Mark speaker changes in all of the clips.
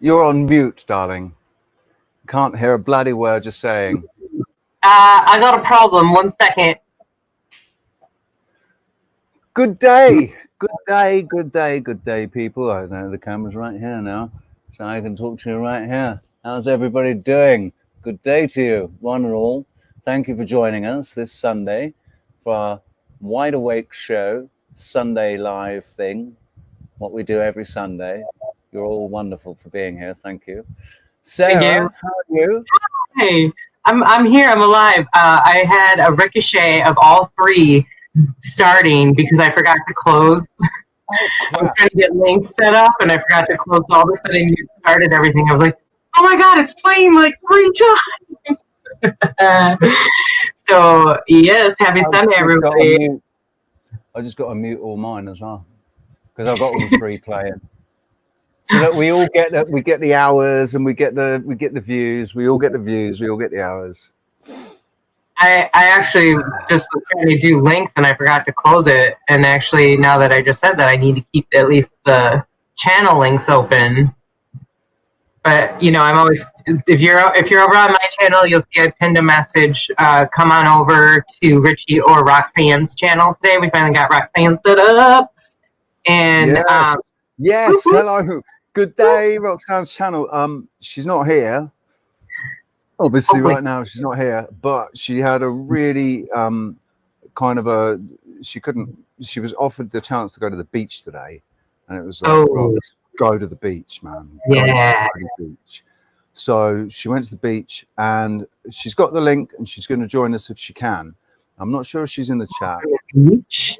Speaker 1: You're on mute, darling. Can't hear a bloody word you're saying.
Speaker 2: I got a problem. 1 second.
Speaker 1: Good day. Good day, good day, good day, people. I know the camera's right here now, so I can talk to you right here. How's everybody doing? Good day to you, one and all. Thank you for joining us this Sunday for our Wide Awake show, Sunday live thing, what we do every Sunday. You're all wonderful for being here. Thank you. Sarah,
Speaker 2: Thank you.
Speaker 1: how are you?
Speaker 2: Hey, I'm here. I'm alive. I had a ricochet of all three starting because I forgot to close. I was trying to get links set up and I forgot to close. All of a sudden, you started everything. I was like, oh my God, it's playing like 3 times. So, yes, happy Sunday, everybody.
Speaker 1: I just got to mute all mine as well because I've got all 3 playing. So that we all get that, we get the hours and we get the views. We all get the views. We all get the hours.
Speaker 2: I actually just was trying to do links and I forgot to close it. And actually, now that I just said that, I need to keep at least the channel links open. But you know, I'm always if you're over on my channel, you'll see I pinned a message. Come on over to Richie or Roxanne's channel today. We finally got Roxanne set up. And
Speaker 1: yes, hello. Good day, Roxanne's channel. She's not here. Obviously, right now she's not here, but she had a really she was offered the chance to go to the beach today, and it was like, go to the beach, man.
Speaker 2: Yeah.
Speaker 1: Go to the beach. So she went to the beach, and she's got the link, and she's going to join us if she can. I'm not sure if she's in the chat.
Speaker 2: Beach?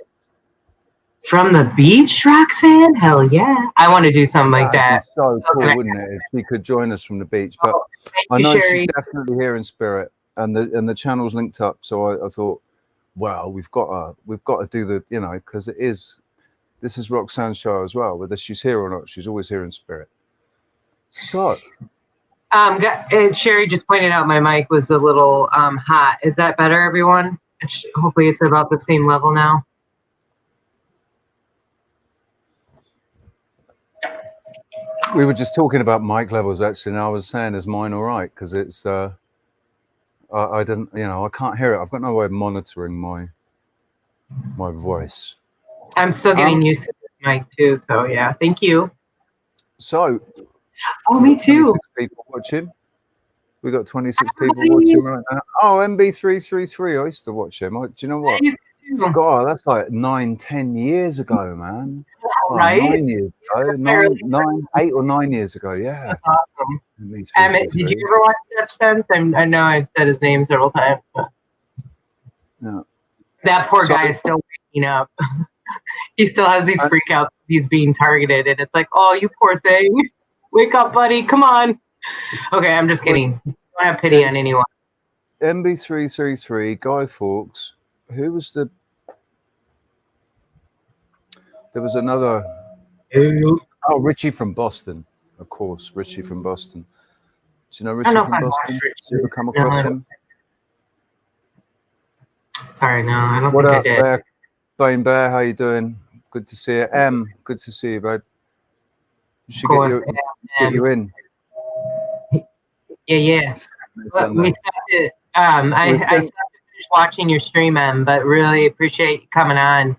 Speaker 2: From the beach, Roxanne? Hell yeah. I want to do something like that.
Speaker 1: So cool, wouldn't it, if she could join us from the beach? But I know she's definitely here in spirit, and the channel's linked up. So I thought, well, we've got to do the, you know, because this is Roxanne's show as well. Whether she's here or not, she's always here in spirit. So,
Speaker 2: Sherry just pointed out my mic was a little hot. Is that better, everyone? Hopefully, it's about the same level now.
Speaker 1: We were just talking about mic levels actually, and I was saying, is mine all right? Because it's I don't, you know, I can't hear it. I've got no way of monitoring my voice.
Speaker 2: I'm still getting used to this mic too, so yeah, thank you.
Speaker 1: So,
Speaker 2: me too.
Speaker 1: 26 people watching. We got 26 people watching right now. Oh, MB333. I used to watch him. Do you know what? God, that's like 9-10 years ago, man.
Speaker 2: Right?
Speaker 1: 9 years ago. 8 or 9 years ago. Yeah.
Speaker 2: That's awesome. Did you ever watch Dutch Sense? I know I've said his name several times. But
Speaker 1: yeah.
Speaker 2: That poor guy is still waking up. He still has these freakouts. He's being targeted, and it's like, oh, you poor thing. Wake up, buddy. Come on. Okay, I'm just kidding. Don't have pity on anyone.
Speaker 1: MB333, Guy Fawkes. Who was the... There was another... Oh, Richie from Boston. Of course, Richie from Boston. Do you know Richie from Boston? Did you ever come across him?
Speaker 2: Sorry, no, I don't think I did.
Speaker 1: What up, Gumpy Bear? How you doing? Good to see you. Good to see you, bud. We should get you in.
Speaker 2: Yeah. We stopped it. I stopped watching your stream, but really appreciate you coming on.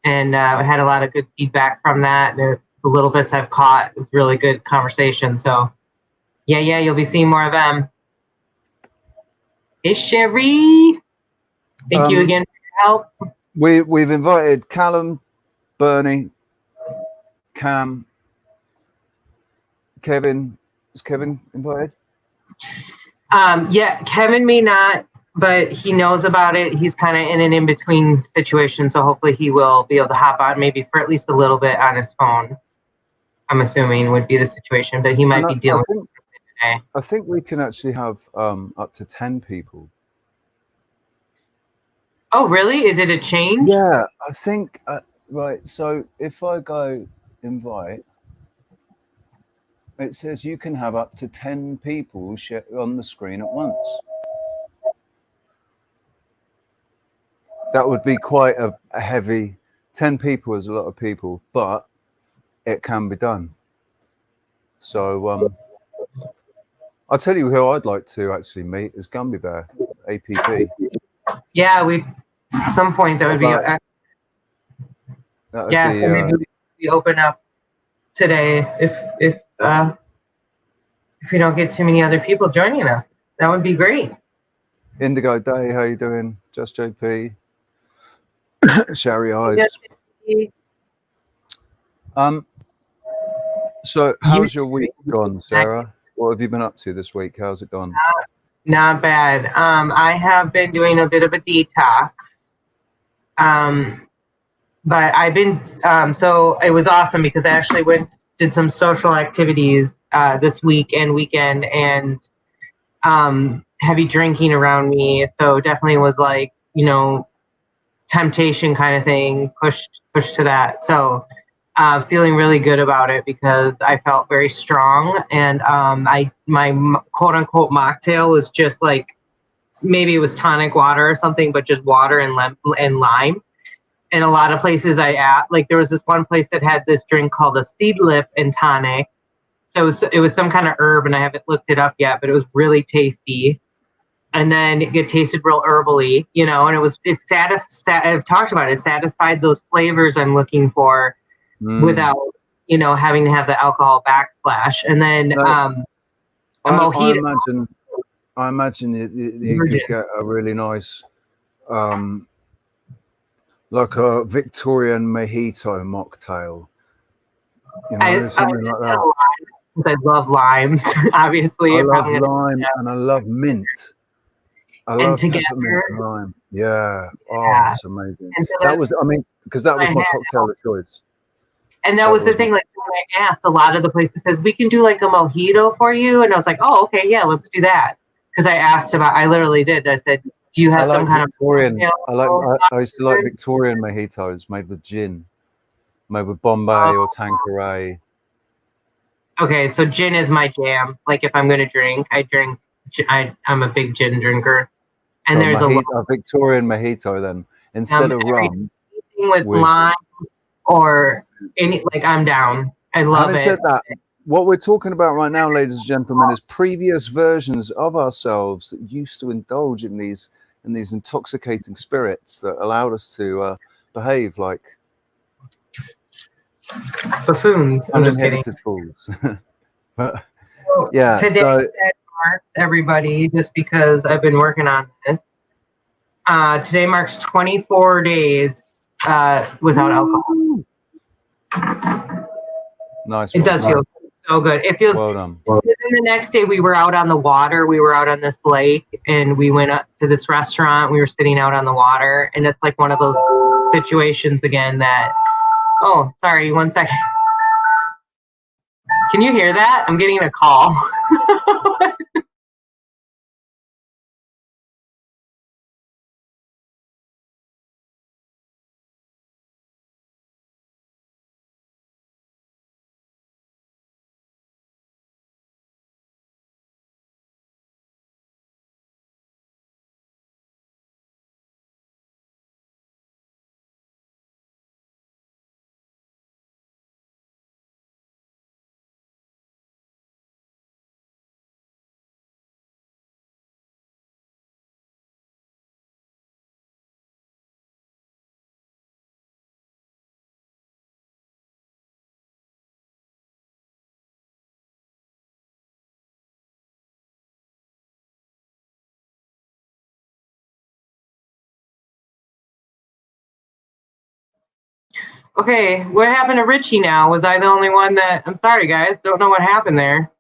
Speaker 2: And I had a lot of good feedback from that. The little bits I've caught, it was really good conversation. So, yeah, you'll be seeing more of them. Hey, Sherry. Thank you again for your help.
Speaker 1: We've invited Callum, Bernie, Cam, Kevin. Is Kevin invited?
Speaker 2: Yeah, Kevin may not, but he knows about it. He's kind of in an in-between situation, so hopefully he will be able to hop on maybe for at least a little bit on his phone. I'm assuming would be the situation, but he might be dealing with it today.
Speaker 1: I think we can actually have up to 10 people.
Speaker 2: Oh, really? Did it change?
Speaker 1: Yeah, I think, right, so if I go invite, it says you can have up to 10 people on the screen at once. That would be quite a heavy, 10 people is a lot of people, but it can be done. So I'll tell you who I'd like to actually meet is Gumpy Bear, APP.
Speaker 2: Yeah, at some point that would be. So maybe we open up today if we don't get too many other people joining us. That would be great.
Speaker 1: Indigo Day, how you doing? Just JP. Sherry Ives. So how's your week gone, Sarah? What have you been up to this week? How's it gone?
Speaker 2: Not bad. I have been doing a bit of a detox. But I've been so it was awesome because I actually did some social activities this week and weekend, and heavy drinking around me. So definitely was like, temptation kind of thing, pushed to that. So feeling really good about it because I felt very strong, and my quote unquote mocktail was just like, maybe it was tonic water or something, but just water and lime. And a lot of places like there was this one place that had this drink called a seed lip and tonic. So it was some kind of herb, and I haven't looked it up yet, but it was really tasty. And then it tasted real herbally, and I've talked about it. It satisfied those flavors I'm looking for without, having to have the alcohol backsplash. And then a mojito.
Speaker 1: I imagine you could get a really nice, like a Victorian mojito mocktail. Something like that.
Speaker 2: I love lime, obviously.
Speaker 1: I love lime and I love mint. I love peppermint and lime. Yeah. Oh, it's amazing. Because that was my cocktail of choice.
Speaker 2: And that was the thing, like when I asked, a lot of the places says, we can do like a mojito for you. And I was like, oh, okay, yeah, let's do that. Because I literally did. I said, do you have some kind
Speaker 1: Victorian, of... I used to like Victorian mojitos made with gin, made with Bombay or Tanqueray.
Speaker 2: Okay, so gin is my jam. Like if I'm going to drink, I'm a big gin drinker. And so there's
Speaker 1: a Victorian mojito then, instead of rum.
Speaker 2: With lime or I'm down. I love it. Having said that,
Speaker 1: what we're talking about right now, ladies and gentlemen, is previous versions of ourselves that used to indulge in these intoxicating spirits that allowed us to behave like
Speaker 2: buffoons. I'm just kidding.
Speaker 1: Fools.
Speaker 2: Today marks, everybody, just because I've been working on this. Today marks 24 days without alcohol.
Speaker 1: Nice.
Speaker 2: It does feel so good. It feels.
Speaker 1: Well done.
Speaker 2: Then the next day we were out on the water. We were out on this lake, and we went up to this restaurant. We were sitting out on the water, and it's like one of those situations again that. Oh, sorry. 1 second. Can you hear that? I'm getting a call. Okay, what happened to Richie now? Was I the only one that... I'm sorry, guys. Don't know what happened there.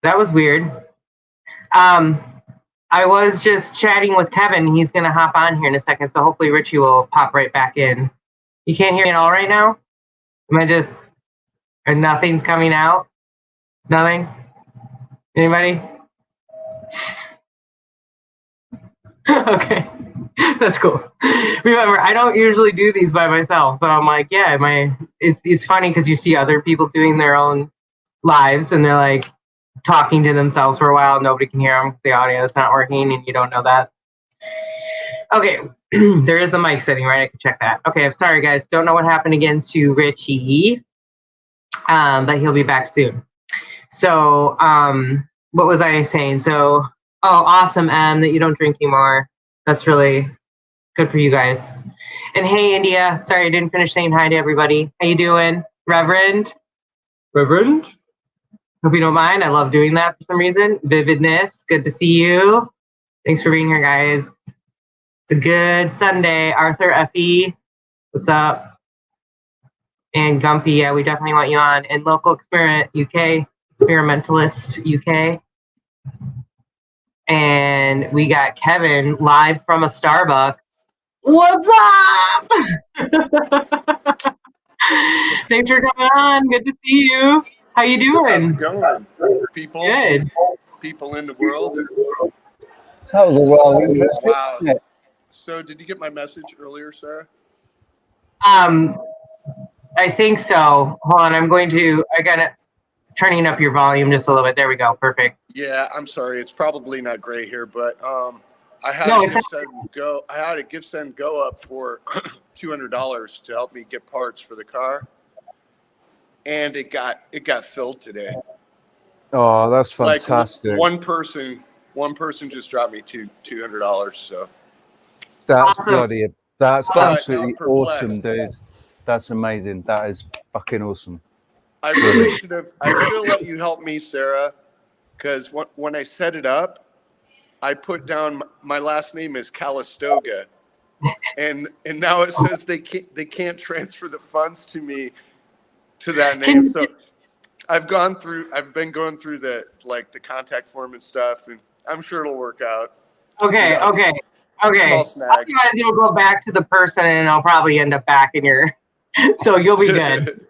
Speaker 2: That was weird. I was just chatting with Kevin. He's going to hop on here in a second, so hopefully Richie will pop right back in. You can't hear me at all right now? Am I just... And nothing's coming out? Nothing? Anybody? Okay. That's cool. Remember, I don't usually do these by myself, so I'm like, yeah, it's funny because you see other people doing their own lives, and they're like talking to themselves for a while. Nobody can hear them because the audio is not working, and you don't know that. Okay, there is the mic setting, right? I can check that. Okay, I'm sorry, guys. Don't know what happened again to Richie, but he'll be back soon. So, what was I saying? So, awesome, M, that you don't drink anymore. That's really good for you guys. And hey, India. Sorry, I didn't finish saying hi to everybody. How you doing, Reverend? Reverend? Hope you don't mind. I love doing that for some reason. Vividness. Good to see you. Thanks for being here, guys. It's a good Sunday. Arthur Effie, what's up? And Gumpy, yeah, we definitely want you on. And Local Experiment UK, Experimentalist UK. And we got Kevin live from a Starbucks. What's up? Thanks for coming on. Good to see you. How you
Speaker 3: How's
Speaker 2: doing?
Speaker 3: it going?
Speaker 2: Good.
Speaker 3: People in the world.
Speaker 1: That was a while interesting.
Speaker 3: Wow.
Speaker 1: Wasn't it?
Speaker 3: So did you get my message earlier, Sarah?
Speaker 2: I think so. Hold on, I got it. Turning up your volume just a little bit. There we go. Perfect.
Speaker 3: Yeah, I'm sorry. It's probably not great here, but I had a gift send go up for $200 to help me get parts for the car, and it got filled today.
Speaker 1: Oh, that's fantastic.
Speaker 3: Like one person just dropped me $200. So
Speaker 1: That's
Speaker 2: Awesome.
Speaker 1: that's
Speaker 3: But I'm
Speaker 1: absolutely
Speaker 3: perplexed.
Speaker 1: awesome, dude. That's amazing. That is fucking awesome.
Speaker 3: I really should have let you help me, Sarah, because when I set it up, I put down my last name is Calistoga, and now it says they can't transfer the funds to me to that name. So I've been going through the contact form and stuff, and I'm sure it'll work out.
Speaker 2: Okay.
Speaker 3: Small snag.
Speaker 2: Otherwise, you'll go back to the person, and it'll probably end up back in your. So you'll be good.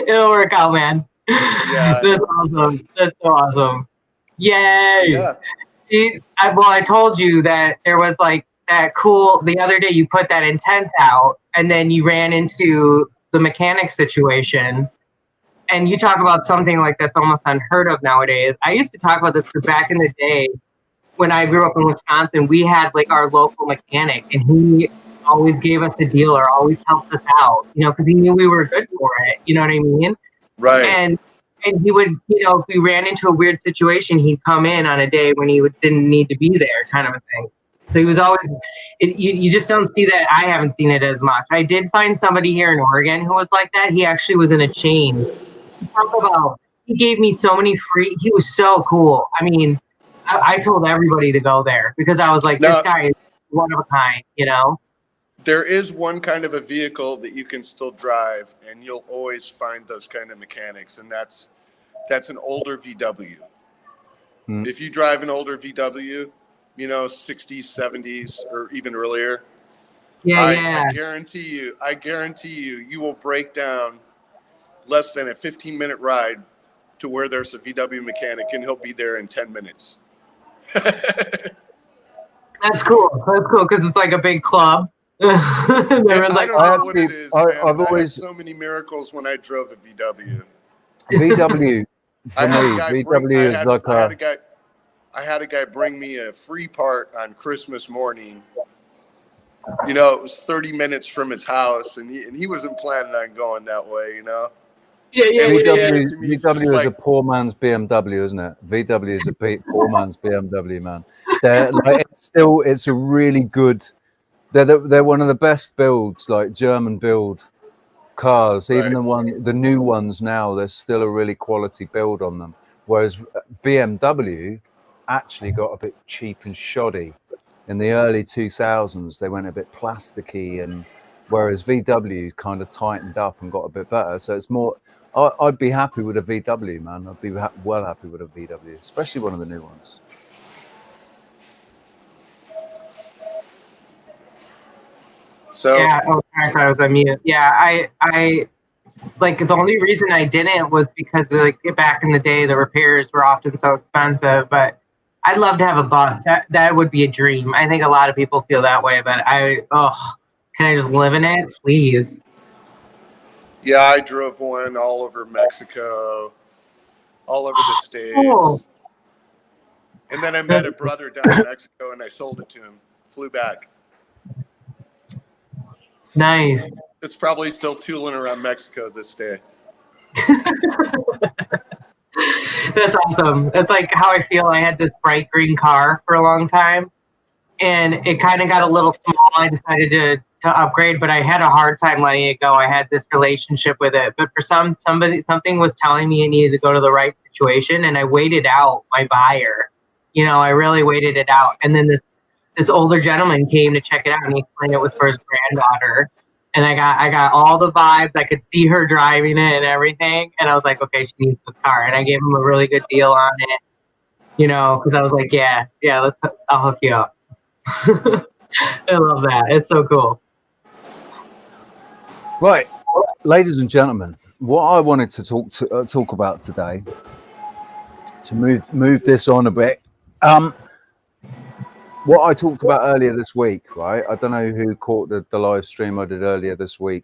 Speaker 2: It'll work out, man.
Speaker 3: Yeah.
Speaker 2: That's awesome. That's so awesome. Yay!
Speaker 3: Yeah.
Speaker 2: See, I told you that there was like that cool. The other day, you put that intent out, and then you ran into the mechanic situation. And you talk about something like that's almost unheard of nowadays. I used to talk about this back in the day when I grew up in Wisconsin. We had like our local mechanic, and he always gave us a deal or always helped us out, because he knew we were good for it. You know what I mean?
Speaker 3: Right.
Speaker 2: And he would, if we ran into a weird situation, he'd come in on a day when he didn't need to be there, kind of a thing. So he was always. You just don't see that. I haven't seen it as much. I did find somebody here in Oregon who was like that. He actually was in a chain. Talk about, he gave me so many free. He was so cool. I mean, I told everybody to go there because I was like, this guy is one of a kind.
Speaker 3: There is one kind of a vehicle that you can still drive, and you'll always find those kind of mechanics, and that's an older VW. If you drive an older VW, 60s, 70s, or even earlier, I guarantee you, you will break down less than a 15-minute ride to where there's a VW mechanic, and he'll be there in 10 minutes.
Speaker 2: That's cool. That's cool because it's like a big club.
Speaker 3: I don't know what it is, man. I've had so many miracles when I drove a VW.
Speaker 1: VW for me, VW is like
Speaker 3: I had a guy bring me a free part on Christmas morning. It was 30 minutes from his house, and he wasn't planning on going that way.
Speaker 2: Yeah.
Speaker 1: VW is a poor man's BMW, isn't it? VW is a poor man's BMW, man. It's a really good. They're one of the best builds, like German build cars. Even the new ones now, there's still a really quality build on them. Whereas BMW actually got a bit cheap and shoddy in the early 2000s. They went a bit plasticky, and whereas VW kind of tightened up and got a bit better. So it's more. I'd be happy with a VW, man. I'd be well happy with a VW, especially one of the new ones.
Speaker 3: So
Speaker 2: I was on mute. Yeah, I like the only reason I didn't was because back in the day the repairs were often so expensive. But I'd love to have a bus. That would be a dream. I think a lot of people feel that way. But can I just live in it, please?
Speaker 3: Yeah, I drove one all over Mexico, all over the States.
Speaker 2: Cool.
Speaker 3: And then I met a brother down in Mexico, and I sold it to him. Flew back.
Speaker 2: Nice.
Speaker 3: It's probably still tooling around Mexico this day.
Speaker 2: That's awesome. That's like how I feel. I had this bright green car for a long time, and it kind of got a little small. I decided to upgrade, but I had a hard time letting it go. I had this relationship with it, but for something was telling me it needed to go to the right situation, and I waited out my buyer. You know, I really waited it out, and then this older gentleman came to check it out, and he explained it was for his granddaughter. And I got all the vibes. I could see her driving it and everything, and I was like, okay, she needs this car, and I gave him a really good deal on it. You know, because I was like, yeah, I'll hook you up. I love that. It's so cool.
Speaker 1: Right, ladies and gentlemen, what I wanted to talk about today, to move this on a bit, what I talked about earlier this week, right? I don't know who caught the live stream I did earlier this week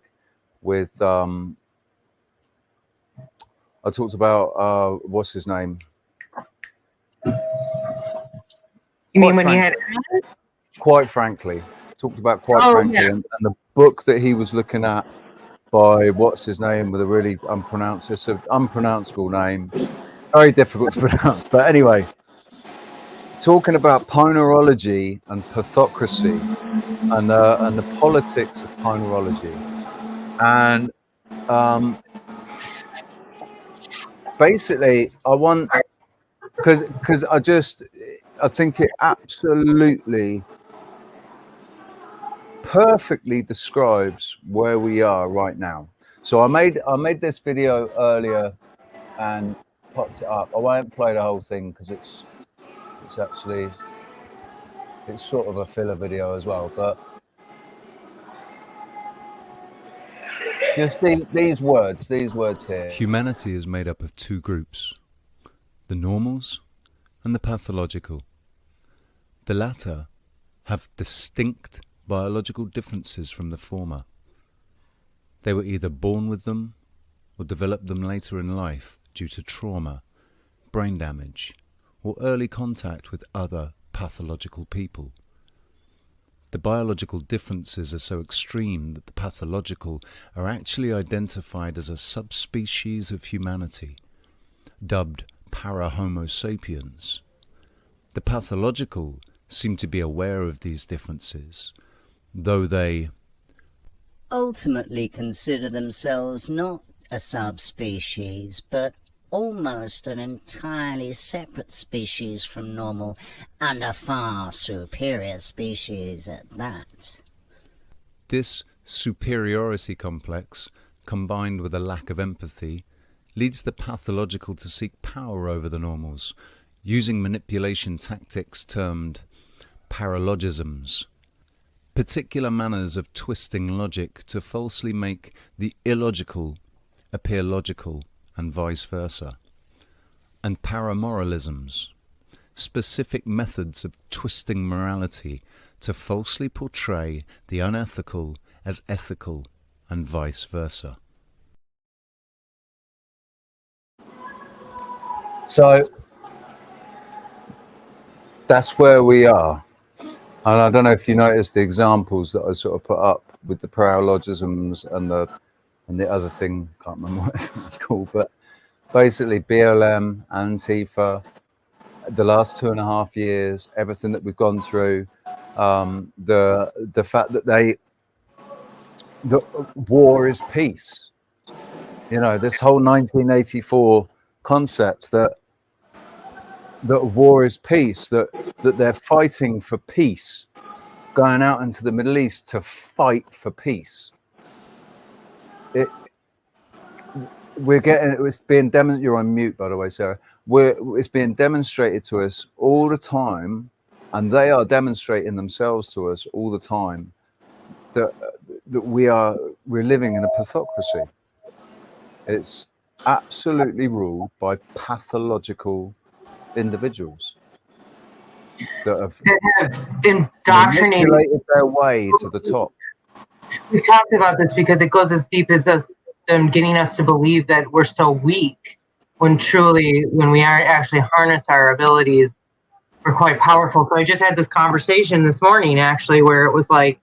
Speaker 1: with I talked about what's his name?
Speaker 2: You mean when you had
Speaker 1: Quite frankly, talked about frankly,
Speaker 2: yeah.
Speaker 1: and the book that he was looking at by what's his name with a really unpronounceable name, very difficult to pronounce. But anyway, talking about ponerology and hypocrisy and the politics of ponerology, and basically, I want because I think it absolutely perfectly describes where we are right now. So I made this video earlier and popped it up. I won't play the whole thing because it's sort of a filler video as well, but just these words here.
Speaker 4: Humanity is made up of two groups, the normals and the pathological. The latter have distinct biological differences from the former. They were either born with them or developed them later in life due to trauma, brain damage, or early contact with other pathological people. The biological differences are so extreme that the pathological are actually identified as a subspecies of humanity, dubbed para-Homo sapiens. The pathological seem to be aware of these differences, though they
Speaker 5: ultimately consider themselves not a subspecies, but almost an entirely separate species from normal, and a far superior species at that.
Speaker 4: This superiority complex, combined with a lack of empathy, leads the pathological to seek power over the normals, using manipulation tactics termed paralogisms, particular manners of twisting logic to falsely make the illogical appear logical and vice versa, and paramoralisms, specific methods of twisting morality to falsely portray the unethical as ethical and vice versa.
Speaker 1: So that's where we are. And I don't know if you noticed the examples that I sort of put up with the paralogisms and the other thing, can't remember what it's called, but basically BLM, Antifa, the last 2.5 years, everything that we've gone through, the fact that the war is peace. You know, this whole 1984 concept that war is peace, that they're fighting for peace, going out into the Middle East to fight for peace. It's being demonstrated. You're on mute, by the way, Sarah. It's being demonstrated to us all the time, and they are demonstrating themselves to us all the time that we're living in a pathocracy. It's absolutely ruled by pathological individuals that have
Speaker 2: indoctrinated
Speaker 1: their way to the top.
Speaker 2: We talked about this because it goes as deep as them getting us to believe that we're so weak, when truly, when we are actually harness our abilities, we're quite powerful. So I just had this conversation this morning, actually, where it was like,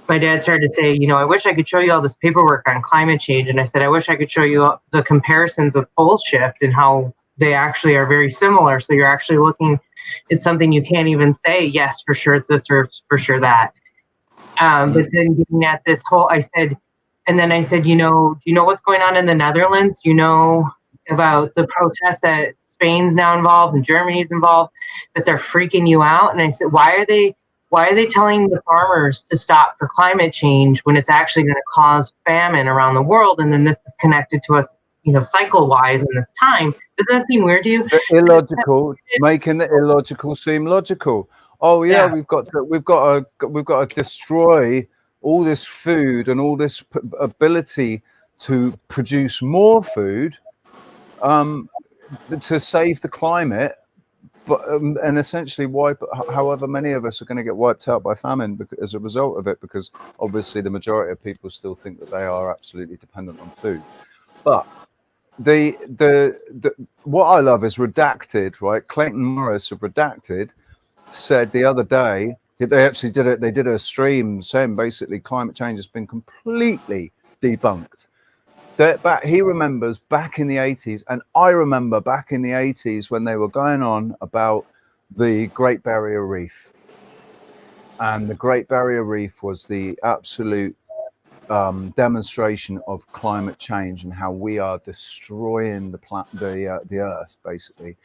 Speaker 2: my dad started to say, you know, I wish I could show you all this paperwork on climate change. And I said, I wish I could show you the comparisons of pole shift and how they actually are very similar. So you're actually looking at something you can't even say, yes, for sure it's this or for sure that. But then getting at this whole, I said, you know, do you know what's going on in the Netherlands? You know about the protests that Spain's now involved and Germany's involved, that they're freaking you out? And I said, why are they telling the farmers to stop for climate change when it's actually going to cause famine around the world? And then this is connected to us, you know, cycle wise in this time. Doesn't that seem weird to you?
Speaker 1: The illogical, making the illogical seem logical. Oh yeah, we've got to destroy all this food and all this ability to produce more food to save the climate, but and essentially wipe however many of us are going to get wiped out by famine as a result of it, because obviously the majority of people still think that they are absolutely dependent on food. But the what I love is Redacted, right? Clayton Morris of Redacted said the other day, they actually did it. They did a stream saying basically climate change has been completely debunked. That he remembers back in the 80s, and I remember back in the 80s when they were going on about the Great Barrier Reef, and the Great Barrier Reef was the absolute demonstration of climate change and how we are destroying the Earth basically.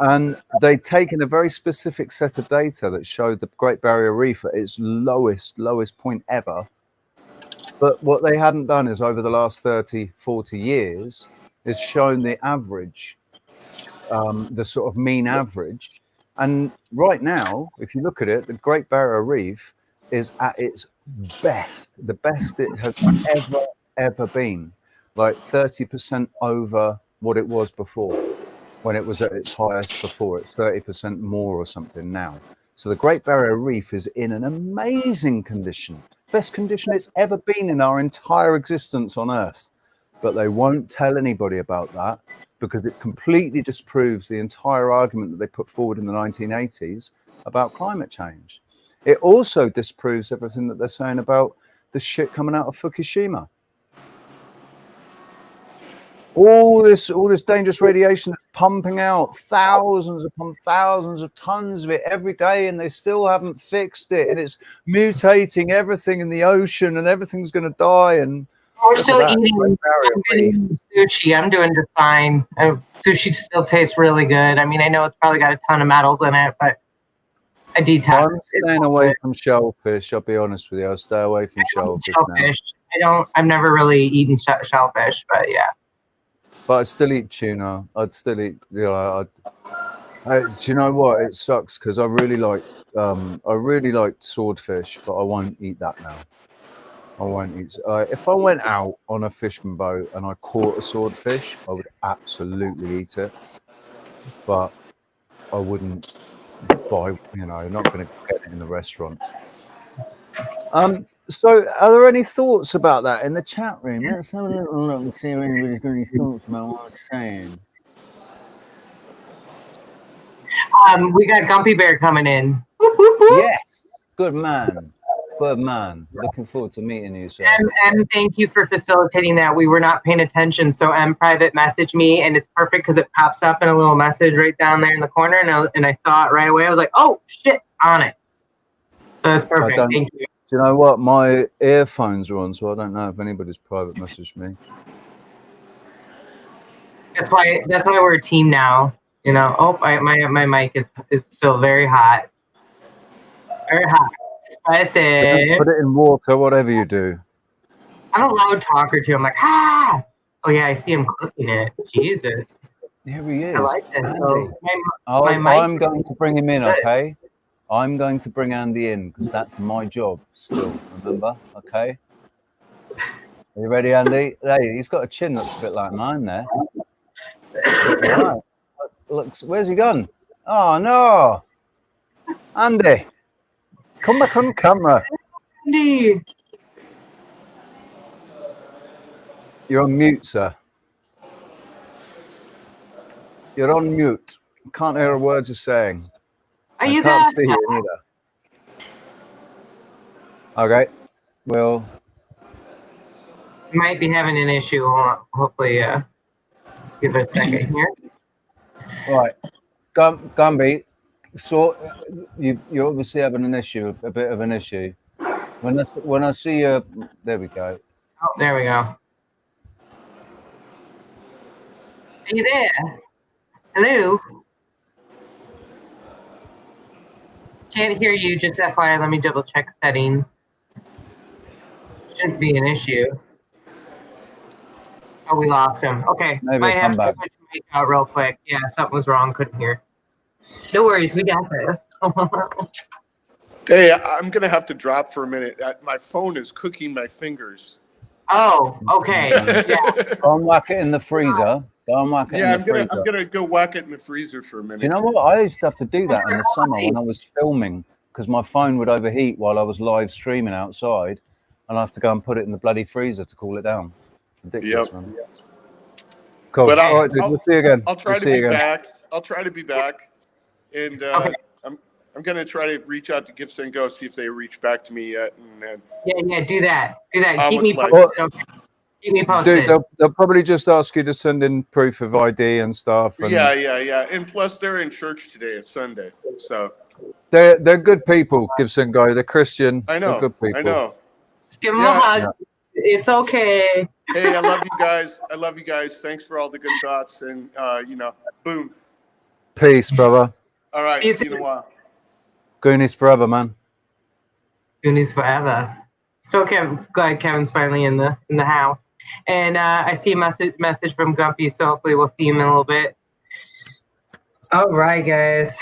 Speaker 1: And they'd taken a very specific set of data that showed the Great Barrier Reef at its lowest point ever. But what they hadn't done is over the last 30, 40 years is shown the average, the sort of mean average. And right now, if you look at it, the Great Barrier Reef is at its best, the best it has ever been, like 30% over what it was before. When it was at its highest before, it's 30% more or something now. So the Great Barrier Reef is in an amazing condition, best condition it's ever been in our entire existence on Earth. But they won't tell anybody about that because it completely disproves the entire argument that they put forward in the 1980s about climate change. It also disproves everything that they're saying about the shit coming out of Fukushima. All this dangerous radiation that's pumping out thousands upon thousands of tons of it every day, and they still haven't fixed it, and it's mutating everything in the ocean, and everything's going to die. And
Speaker 2: we're still eating sushi. I'm doing just fine. Sushi still tastes really good. I mean, I know it's probably got a ton of metals in it, but I detox.
Speaker 1: I'm staying away from shellfish. I'll be honest with you. I'll stay away from shellfish now.
Speaker 2: I've never really eaten shellfish, but yeah.
Speaker 1: But I still eat tuna. I'd still eat, you know. Do you know what? It sucks because I really like swordfish, but I won't eat that now. I won't eat. If I went out on a fishing boat and I caught a swordfish, I would absolutely eat it. But I wouldn't buy. You know, not going to get it in the restaurant. So, are there any thoughts about that in the chat room? Let's have a little look and see if anybody's got any thoughts about what I'm saying.
Speaker 2: We got Gumpy Bear coming in.
Speaker 1: Yes, good man. Good man. Looking forward to meeting you, sir.
Speaker 2: M, thank you for facilitating that. We were not paying attention, so M private messaged me, and it's perfect because it pops up in a little message right down there in the corner, and I saw it right away. I was like, oh, shit, on it. So that's perfect. Thank you.
Speaker 1: Do you know what? My earphones are on, so I don't know if anybody's private messaged me.
Speaker 2: That's why we're a team now. You know. Oh, my mic is still very hot. Very hot. Spicy.
Speaker 1: Put it in water, whatever you do.
Speaker 2: I'm a loud talker too. I'm like, ah. Oh yeah, I see him clicking it. Jesus.
Speaker 1: Here he is.
Speaker 2: I like that. So
Speaker 1: I'm going to bring him in, okay? I'm going to bring Andy in because that's my job still, remember? Okay? Are you ready, Andy? Hey, he's got a chin that's a bit like mine there. Right. Look, where's he gone? Oh, no. Andy, come back on camera.
Speaker 2: Andy.
Speaker 1: You're on mute, sir. You're on mute. Can't hear a word you're saying.
Speaker 2: Are you
Speaker 1: there? Can't see you either. Okay. Well,
Speaker 2: might be having an issue. Hopefully, just give it a second here.
Speaker 1: Right, Gumby. So you're obviously having an issue, a bit of an issue. When I see you, there we go.
Speaker 2: Oh, there we go. Are you there? Hello? Can't hear you, just FYI, let me double check settings. Shouldn't be an issue. Oh, we lost him. Okay,
Speaker 1: Maybe
Speaker 2: might
Speaker 1: I'll
Speaker 2: have
Speaker 1: come
Speaker 2: to
Speaker 1: back.
Speaker 2: switch mic out real quick. Yeah, something was wrong, couldn't hear. No worries, we got this.
Speaker 3: Hey, I'm gonna have to drop for a minute. My phone is cooking my fingers.
Speaker 2: Oh, okay. Yeah.
Speaker 1: Go and whack it in the freezer. Go and whack it
Speaker 3: Yeah,
Speaker 1: in the freezer.
Speaker 3: I'm gonna go whack it in the freezer for a minute.
Speaker 1: Do you know what? I used to have to do that in the summer when I was filming because my phone would overheat while I was live streaming outside, and I have to go and put it in the bloody freezer to cool it down. It's ridiculous,
Speaker 3: Yep.
Speaker 1: man. Cool.
Speaker 3: But
Speaker 1: All right, dude, we'll see you again.
Speaker 3: I'll try
Speaker 1: We'll
Speaker 3: to
Speaker 1: see
Speaker 3: be
Speaker 1: you again.
Speaker 3: back. I'll try to be back, and
Speaker 2: Okay.
Speaker 3: I'm gonna try to reach out to Gifts and Go, see if they reach back to me yet, and then
Speaker 2: Yeah, do that. Do that.
Speaker 3: How
Speaker 2: Keep
Speaker 3: much
Speaker 2: me
Speaker 3: life?
Speaker 2: posted. Okay. Keep me posted.
Speaker 1: Dude, they'll probably just ask you to send in proof of ID and stuff. And
Speaker 3: yeah. And plus, they're in church today. It's Sunday, so
Speaker 1: they're good people. Gibson and Go. They're Christian.
Speaker 3: I know.
Speaker 1: They're good people.
Speaker 3: I know.
Speaker 2: Just give him a hug.
Speaker 1: Yeah.
Speaker 2: It's okay.
Speaker 3: Hey, I love you guys. I love you guys. Thanks for all the good thoughts, and boom.
Speaker 1: Peace, brother.
Speaker 3: All right,
Speaker 2: Peace.
Speaker 3: see you in a while.
Speaker 1: Goonies forever, man.
Speaker 2: Goonies forever. So glad Kevin's finally in the house. And I see a message from Gumpy, so hopefully we'll see him in a little bit. All right, guys.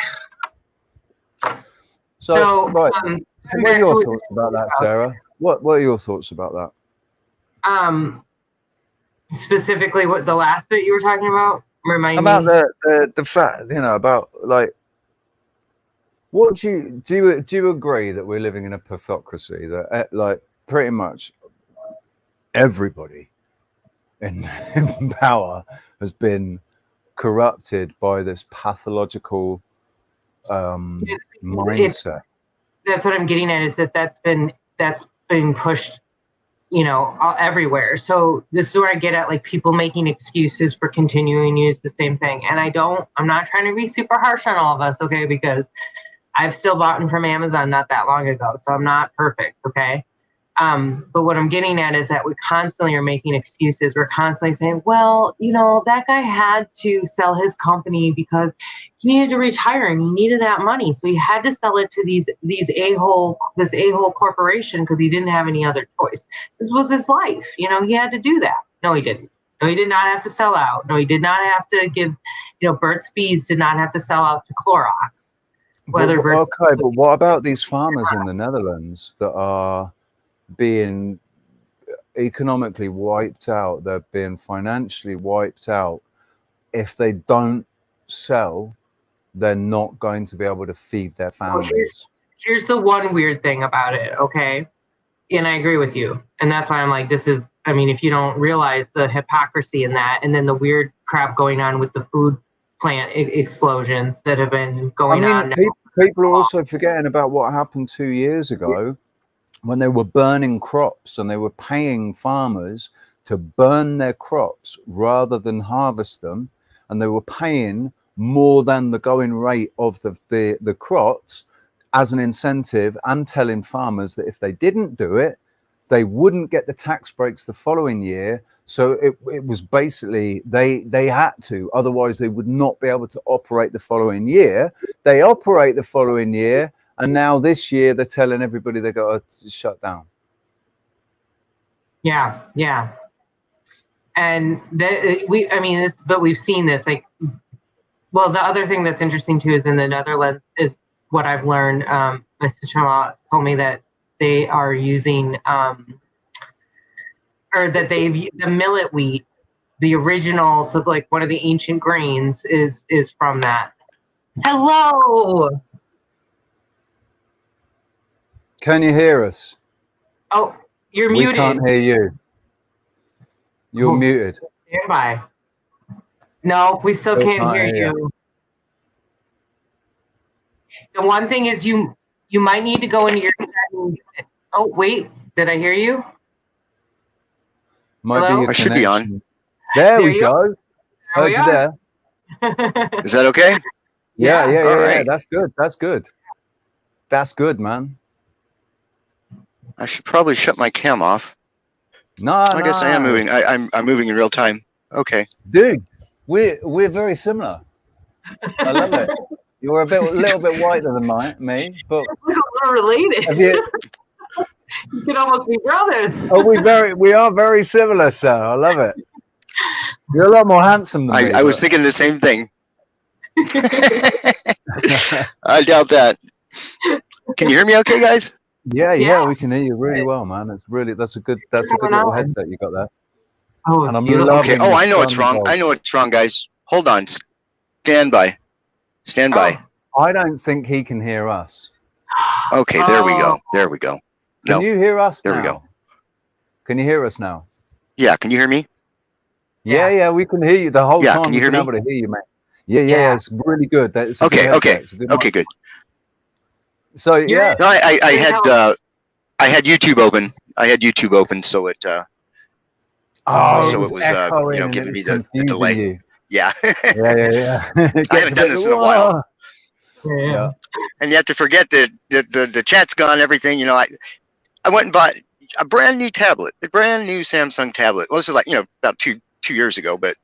Speaker 1: So right. So what are your
Speaker 2: back to
Speaker 1: thoughts about that, Sarah? What are your thoughts about that?
Speaker 2: Specifically, what the last bit you were talking about? Remind
Speaker 1: About
Speaker 2: me.
Speaker 1: the fact, about like, what do you agree that we're living in a hypocrisy that like pretty much everybody in power has been corrupted by this pathological mindset?
Speaker 2: That's what I'm getting at, is that's been pushed, everywhere. So this is where I get at, like, people making excuses for continuing to use the same thing. And I'm not trying to be super harsh on all of us, okay? Because I've still bought from Amazon not that long ago, so I'm not perfect, okay? But what I'm getting at is that we constantly are making excuses. We're constantly saying, well, that guy had to sell his company because he needed to retire and he needed that money. So he had to sell it to this a-hole corporation because he didn't have any other choice. This was his life. He had to do that. No, he didn't. No, he did not have to sell out. No, he did not have to give, Burt's Bees did not have to sell out to Clorox.
Speaker 1: But what about these farmers in the Netherlands that are being economically wiped out? They're being financially wiped out. If they don't sell, they're not going to be able to feed their families.
Speaker 2: Well, here's the one weird thing about it, okay? And I agree with you. And that's why I'm like, if you don't realize the hypocrisy in that, and then the weird crap going on with the food plant explosions that have been going on.
Speaker 1: People are also forgetting about what happened 2 years ago when they were burning crops and they were paying farmers to burn their crops rather than harvest them. And they were paying more than the going rate of the crops as an incentive, and telling farmers that if they didn't do it, they wouldn't get the tax breaks the following year. So it was basically they had to, otherwise they would not be able to operate the following year. They operate the following year, and now this year they're telling everybody they got to shut down.
Speaker 2: Yeah. And we've seen this. Like, well, the other thing that's interesting too is in the Netherlands is what I've learned. My sister-in-law told me that they are using, the millet wheat, the original, so like one of the ancient grains is from that. Hello.
Speaker 1: Can you hear us?
Speaker 2: Oh, you're muted.
Speaker 1: We can't hear you. You're muted.
Speaker 2: Stand by. No, we still can't hear you. The one thing is you might need to go into your settings. Oh, wait, did I hear you?
Speaker 1: Might be your
Speaker 6: I should be on.
Speaker 1: There we go. Heard you there.
Speaker 6: Is that okay?
Speaker 1: Yeah.
Speaker 6: All right.
Speaker 1: That's good. That's good. That's good, man.
Speaker 6: I should probably shut my cam off.
Speaker 1: No,
Speaker 6: I guess I am moving. I'm moving in real time. Okay.
Speaker 1: dude. We're very similar. I love it. You're a little bit whiter than me, but
Speaker 2: We're related.
Speaker 1: have you?
Speaker 2: You could almost be brothers.
Speaker 1: Oh, we are very similar, sir. I love it. You're a lot more handsome than me.
Speaker 6: I was thinking the same thing. I doubt that. Can you hear me okay, guys?
Speaker 1: Yeah, we can hear you really well, man. That's a good little headset you got there.
Speaker 2: Oh,
Speaker 1: And I'm
Speaker 2: beautiful.
Speaker 1: loving
Speaker 6: Okay. Oh,
Speaker 1: the
Speaker 6: I know it's
Speaker 1: sun
Speaker 6: wrong.
Speaker 1: gold.
Speaker 6: I know it's wrong, guys. Hold on. Stand by. Stand by.
Speaker 1: I don't think he can hear us.
Speaker 6: Okay, there we go. There we go.
Speaker 1: Can
Speaker 6: No.
Speaker 1: you hear us
Speaker 6: There
Speaker 1: now?
Speaker 6: we go.
Speaker 1: Can you hear us now?
Speaker 6: Yeah, can you hear me?
Speaker 1: Yeah, we can hear you the whole
Speaker 6: Yeah,
Speaker 1: time.
Speaker 6: can you hear
Speaker 1: We've
Speaker 6: me?
Speaker 1: been able to hear you, mate. Yeah, it's really good. It's a good
Speaker 6: Okay,
Speaker 1: headset.
Speaker 6: okay.
Speaker 1: It's a good
Speaker 6: Okay,
Speaker 1: one.
Speaker 6: good.
Speaker 1: So yeah,
Speaker 6: No, I had YouTube open. I had YouTube open, so it
Speaker 1: so
Speaker 6: it was
Speaker 1: echoing and
Speaker 6: giving
Speaker 1: it
Speaker 6: me
Speaker 1: was
Speaker 6: the
Speaker 1: confusing
Speaker 6: delay.
Speaker 1: you.
Speaker 6: Yeah.
Speaker 1: Yeah. It
Speaker 6: I
Speaker 1: gets
Speaker 6: haven't
Speaker 1: a
Speaker 6: done
Speaker 1: bit,
Speaker 6: this in a while.
Speaker 1: "Whoa."
Speaker 2: Yeah.
Speaker 6: And you have to forget that the chat's gone, everything. You know, I went and bought a brand new tablet, a brand new Samsung tablet. Well, this is like, about two years ago, but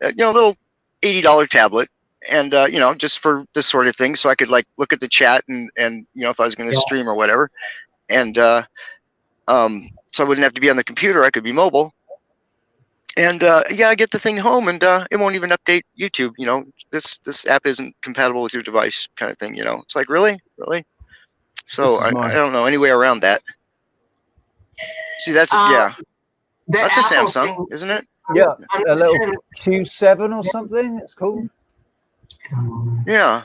Speaker 6: a little $80 tablet, and just for this sort of thing, so I could like look at the chat and if I was going to stream or whatever, and so I wouldn't have to be on the computer. I could be mobile. And I get the thing home, and it won't even update YouTube. This app isn't compatible with your device, kind of thing. It's like, really. So I don't know any way around that. See, that's that's a Samsung,
Speaker 2: thing,
Speaker 6: isn't it?
Speaker 1: Yeah,
Speaker 2: I'm
Speaker 1: a little
Speaker 2: sure-
Speaker 1: Q7 or something. It's called.
Speaker 6: Yeah.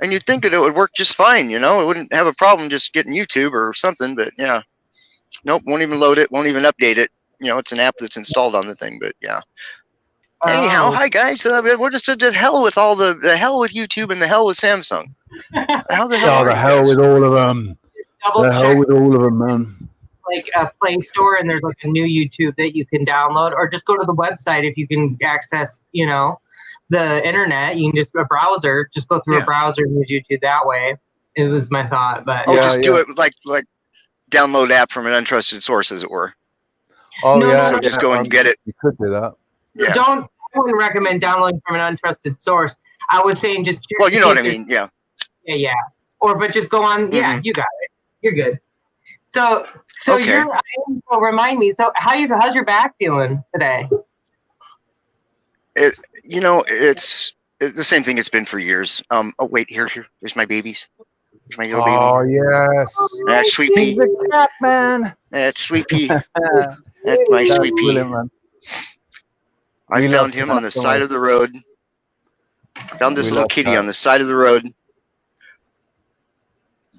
Speaker 6: And you'd think it would work just fine. It wouldn't have a problem just getting YouTube or something. But yeah, nope, won't even load it, won't even update it. It's an app that's installed on the thing. But yeah. Anyhow, hi guys. We're just the hell with all the hell with YouTube and the hell with Samsung. How the hell
Speaker 1: Oh,
Speaker 6: are
Speaker 1: the
Speaker 6: you
Speaker 1: hell
Speaker 6: guys?
Speaker 1: with all of them.
Speaker 2: double
Speaker 1: The hell
Speaker 2: check
Speaker 1: with all of them, man.
Speaker 2: like a Play Store, and there's like a new YouTube that you can download, or just go to the website if you can access, the internet. You can just a browser, just go through a browser and use YouTube that way. It was my thought, but
Speaker 6: Just do it like download app from an untrusted source, as it were.
Speaker 1: Oh
Speaker 2: No,
Speaker 1: yeah.
Speaker 6: So just go and get it.
Speaker 1: You could do that.
Speaker 6: Yeah.
Speaker 2: I wouldn't recommend downloading from an untrusted source. I was saying just check.
Speaker 6: Well, you know what I mean. Yeah.
Speaker 2: Yeah. But just go on. Yeah, you got it. You're good. So
Speaker 6: Okay.
Speaker 2: remind me. So how's your back feeling today?
Speaker 6: It's the same thing it's been for years. Oh wait, here's my babies. Here's my little baby.
Speaker 1: Oh yes.
Speaker 6: That's Sweepy.
Speaker 1: He's a cat, man.
Speaker 6: That's Sweepy. That's my
Speaker 1: That's
Speaker 6: Sweepy.
Speaker 1: brilliant, man.
Speaker 6: I
Speaker 1: We
Speaker 6: found
Speaker 1: love
Speaker 6: him
Speaker 1: cats,
Speaker 6: on the
Speaker 1: don't
Speaker 6: side
Speaker 1: we?
Speaker 6: of the road. Found this
Speaker 1: We
Speaker 6: little
Speaker 1: love
Speaker 6: kitty
Speaker 1: cats.
Speaker 6: on the side of the road.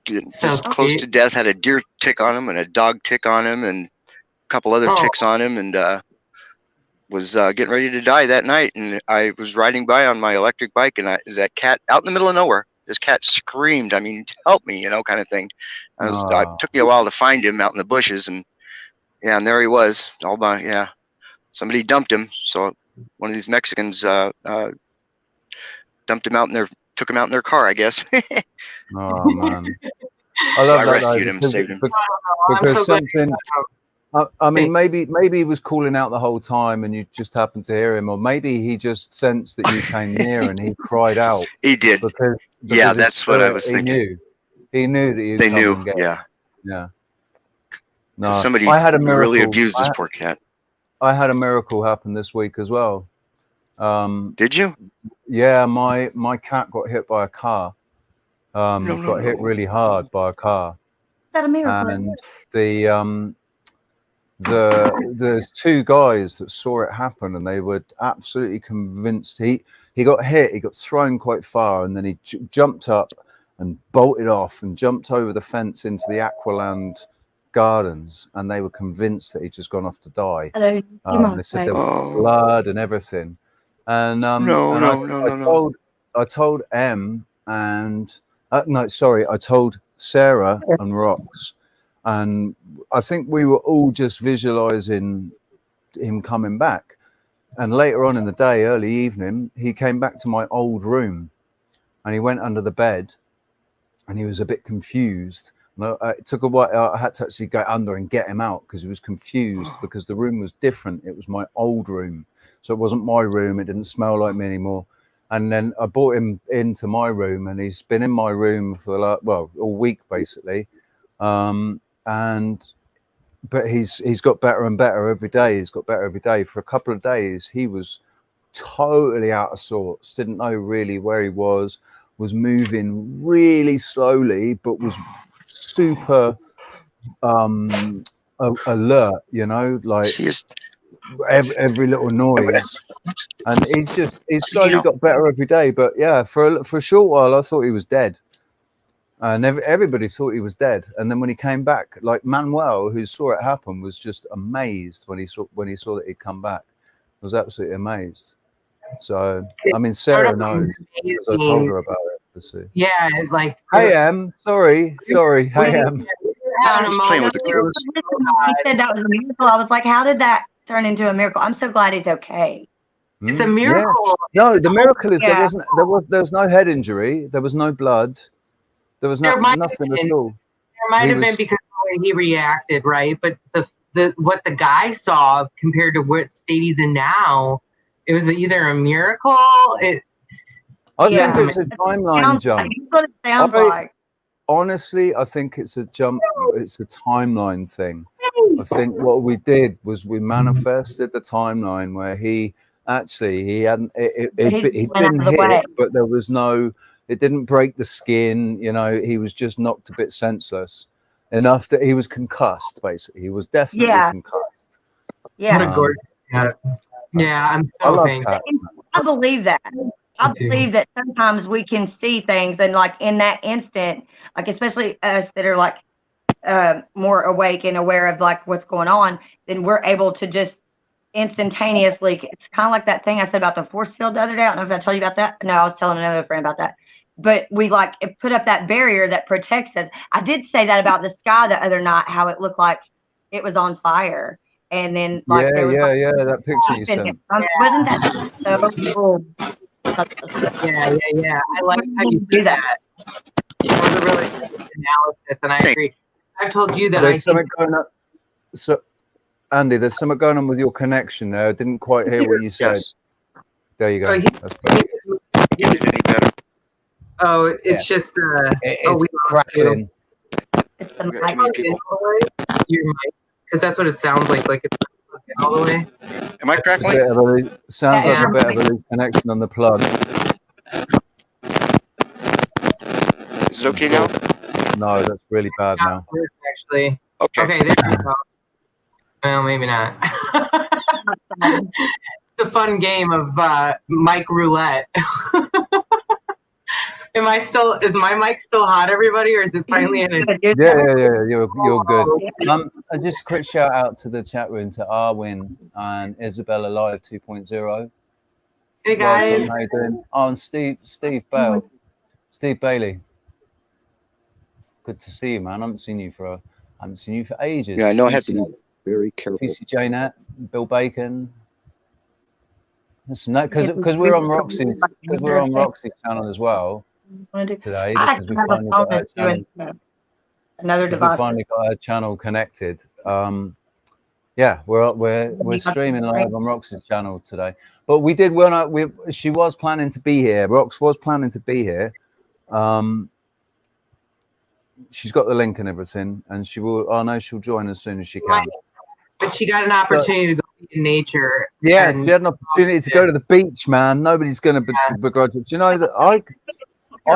Speaker 6: Just
Speaker 2: So
Speaker 6: close
Speaker 2: cute.
Speaker 6: to death. Had a deer tick on him and a dog tick on him and a couple other ticks on him, and was getting ready to die that night. And I was riding by on my electric bike, and that cat out in the middle of nowhere. This cat screamed, I mean, help me, kind of thing. It took me a while to find him out in the bushes, and there he was, all by, somebody dumped him. So one of these Mexicans dumped him out in took him out in their car, I guess.
Speaker 1: Oh man. I
Speaker 6: So
Speaker 1: love
Speaker 6: I
Speaker 1: that,
Speaker 6: rescued
Speaker 1: though,
Speaker 6: him,
Speaker 1: because-
Speaker 6: saved him.
Speaker 2: I'm
Speaker 1: Because
Speaker 2: so glad
Speaker 1: something. I mean, maybe he was calling out the whole time, and you just happened to hear him, or maybe he just sensed that you came near and he cried out.
Speaker 6: He did.
Speaker 1: Because
Speaker 6: Yeah,
Speaker 1: his
Speaker 6: that's what I
Speaker 1: spirit,
Speaker 6: was thinking.
Speaker 1: He knew that you'd
Speaker 6: They
Speaker 1: come
Speaker 6: knew,
Speaker 1: and get
Speaker 6: yeah.
Speaker 1: him. No,
Speaker 6: Somebody
Speaker 1: I had a miracle.
Speaker 6: really abused this poor cat.
Speaker 1: I had a miracle happen this week as well.
Speaker 6: Did you?
Speaker 1: Yeah, my cat got hit by a car. Got hit really hard by a car. And there's two guys that saw it happen, and they were absolutely convinced he got hit. He got thrown quite far, and then he jumped up and bolted off and jumped over the fence into the Aqualand Gardens, and they were convinced that he'd just gone off to die.
Speaker 7: Hello.
Speaker 1: They said there was blood and everything. And I told Em and I told Sarah and Rox, and I think we were all just visualizing him coming back. And later on in the day, early evening, he came back to my old room, and he went under the bed, and he was a bit confused. It took a while. I had to actually go under and get him out because he was confused because the room was different. It was my old room, so it wasn't my room. It didn't smell like me anymore. And then I brought him into my room, and he's been in my room for all week basically. But he's got better and better every day. He's got better every day. For a couple of days, he was totally out of sorts. Didn't know really where he was moving really slowly, but was super alert, you know, like every little noise. And he's slowly got better every day. But yeah, for a short while, I thought he was dead. And everybody thought he was dead. And then when he came back, like Manuel, who saw it happen, was just amazed when he saw that he'd come back. Was absolutely amazed. So I mean, Sarah knows because I told her about it.
Speaker 2: Yeah, like
Speaker 1: hey Em, sorry. Hey Em.
Speaker 6: Playing with the kids.
Speaker 7: He said that was a miracle. I was like, how did that turn into a miracle? I'm so glad he's okay.
Speaker 2: It's a miracle.
Speaker 1: Yeah. No, the miracle is there was no head injury. There was no blood. There was nothing at all.
Speaker 2: There might have been because of the way he reacted, right? But what the guy saw compared to what state he's in now, it was either a miracle.
Speaker 1: I think it's a timeline jump.
Speaker 7: That's what it sounds like.
Speaker 1: Honestly, I think it's a jump. It's a timeline thing. I think what we did was we manifested the timeline where he hadn't. He'd been hit, but there was no. It didn't break the skin. You know, he was just knocked a bit senseless. Enough that he was concussed. Basically, he was definitely concussed.
Speaker 7: Yeah.
Speaker 2: Yeah, I'm so thankful.
Speaker 7: I believe that. I believe that sometimes we can see things, and like in that instant, like especially us that are like more awake and aware of like what's going on, then we're able to just instantaneously. It's kind of like that thing I said about the force field the other day. I don't know if I told you about that. No, I was telling another friend about that. But we like it put up that barrier that protects us. I did say that about the sky the other night, how it looked like it was on fire. And then like
Speaker 1: that picture you sent.
Speaker 7: Wasn't that so cool?
Speaker 2: Yeah. I like how you do that. That was a really good analysis, and I agree. I've told you that
Speaker 1: there's something going on. So, Andy, there's something going on with your connection there. I didn't quite hear what you said.
Speaker 6: Yes.
Speaker 1: There you go. That's better.
Speaker 6: You did any better.
Speaker 2: Oh, it's just
Speaker 1: it's crackling.
Speaker 7: It's the mic.
Speaker 2: Your mic, because that's what it sounds like it's all the way.
Speaker 6: Am I crackling?
Speaker 1: Sounds like a bit of a loose connection on the plug.
Speaker 6: Is it okay now?
Speaker 1: No, that's really bad now.
Speaker 2: Actually.
Speaker 6: Okay,
Speaker 2: there you go. Well, maybe not. It's a fun game of mic roulette. Is my mic still hot, everybody, or is it finally in it?
Speaker 1: Yeah, you're good. Just a quick shout out to the chat room to Arwin and Isabella Live 2.0.
Speaker 2: Hey guys.
Speaker 1: Welcome, how you doing? Oh, and Steve Bailey. Good to see you, man. I haven't seen you for ages.
Speaker 6: Yeah, I know. I have to be very careful.
Speaker 1: PCJ Nat, Bill Bacon. Because we're on Roxy's channel as well today. Because we finally got our channel,
Speaker 7: another device.
Speaker 1: We finally got our channel connected. We're streaming live on Roxy's channel today. But we did she was planning to be here. Rox was planning to be here. She's got the link and everything, and she will. I know she'll join as soon as she can.
Speaker 2: But she got an opportunity to go in nature.
Speaker 1: Yeah, she had an opportunity to go to the beach, man. Nobody's going to begrudge it. Do you know that I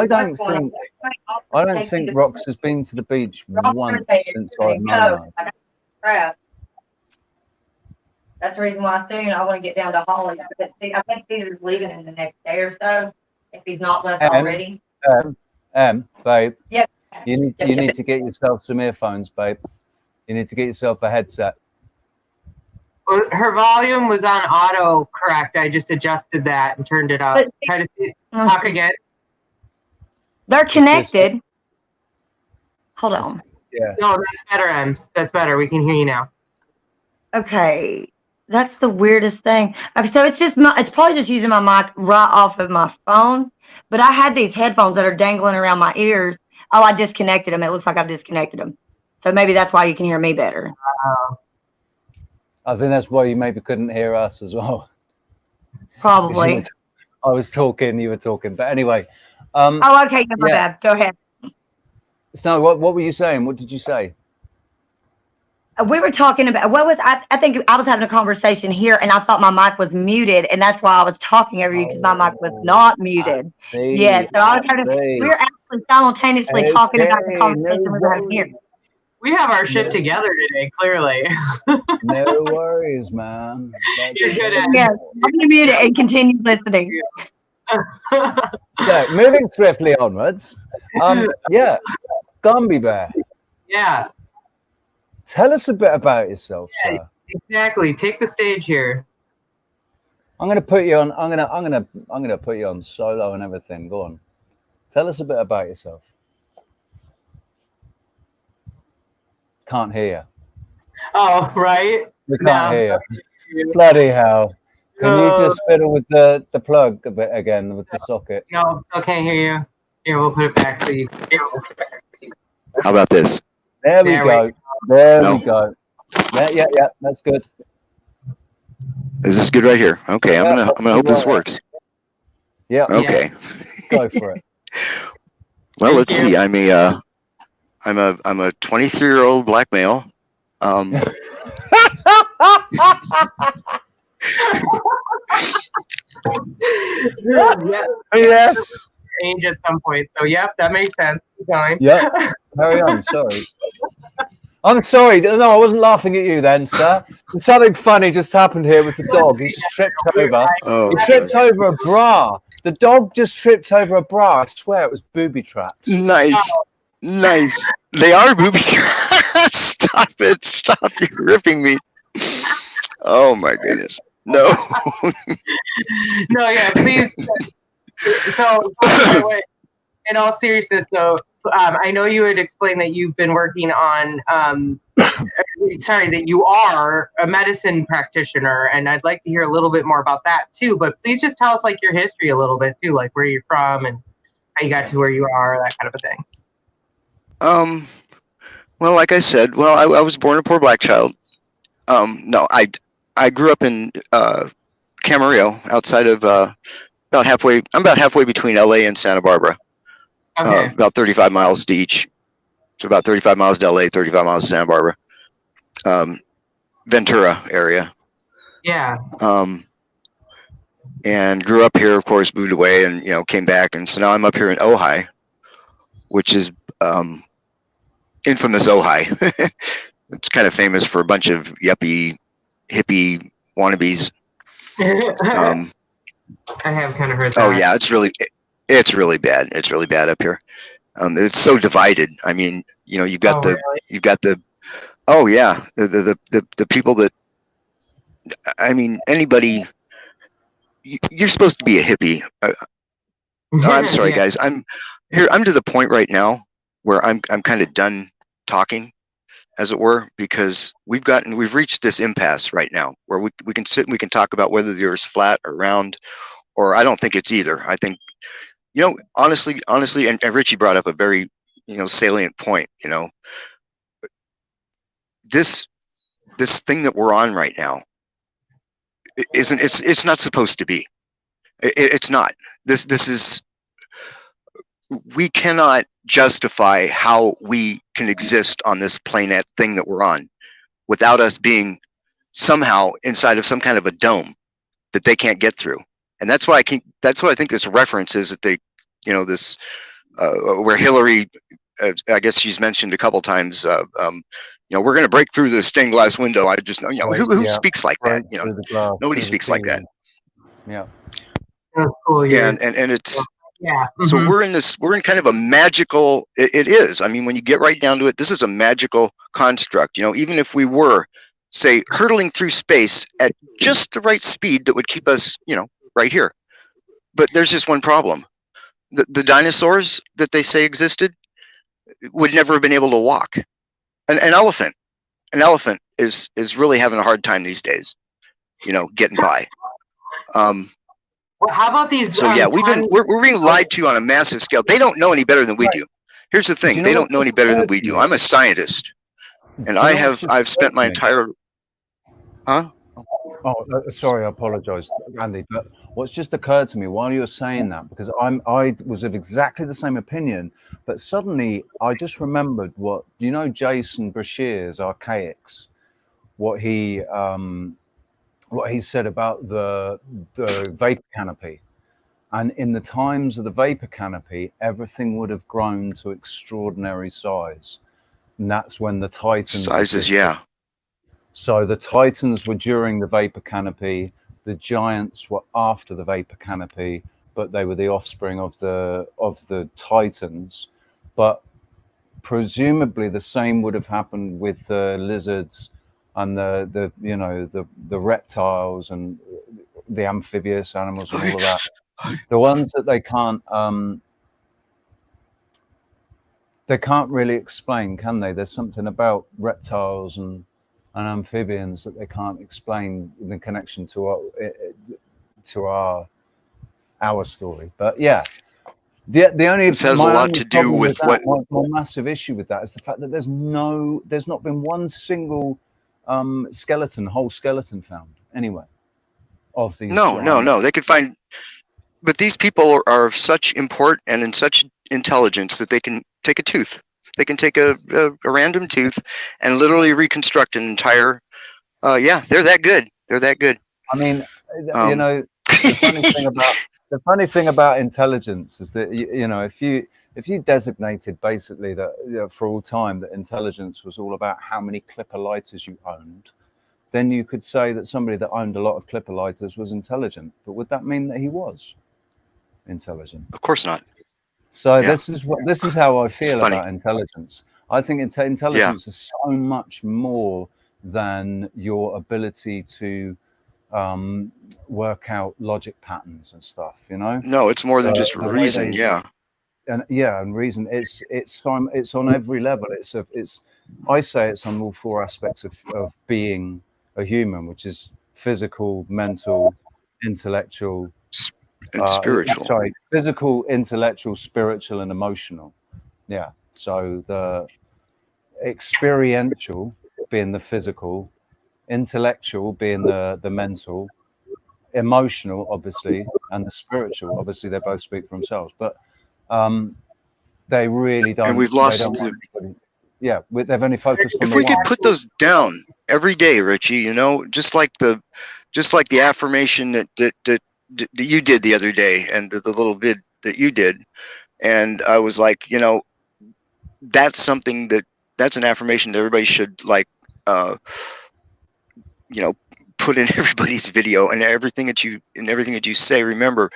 Speaker 1: don't think Rox has been to the beach once since I've known her.
Speaker 7: That's the reason why soon I want to get down to Holly. I think Caesar's leaving in the next day or so, if he's not left already.
Speaker 1: Babe.
Speaker 7: Yep.
Speaker 1: You need to get yourself some earphones, babe. You need to get yourself a headset.
Speaker 2: Well, her volume was on auto correct. I just adjusted that and turned it up. Try to talk again.
Speaker 7: They're connected. Hold on.
Speaker 1: Yeah.
Speaker 2: No, that's better, Ems. That's better. We can hear you now.
Speaker 7: Okay. That's the weirdest thing. Okay, so it's probably just using my mic right off of my phone. But I had these headphones that are dangling around my ears. Oh, I disconnected them. It looks like I've disconnected them. So maybe that's why you can hear me better.
Speaker 1: I think that's why you maybe couldn't hear us as well.
Speaker 7: Probably.
Speaker 1: I was talking, you were talking. But anyway.
Speaker 7: Oh, okay. My bad. Go ahead.
Speaker 1: Snow, what were you saying? What did you say?
Speaker 7: We were talking about I think I was having a conversation here, and I thought my mic was muted, and that's why I was talking over you because my mic was not muted. Yeah, so I was trying to. We were actually simultaneously talking about the conversation we were having here.
Speaker 2: We have our shit together today, clearly.
Speaker 1: No worries, man.
Speaker 2: You're good at it.
Speaker 7: Yeah, I'm gonna mute it and continue listening.
Speaker 1: So, moving swiftly onwards. Yeah, Gumpy Bear.
Speaker 2: Yeah.
Speaker 1: Tell us a bit about yourself, sir.
Speaker 2: Exactly. Take the stage here.
Speaker 1: I'm gonna put you on. I'm gonna put you on solo and everything. Go on. Tell us a bit about yourself. Can't hear you.
Speaker 2: Oh, right.
Speaker 1: We can't hear you. Bloody hell! Can you just fiddle with the plug a bit again with the socket?
Speaker 2: No, I can't hear you. Here, we'll put it back so you.
Speaker 6: How about this?
Speaker 1: There we go. There we go. Yeah. That's good.
Speaker 6: Is this good right here? Okay, I'm gonna hope this works.
Speaker 1: Yeah.
Speaker 6: Okay.
Speaker 1: Go for it.
Speaker 6: Well, let's see. I'm a 23-year-old black male.
Speaker 1: Yes.
Speaker 2: Change at some point. So yep, that makes sense. Keep going.
Speaker 1: Yeah. Carry on. Sorry. I'm sorry. No, I wasn't laughing at you then, sir. Something funny just happened here with the dog. He just tripped over.
Speaker 6: Oh,
Speaker 1: He tripped over a bra. The dog just tripped over a bra. I swear it was booby trapped.
Speaker 6: Nice. Nice. They are booby traps. Stop it. Stop. You're ripping me. Oh, my goodness. No.
Speaker 2: No, yeah, please. So, by the way, in all seriousness, though, I know you had explained that you've been working on, that you are a medicine practitioner, and I'd like to hear a little bit more about that, too. But please just tell us, like, your history a little bit, too, like where you're from and how you got to where you are, that kind of a thing.
Speaker 6: Well, like I said, I was born a poor black child. No, I grew up in Camarillo, outside of I'm about halfway between LA and Santa Barbara.
Speaker 2: Okay.
Speaker 6: About 35 miles to each. So about 35 miles to LA, 35 miles to Santa Barbara. Ventura area.
Speaker 2: Yeah.
Speaker 6: And grew up here, of course, moved away and, came back. And so now I'm up here in Ojai, which is infamous Ojai. It's kind of famous for a bunch of yuppie, hippie wannabes.
Speaker 2: I have kind of heard that.
Speaker 6: Oh yeah, it's really bad. It's really bad up here. It's so divided. I mean, you've got oh yeah, the people that, I mean, anybody. You're supposed to be a hippie. I'm sorry, guys. I'm to the point right now where I'm kind of done talking, as it were, because we've reached this impasse right now where we can sit and we can talk about whether the Earth's flat or round, or I don't think it's either. I think, honestly, and Richie brought up a very, salient point. This thing that we're on right now it's not supposed to be. It's not. This is. We cannot justify how we can exist on this planet thing that we're on without us being somehow inside of some kind of a dome that they can't get through. And that's why I think this reference is that they, this where Hillary, I guess she's mentioned a couple times, we're going to break through the stained glass window. I just know, who speaks like that? Nobody speaks like that.
Speaker 1: Yeah.
Speaker 2: That's cool.
Speaker 6: Yeah, and it's.
Speaker 2: Yeah.
Speaker 6: So we're in kind of a magical, it is. I mean, when you get right down to it, this is a magical construct. Even if we were, say, hurtling through space at just the right speed that would keep us, right here. But there's just one problem. The dinosaurs that they say existed would never have been able to walk. An elephant is really having a hard time these days. getting by.
Speaker 2: Well, how about these?
Speaker 6: So yeah, we're being lied to on a massive scale. They don't know any better than we do. Here's the thing: they don't know any better than we do. I'm a scientist, and I've spent my entire. Huh?
Speaker 1: Oh, sorry, I apologise, Andy. But what's just occurred to me while you were saying that, because I was of exactly the same opinion, but suddenly I just remembered what Jason Brashear's Archaics, what he said about the vapor canopy, and in the times of the vapor canopy, everything would have grown to extraordinary size, and that's when the Titans
Speaker 6: sizes, yeah.
Speaker 1: So the Titans were during the vapor canopy, the Giants were after the vapor canopy, but they were the offspring of the Titans. But presumably the same would have happened with the lizards and the reptiles and the amphibious animals and all of that. The ones that they can't really explain, can they? There's something about reptiles and amphibians that they can't explain in the connection to our story. But yeah, the only
Speaker 6: this has a lot to do with what
Speaker 1: my massive issue with that is the fact that there's not been one single whole skeleton found anyway of these.
Speaker 6: No, they could find, but these people are of such import and in such intelligence that they can take a tooth. They can take a random tooth and literally reconstruct an entire. Yeah, they're that good. They're that good.
Speaker 1: I mean, the funny thing about intelligence is that if you designated basically that for all time that intelligence was all about how many clipper lighters you owned, then you could say that somebody that owned a lot of clipper lighters was intelligent. But would that mean that he was intelligent?
Speaker 6: Of course not.
Speaker 1: So yeah. This is how I feel about intelligence. I think intelligence is so much more than your ability to work out logic patterns and stuff.
Speaker 6: No, it's more than just reason.
Speaker 1: And reason. It's on every level. I say it's on all four aspects of being a human, which is physical, mental, intellectual.
Speaker 6: And spiritual.
Speaker 1: Physical, intellectual, spiritual, and emotional. Yeah. So the experiential being the physical, intellectual being the mental, emotional, obviously, and the spiritual. Obviously, they both speak for themselves, but they really don't.
Speaker 6: And we've lost.
Speaker 1: They've only focused on.
Speaker 6: If we could put those down every day, Richie, just like the affirmation that you did the other day, and the little vid that you did, and I was like, that's something that's an affirmation that everybody should put in everybody's video, and everything that you say. Remember,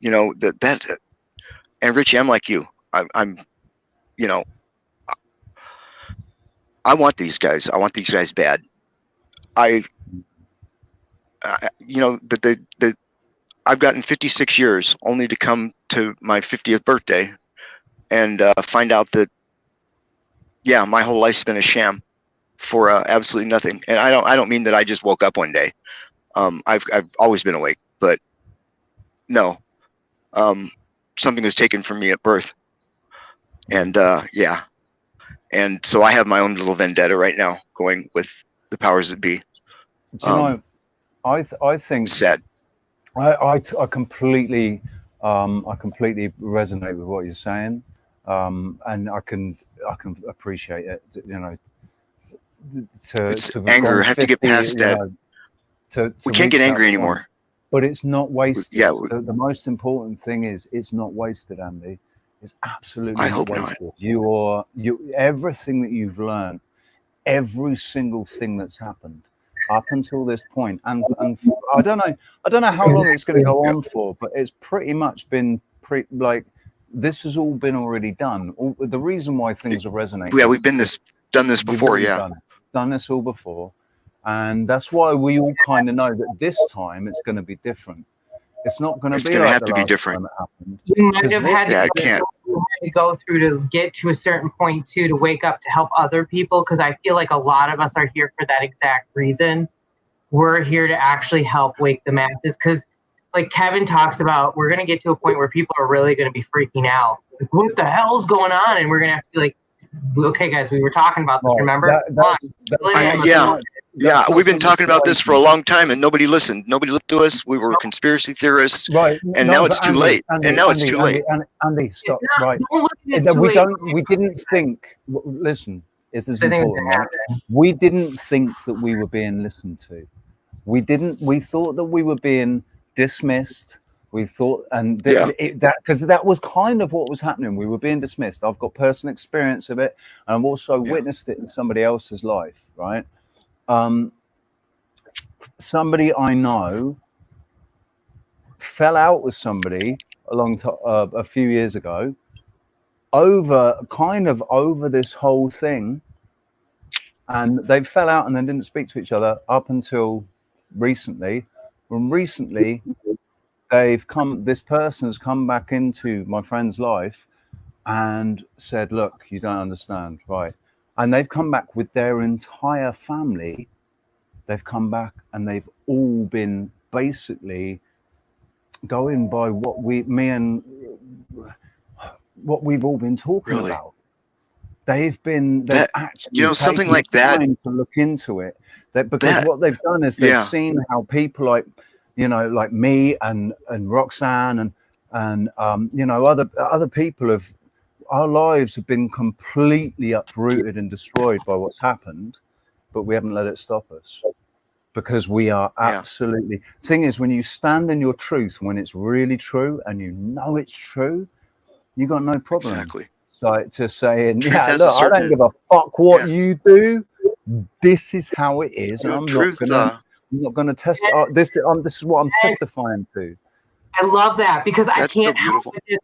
Speaker 6: that. And Richie, I'm like you. I'm I want these guys. I want these guys bad. I've gotten 56 years only to come to my 50th birthday and find out that, my whole life's been a sham for absolutely nothing. And I don't mean that I just woke up one day. I've always been awake, but no, something was taken from me at birth. And and so I have my own little vendetta right now going with the powers that be.
Speaker 1: I think
Speaker 6: sad.
Speaker 1: I completely resonate with what you're saying, and I can appreciate it.
Speaker 6: It's anger. I have to get past that. We can't get angry anymore.
Speaker 1: But it's not wasted.
Speaker 6: Yeah.
Speaker 1: The most important thing is it's not wasted, Andy. It's absolutely not wasted. You everything that you've learned, every single thing that's happened up until this point, and I don't know how long it's going to go on for, but it's pretty much been this has all been already done. The reason why things are resonating.
Speaker 6: Yeah, we've done this before.
Speaker 1: Done this all before, and that's why we all kind of know that this time it's going to be different. It's not going to be.
Speaker 6: It's going to have to be different.
Speaker 2: You might have had to go through to get to a certain point too, to wake up to help other people, because I feel like a lot of us are here for that exact reason. we're here to actually help wake the masses. Because like Kevin talks about, we're going to get to a point where people are really going to be freaking out. Like, what the hell's going on? And we're going to have to be like, okay, guys, we were talking about this,
Speaker 1: Right.
Speaker 2: remember?
Speaker 6: We've been talking about this for a long time, and nobody listened. Nobody listened to us. We were conspiracy theorists,
Speaker 1: right?
Speaker 6: And now it's too late. And now it's too late.
Speaker 1: Andy, stop.
Speaker 2: Not,
Speaker 1: Right?
Speaker 2: it's too
Speaker 1: We
Speaker 2: late.
Speaker 1: don't. We didn't think. Listen, this is important. Right? We didn't think that we were being listened to. We didn't. We thought that we were being dismissed. We thought, and that because that was kind of what was happening. We were being dismissed. I've got personal experience of it, and I've also witnessed it in somebody else's life. Right? Somebody I know fell out with somebody a few years ago over this whole thing, and they fell out and then didn't speak to each other up until recently. When recently this person has come back into my friend's life and said, look, you don't understand, right? And they've come back with their entire family. They've come back and they've all been basically going by what we've all been talking about. They've actually
Speaker 6: something like that
Speaker 1: to look into it. Because what they've done is they've seen how people like me and Roxanne and other people our lives have been completely uprooted and destroyed by what's happened, but we haven't let it stop us. Because we are absolutely. Thing is, when you stand in your truth, when it's really true and you know it's true, you got no problem.
Speaker 6: Exactly.
Speaker 1: So to saying,
Speaker 6: look,
Speaker 1: I don't give a fuck what you do. This is how it is, and I'm not gonna test. This is what I'm testifying to.
Speaker 2: I love that because I can't help but just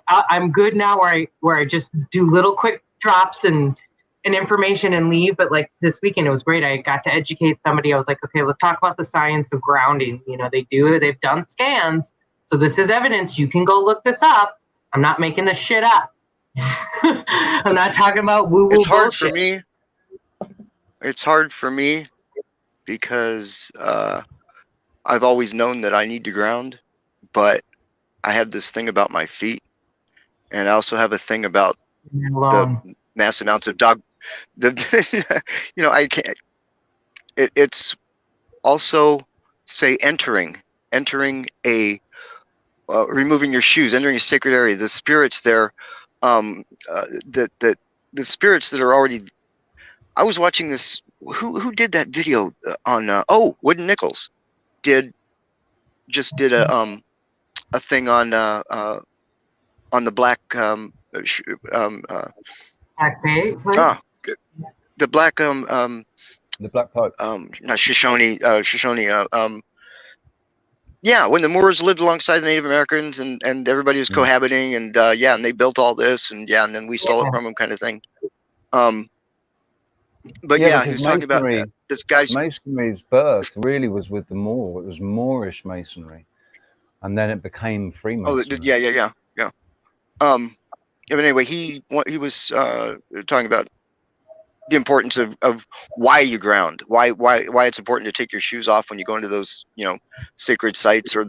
Speaker 2: I'm good now where I just do little quick drops and information and leave. But like this weekend, it was great. I got to educate somebody. I was like, okay, let's talk about the science of grounding. They've done scans. So this is evidence. You can go look this up. I'm not making this shit up. I'm not talking about woo-woo bullshit.
Speaker 6: It's hard for me because I've always known that I need to ground, but I have this thing about my feet. And I also have a thing about the mass amounts of dog. I can't. It's also entering a removing your shoes, entering a sacred area. The spirits there, the spirits that are already. I was watching this. Who did that video on? Wooden Nichols did a thing on the black the black
Speaker 1: the black pope,
Speaker 6: not Shoshone, when the Moors lived alongside the Native Americans and everybody was cohabiting and and they built all this and then we stole it from them, kind of thing. But he was talking about this guy's
Speaker 1: masonry's birth really was with the Moor. It was Moorish masonry, and then it became Freemasonry.
Speaker 6: But anyway, he was talking about the importance of why you ground, why it's important to take your shoes off when you go into those sacred sites or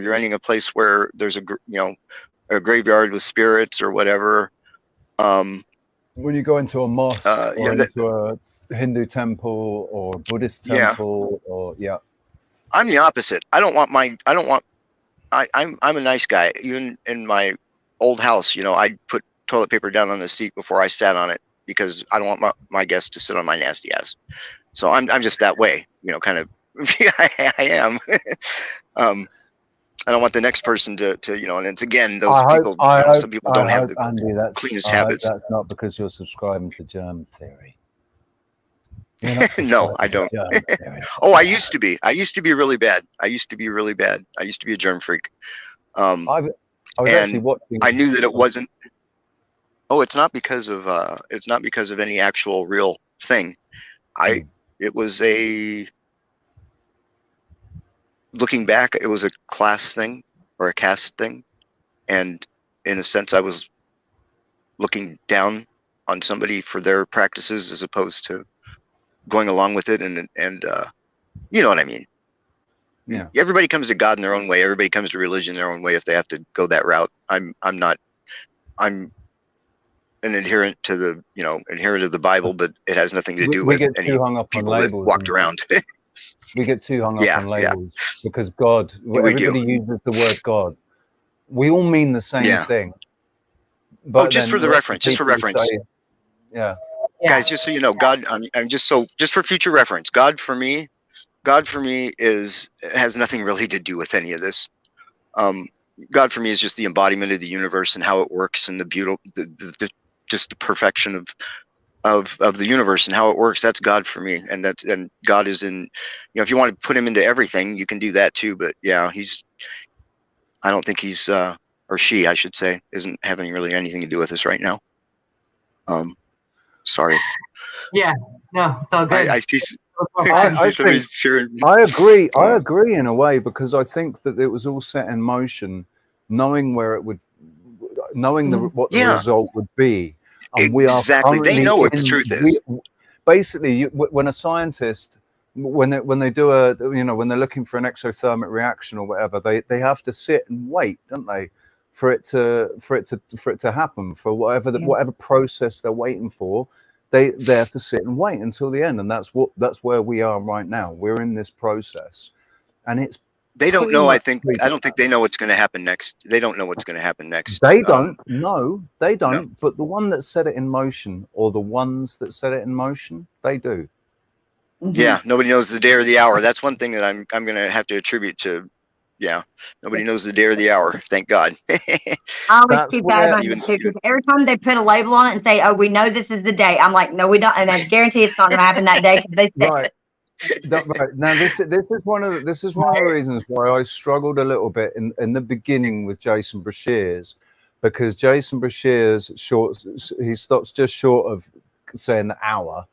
Speaker 6: you're entering a place where there's a graveyard with spirits or whatever.
Speaker 1: When you go into a mosque or into a Hindu temple or Buddhist temple
Speaker 6: I'm the opposite. I'm a nice guy. Even in my old house, I'd put toilet paper down on the seat before I sat on it because I don't want my guests to sit on my nasty ass. So I'm just that way, kind of. I am. I don't want the next person to and it's again those people. Some people don't have the cleanest habits.
Speaker 1: That's not because you're subscribing to germ theory.
Speaker 6: No, I don't. I used to be. I used to be really bad. I used to be a germ freak.
Speaker 1: I was actually watching.
Speaker 6: I knew that it wasn't. It's not because of any actual real thing. It was looking back, it was a class thing or a caste thing, and in a sense, I was looking down on somebody for their practices as opposed to going along with it and You know what I mean?
Speaker 1: Yeah.
Speaker 6: Everybody comes to God in their own way. Everybody comes to religion their own way if they have to go that route. I'm an adherent to the Bible, but it has nothing to do
Speaker 1: We
Speaker 6: with
Speaker 1: get
Speaker 6: any
Speaker 1: too hung up on
Speaker 6: people that
Speaker 1: labels.
Speaker 6: walked around.
Speaker 1: We get too hung up
Speaker 6: Yeah,
Speaker 1: on labels because God, everybody uses the word God. We all mean the same thing. But
Speaker 6: just for reference.
Speaker 1: Yeah.
Speaker 6: Guys, just so you know, God, I'm just for future reference, God for me has nothing really to do with any of this. God for me is just the embodiment of the universe and how it works, and just the perfection of the universe and how it works. That's God for me, and God is in. If you want to put him into everything, you can do that too. But yeah, I don't think he's or she, I should say, isn't having really anything to do with this right now. Sorry.
Speaker 2: Yeah, no, it's all good.
Speaker 6: I see somebody's cheering.
Speaker 1: I agree in a way, because I think that it was all set in motion, knowing where it would, knowing what the result would be. And
Speaker 6: exactly. They know what the truth is.
Speaker 1: Basically, when a scientist, when they do when they're looking for an exothermic reaction or whatever, they have to sit and wait, don't they, for it to happen, for whatever process they're waiting for. They have to sit and wait until the end, and that's where we are right now. We're in this process, and it's.
Speaker 6: They don't know. I don't think they know what's going to happen next. They don't know what's going to happen next.
Speaker 1: They don't. No, they don't. No. But the one that set it in motion, or the ones that set it in motion, they do.
Speaker 6: Yeah. Nobody knows the day or the hour. That's one thing that I'm going to have to attribute to. Yeah. Nobody knows the day or the hour. Thank God.
Speaker 7: I always keep that in mind too, because every time they put a label on it and say, "Oh, we know this is the day," I'm like, "No, we don't," and I guarantee it's not going to happen that day because they said it.
Speaker 1: Right. Now this is one of the reasons why I struggled a little bit in the beginning with Jason Brashears, because Jason Brashears he stops just short of saying the hour.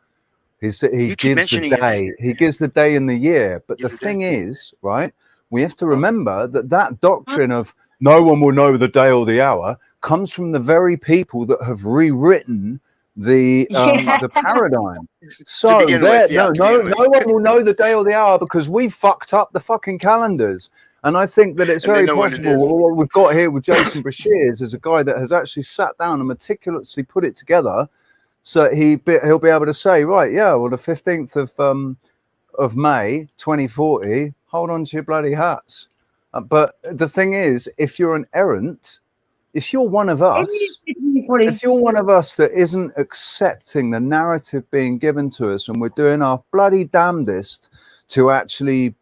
Speaker 1: He gives the day. He gives the day and the year. But the thing is, right, we have to remember that doctrine of no one will know the day or the hour comes from the very people that have rewritten the paradigm. So no one will know the day or the hour because we fucked up the fucking calendars. And I think that it's very possible. What we've got here with Jason Brashears is a guy that has actually sat down and meticulously put it together, so he'll be able to say, right, yeah, well, the 15th of May 2040, hold on to your bloody hats. But the thing is, if you're an errant, if you're one of us that isn't accepting the narrative being given to us, and we're doing our bloody damnedest to actually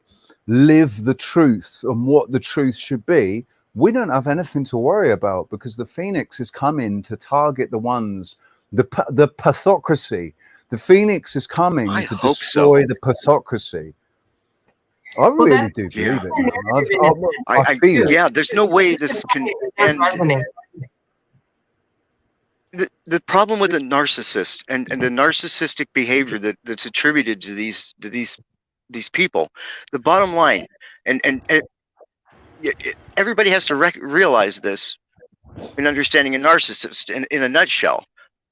Speaker 1: live the truth and what the truth should be, we don't have anything to worry about, because the Phoenix is coming to target the ones, the pathocracy. The Phoenix is coming to destroy the pathocracy. I really do believe it. I feel it.
Speaker 6: Yeah, there's no way this can end. The problem with a narcissist and the narcissistic behavior that's attributed to these people, the bottom line, and everybody has to realize this in understanding a narcissist in a nutshell.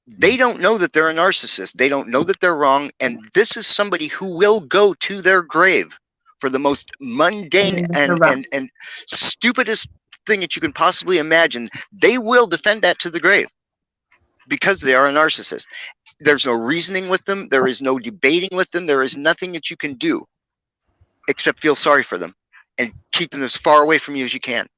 Speaker 6: They don't know that they're a narcissist. They don't know that they're wrong. And this is somebody who will go to their grave for the most mundane and stupidest thing that you can possibly imagine. They will defend that to the grave because they are a narcissist. There's no reasoning with them. There is no debating with them. There is nothing that you can do except feel sorry for them and keep them as far away from you as you can.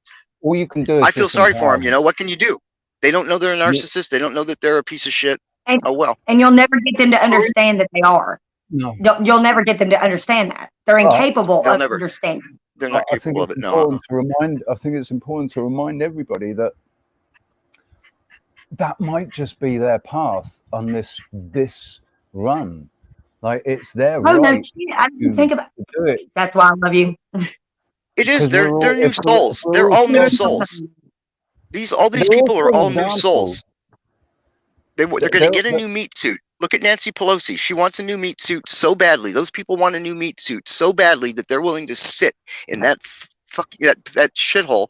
Speaker 1: All you can do is
Speaker 6: I feel sorry for them. You know, what can you do? They don't know they're a narcissist. They don't know that they're a piece of shit. Oh, well.
Speaker 7: And you'll never get them to understand that they are.
Speaker 1: No.
Speaker 7: You'll never get them to understand that. They're incapable of understanding.
Speaker 6: They're not capable of it, no.
Speaker 1: I think it's important to remind everybody that might just be their path on this run. Like, it's their right.
Speaker 7: No, I didn't think about it. That's why I love you.
Speaker 6: It is. They're new souls. They're all new souls. All these people are all new souls. They're going to get a new meat suit. Look at Nancy Pelosi. She wants a new meat suit so badly. Those people want a new meat suit so badly that they're willing to sit in that shithole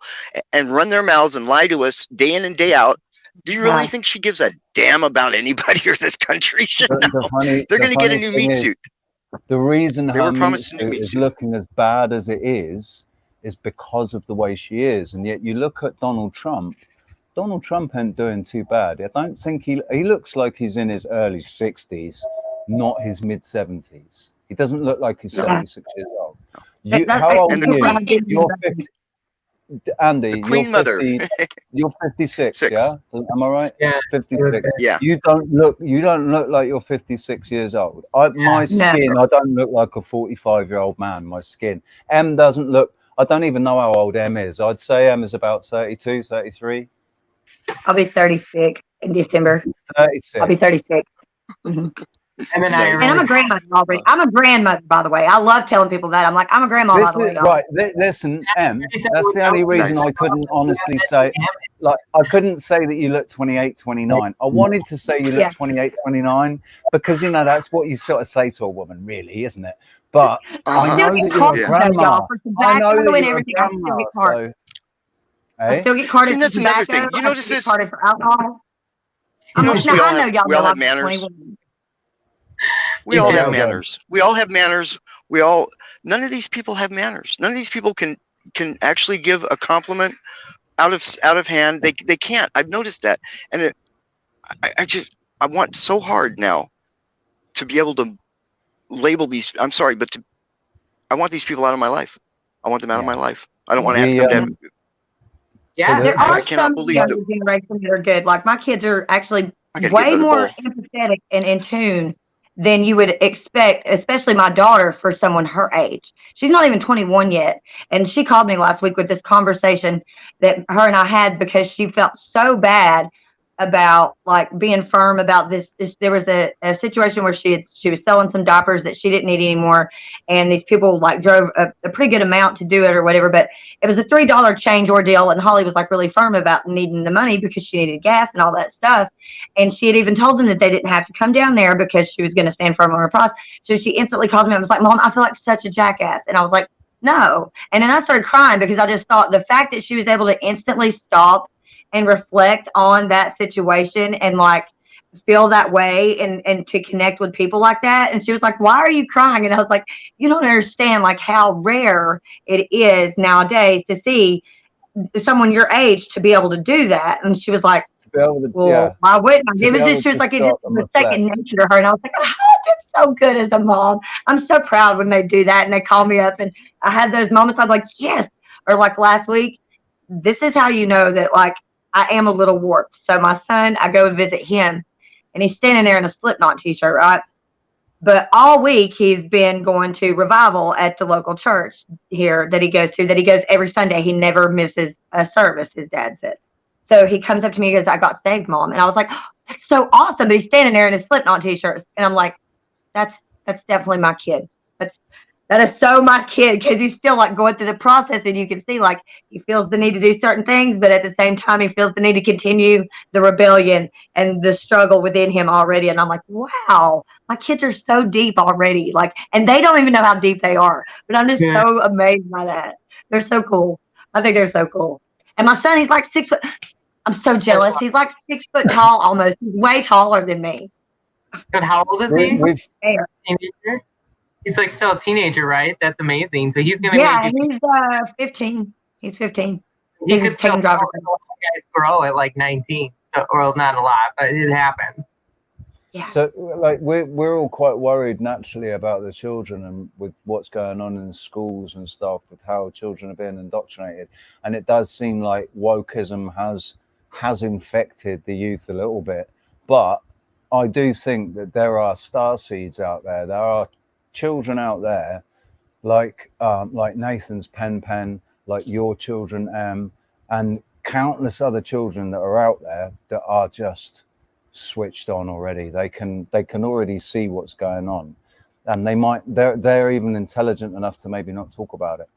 Speaker 6: and run their mouths and lie to us day in and day out. Do you really think she gives a damn about anybody or this country? No. They're going to get a new meat suit.
Speaker 1: The reason
Speaker 6: They
Speaker 1: her
Speaker 6: were
Speaker 1: meat
Speaker 6: promised a new
Speaker 1: suit
Speaker 6: meat
Speaker 1: is
Speaker 6: suit.
Speaker 1: looking as bad as it is because of the way she is. And yet you look at Donald Trump ain't doing too bad. I don't think he looks like he's in his early 60s, not his mid 70s. He doesn't look like he's
Speaker 7: Yeah.
Speaker 1: 76 years old.
Speaker 7: That's
Speaker 1: How old
Speaker 6: And
Speaker 1: are
Speaker 6: the
Speaker 1: you?
Speaker 6: Queen,
Speaker 1: You're 50, Andy,
Speaker 6: the
Speaker 1: you're
Speaker 6: Queen Mother.
Speaker 1: 50, you're 56,
Speaker 6: 6.
Speaker 1: yeah? Am I right?
Speaker 2: Yeah.
Speaker 1: 56.
Speaker 6: Yeah.
Speaker 1: You don't look like you're 56 years old. My skin, I don't look like a 45-year-old man. My skin. M doesn't look, I don't even know how old M is. I'd say M is about 32, 33.
Speaker 7: I'll be 36 in December.
Speaker 1: 36.
Speaker 7: I'll be 36. Mm-hmm.
Speaker 2: And then
Speaker 6: Nice.
Speaker 7: And I'm a grandmother already. I'm a grandmother, by the way. I love telling people that. I'm like, I'm a grandma, by the way, y'all.
Speaker 1: Right, listen, M, that's the only reason
Speaker 6: Nice.
Speaker 1: I couldn't honestly say, like, I couldn't say that you look 28, 29. I wanted to say you look
Speaker 7: Yeah.
Speaker 1: 28, 29, because, you know, that's what you sort of say to a woman, really, isn't it? But I
Speaker 7: still
Speaker 1: know
Speaker 7: get
Speaker 1: that you're
Speaker 7: carded,
Speaker 1: a
Speaker 6: Yeah.
Speaker 1: grandma.
Speaker 7: y'all, for
Speaker 1: I know
Speaker 7: tobacco
Speaker 1: that
Speaker 7: and
Speaker 1: you're a
Speaker 7: everything. I still
Speaker 1: grandma,
Speaker 7: get carded.
Speaker 1: so,
Speaker 7: I
Speaker 1: eh?
Speaker 7: still get carded
Speaker 6: See,
Speaker 7: for
Speaker 6: that's another
Speaker 7: tobacco.
Speaker 6: thing. You
Speaker 7: I
Speaker 6: notice
Speaker 7: still get
Speaker 6: this?
Speaker 7: carded for alcohol.
Speaker 6: You notice
Speaker 7: Now,
Speaker 6: we all
Speaker 7: I know
Speaker 6: have
Speaker 7: y'all know
Speaker 6: have
Speaker 7: I'm
Speaker 6: manners.
Speaker 7: 21.
Speaker 6: We
Speaker 2: You
Speaker 6: all
Speaker 2: do.
Speaker 6: have manners. We all have manners. None of these people have manners. None of these people can actually give a compliment out of hand. They can't. I've noticed that, and I want so hard now to be able to label these. I'm sorry, but I want these people out of my life. I want them out of my life. I don't want to have them to have.
Speaker 2: Yeah.
Speaker 7: There
Speaker 6: I
Speaker 7: are
Speaker 6: cannot
Speaker 7: some
Speaker 6: believe
Speaker 7: younger
Speaker 6: that.
Speaker 7: generations that are good. Like my kids are actually
Speaker 6: I gotta get
Speaker 7: way
Speaker 6: another
Speaker 7: more
Speaker 6: bowl.
Speaker 7: empathetic and in tune than you would expect, especially my daughter for someone her age. She's not even 21 yet. And she called me last week with this conversation that her and I had because she felt so bad about like being firm about this. There was a situation where she was selling some diapers that she didn't need anymore. And these people like drove a pretty good amount to do it or whatever, but it was a $3 change ordeal. And Holly was like really firm about needing the money because she needed gas and all that stuff. And she had even told them that they didn't have to come down there because she was going to stand firm on her price. So she instantly called me and was like, Mom, I feel like such a jackass. And I was like, no. And then I started crying because I just thought the fact that she was able to instantly stop and reflect on that situation and like feel that way and to connect with people like that. And she was like, why are you crying? And I was like, you don't understand like how rare it is nowadays to see someone your age to be able to do that. And she was like,
Speaker 1: To be able to,
Speaker 7: well, why wouldn't I? It was just, she was like, it just
Speaker 1: stop and
Speaker 7: was second
Speaker 1: reflect.
Speaker 7: nature to her. And I was like, oh, that's so good as a mom. I'm so proud when they do that. And they call me up and I had those moments. I'm like, yes. Or like last week, this is how you know that like I am a little warped. So my son, I go and visit him and he's standing there in a Slipknot t-shirt, right? But all week he's been going to revival at the local church here that he goes every Sunday. He never misses a service, his dad said. So he comes up to me and goes, I got saved, Mom. And I was like, oh, that's so awesome. But he's standing there in his Slipknot t-shirts. And I'm like, that's definitely my kid. That is so my kid, because he's still like going through the process, and you can see like he feels the need to do certain things, but at the same time he feels the need to continue the rebellion and the struggle within him already. And I'm like, wow, my kids are so deep already, like, and they don't even know how deep they are. But I'm just so amazed by that. They're so cool. I think they're so cool. And my son, he's like 6 foot. I'm so jealous. He's like 6 foot tall almost. He's way taller than me.
Speaker 2: And how old is he?
Speaker 7: Teenager.
Speaker 2: He's like still a teenager, right? That's amazing. So he's gonna
Speaker 7: he's 15. He's 15.
Speaker 2: He could still
Speaker 7: drive.
Speaker 2: Guys grow at like 19, or not a lot, but it happens.
Speaker 7: Yeah.
Speaker 1: So, like, we're all quite worried naturally about the children and with what's going on in schools and stuff, with how children are being indoctrinated. And it does seem like wokeism has infected the youth a little bit. But I do think that there are star seeds out there. There are children out there, like Nathan's Pen, like your children, and countless other children that are out there that are just switched on already. They can already see what's going on, and they're even intelligent enough to maybe not talk about it,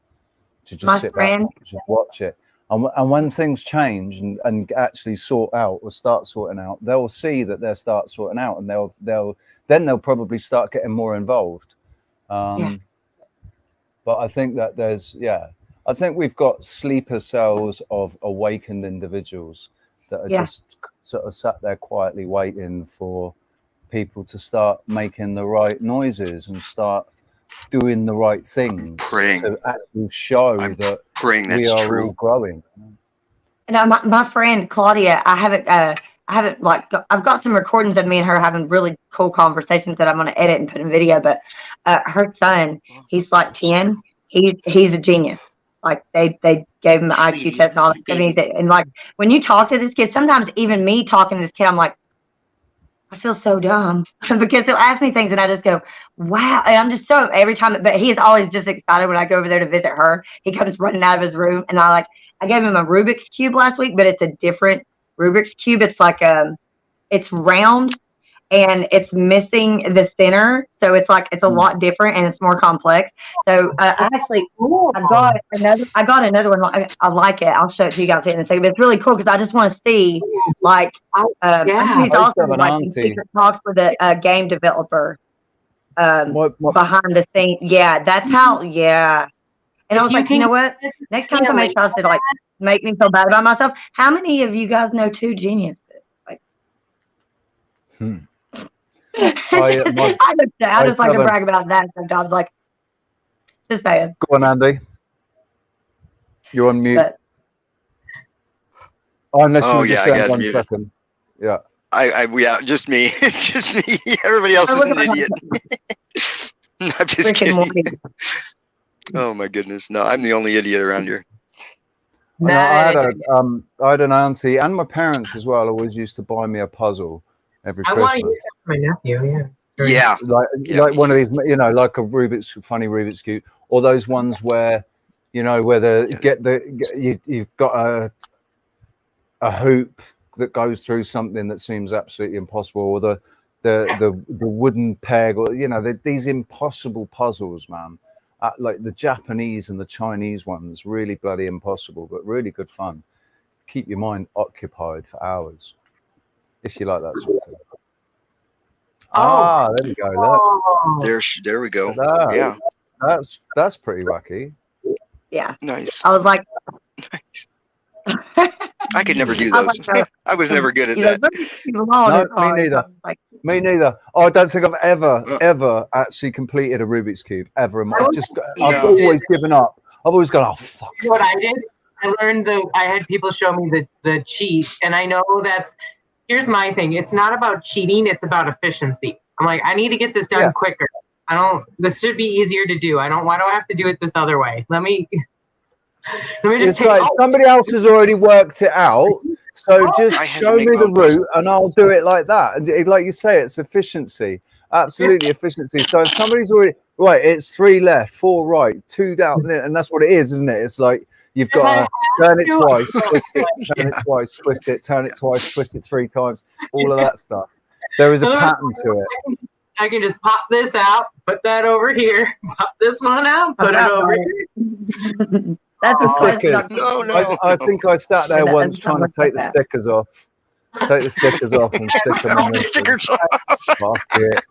Speaker 1: to just sit back and just watch it. And when things change and actually sort out or start sorting out, they'll see that they'll start sorting out, and they'll probably start getting more involved. But I think that I think we've got sleeper cells of awakened individuals that are just sort of sat there quietly waiting for people to start making the right noises and start doing the right things to actually show that we are all growing.
Speaker 7: No, my friend Claudia, I haven't like I've got some recordings of me and her having really cool conversations that I'm going to edit and put in video. But her son, he's like 10. He's a genius. Like they gave him the IQ test and all that. And like when you talk to this kid, sometimes even me talking to this kid, I'm like, I feel so dumb because he'll ask me things and I just go, wow. And I'm just so every time, but he is always just excited when I go over there to visit her. He comes running out of his room and I gave him a Rubik's Cube last week, but it's a different Rubik's Cube. It's like it's round and it's missing the center. So it's a lot different and it's more complex. So I got another one. I like it. I'll show it to you guys in a second, but it's really cool because I just want to see he's also like secret talks with a game developer behind the scenes. Yeah, that's how, yeah. And I was like, you know what? Next time somebody tries to like make me feel bad about myself, how many of you guys know two geniuses? Like, I just like to brag about that sometimes. Like, just saying.
Speaker 1: Go on, Andy. You're on mute. Unless you were just saying 1 second. Yeah.
Speaker 6: Yeah, just me. It's just me. Everybody else is an idiot. No, I'm just kidding. Oh my goodness! No, I'm the only idiot around here.
Speaker 1: No, I had an auntie and my parents as well. Always used to buy me a puzzle every Christmas.
Speaker 2: I want to use it for my nephew.
Speaker 6: Yeah.
Speaker 1: Like one of these, like a funny Rubik's Cube, or those ones where, where you've got a hoop that goes through something that seems absolutely impossible, or the wooden peg, or these impossible puzzles, man. Like the Japanese and the Chinese ones, really bloody impossible, but really good fun. Keep your mind occupied for hours, if you like that sort of thing. There we go. Look.
Speaker 6: There we go.
Speaker 1: Yeah, that's pretty wacky.
Speaker 7: Yeah.
Speaker 6: Nice.
Speaker 7: I was like,
Speaker 6: nice. I could never do those. I was never good at that.
Speaker 1: No, me neither. Me neither. Oh, I don't think I've ever actually completed a Rubik's Cube ever. I've always given up. I've always gone, oh fuck.
Speaker 2: You know what I did? I learned I had people show me the cheat, and I know here's my thing. It's not about cheating, it's about efficiency. I'm like, I need to get this done quicker. This should be easier to do. Why do I have to do it this other way? Let me just
Speaker 1: somebody else has already worked it out, so just show me the route and I'll do it like that. Like you say, it's efficiency, absolutely efficiency. So if somebody's already it's 3 left, 4 right, 2 down, and that's what it is, isn't it? It's like you've got to turn it twice, twist it, turn it twice, twist it, turn it twice, twist it 3 times, all of that stuff. There is a pattern to it.
Speaker 2: I can just pop this out, put that over here, pop this one out, put it over here.
Speaker 7: That's
Speaker 1: the stickers. No. I think I sat there once trying to take the stickers off. Take the stickers off and stick them on.
Speaker 6: Stickers off.
Speaker 1: Fuck it.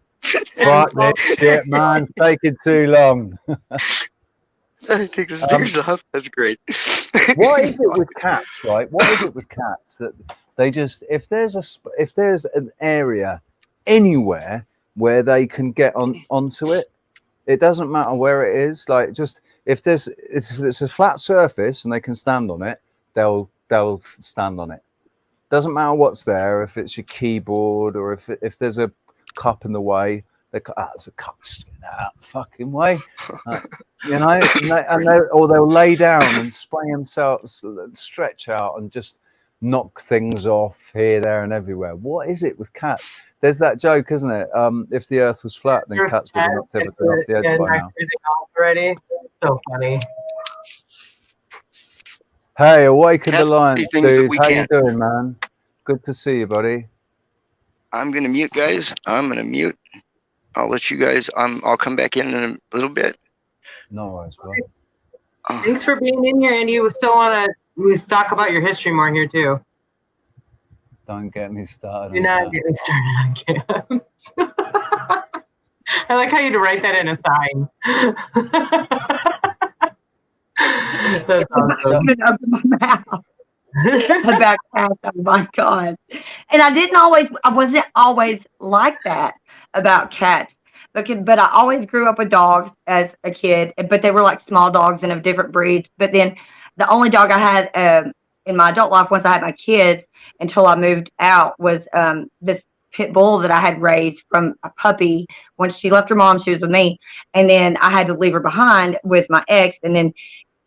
Speaker 1: Fuck this shit, man. It's taking too long.
Speaker 6: Take the stickers off. That's great.
Speaker 1: What is it with cats, right? What is it with cats that they just if there's an area anywhere where they can get onto it, it doesn't matter where it is. Like just if it's a flat surface and they can stand on it, they'll stand on it. Doesn't matter what's there. If it's your keyboard or if there's a cup in the way, there's a cup in that fucking way, or they'll lay down and spray themselves, stretch out and just knock things off here, there, and everywhere. What is it with cats? There's that joke, isn't it? If the Earth was flat, then cats would have knocked everything off the edge by now.
Speaker 2: Already, so funny.
Speaker 1: Hey, Awaken the Lions, dude. How you doing, man? Good to see you, buddy.
Speaker 6: I'm gonna mute, guys. I'm gonna mute. I'll let you guys. I'll come back in a little bit.
Speaker 1: No worries, bro.
Speaker 2: Thanks for being in here, and you still want to talk about your history more here too.
Speaker 1: Don't get me started.
Speaker 2: Do not get me started on camps. I like how you'd write that in a sign. That's awesome.
Speaker 7: about cats. Oh my god! And I wasn't always like that about cats. But I always grew up with dogs as a kid, but they were like small dogs and of different breeds. But then the only dog I had in my adult life, once I had my kids, until I moved out, was this pit bull that I had raised from a puppy. When she left her mom, she was with me, and then I had to leave her behind with my ex, and then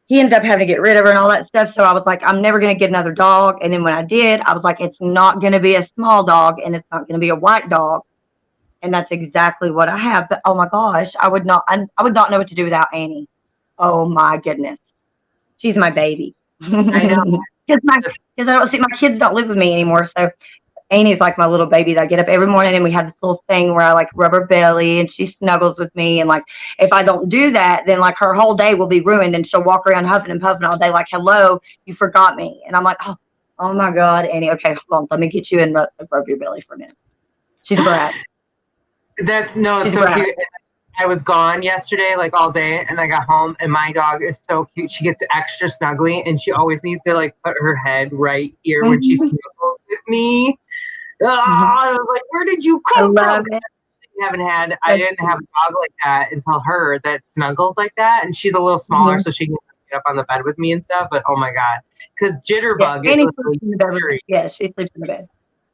Speaker 7: he ended up having to get rid of her and all that stuff. So I was like, I'm never going to get another dog. And then when I did, I was like, it's not going to be a small dog and it's not going to be a white dog. And that's exactly what I have. But oh my gosh, I would not know what to do without Annie. Oh my goodness. She's my baby.
Speaker 2: I know.
Speaker 7: Because my kids don't live with me anymore. So Annie's like my little baby that I get up every morning and we have this little thing where I like rub her belly and she snuggles with me. And like, if I don't do that, then like her whole day will be ruined and she'll walk around huffing and puffing all day like, hello, you forgot me. And I'm like, oh my God, Annie, okay, hold on. Let me get you and rub your belly for a minute. She's a brat.
Speaker 2: It's so cute. I was gone yesterday, like all day, and I got home, and my dog is so cute. She gets extra snuggly, and she always needs to like put her head right here when she snuggles with me. I was like, where did you come from? I didn't have a dog like that until her that snuggles like that, and she's a little smaller, so she can get up on the bed with me and stuff. But oh my god, because Jitterbug is
Speaker 7: sleeps in the bed. Yeah, she sleeps in the bed.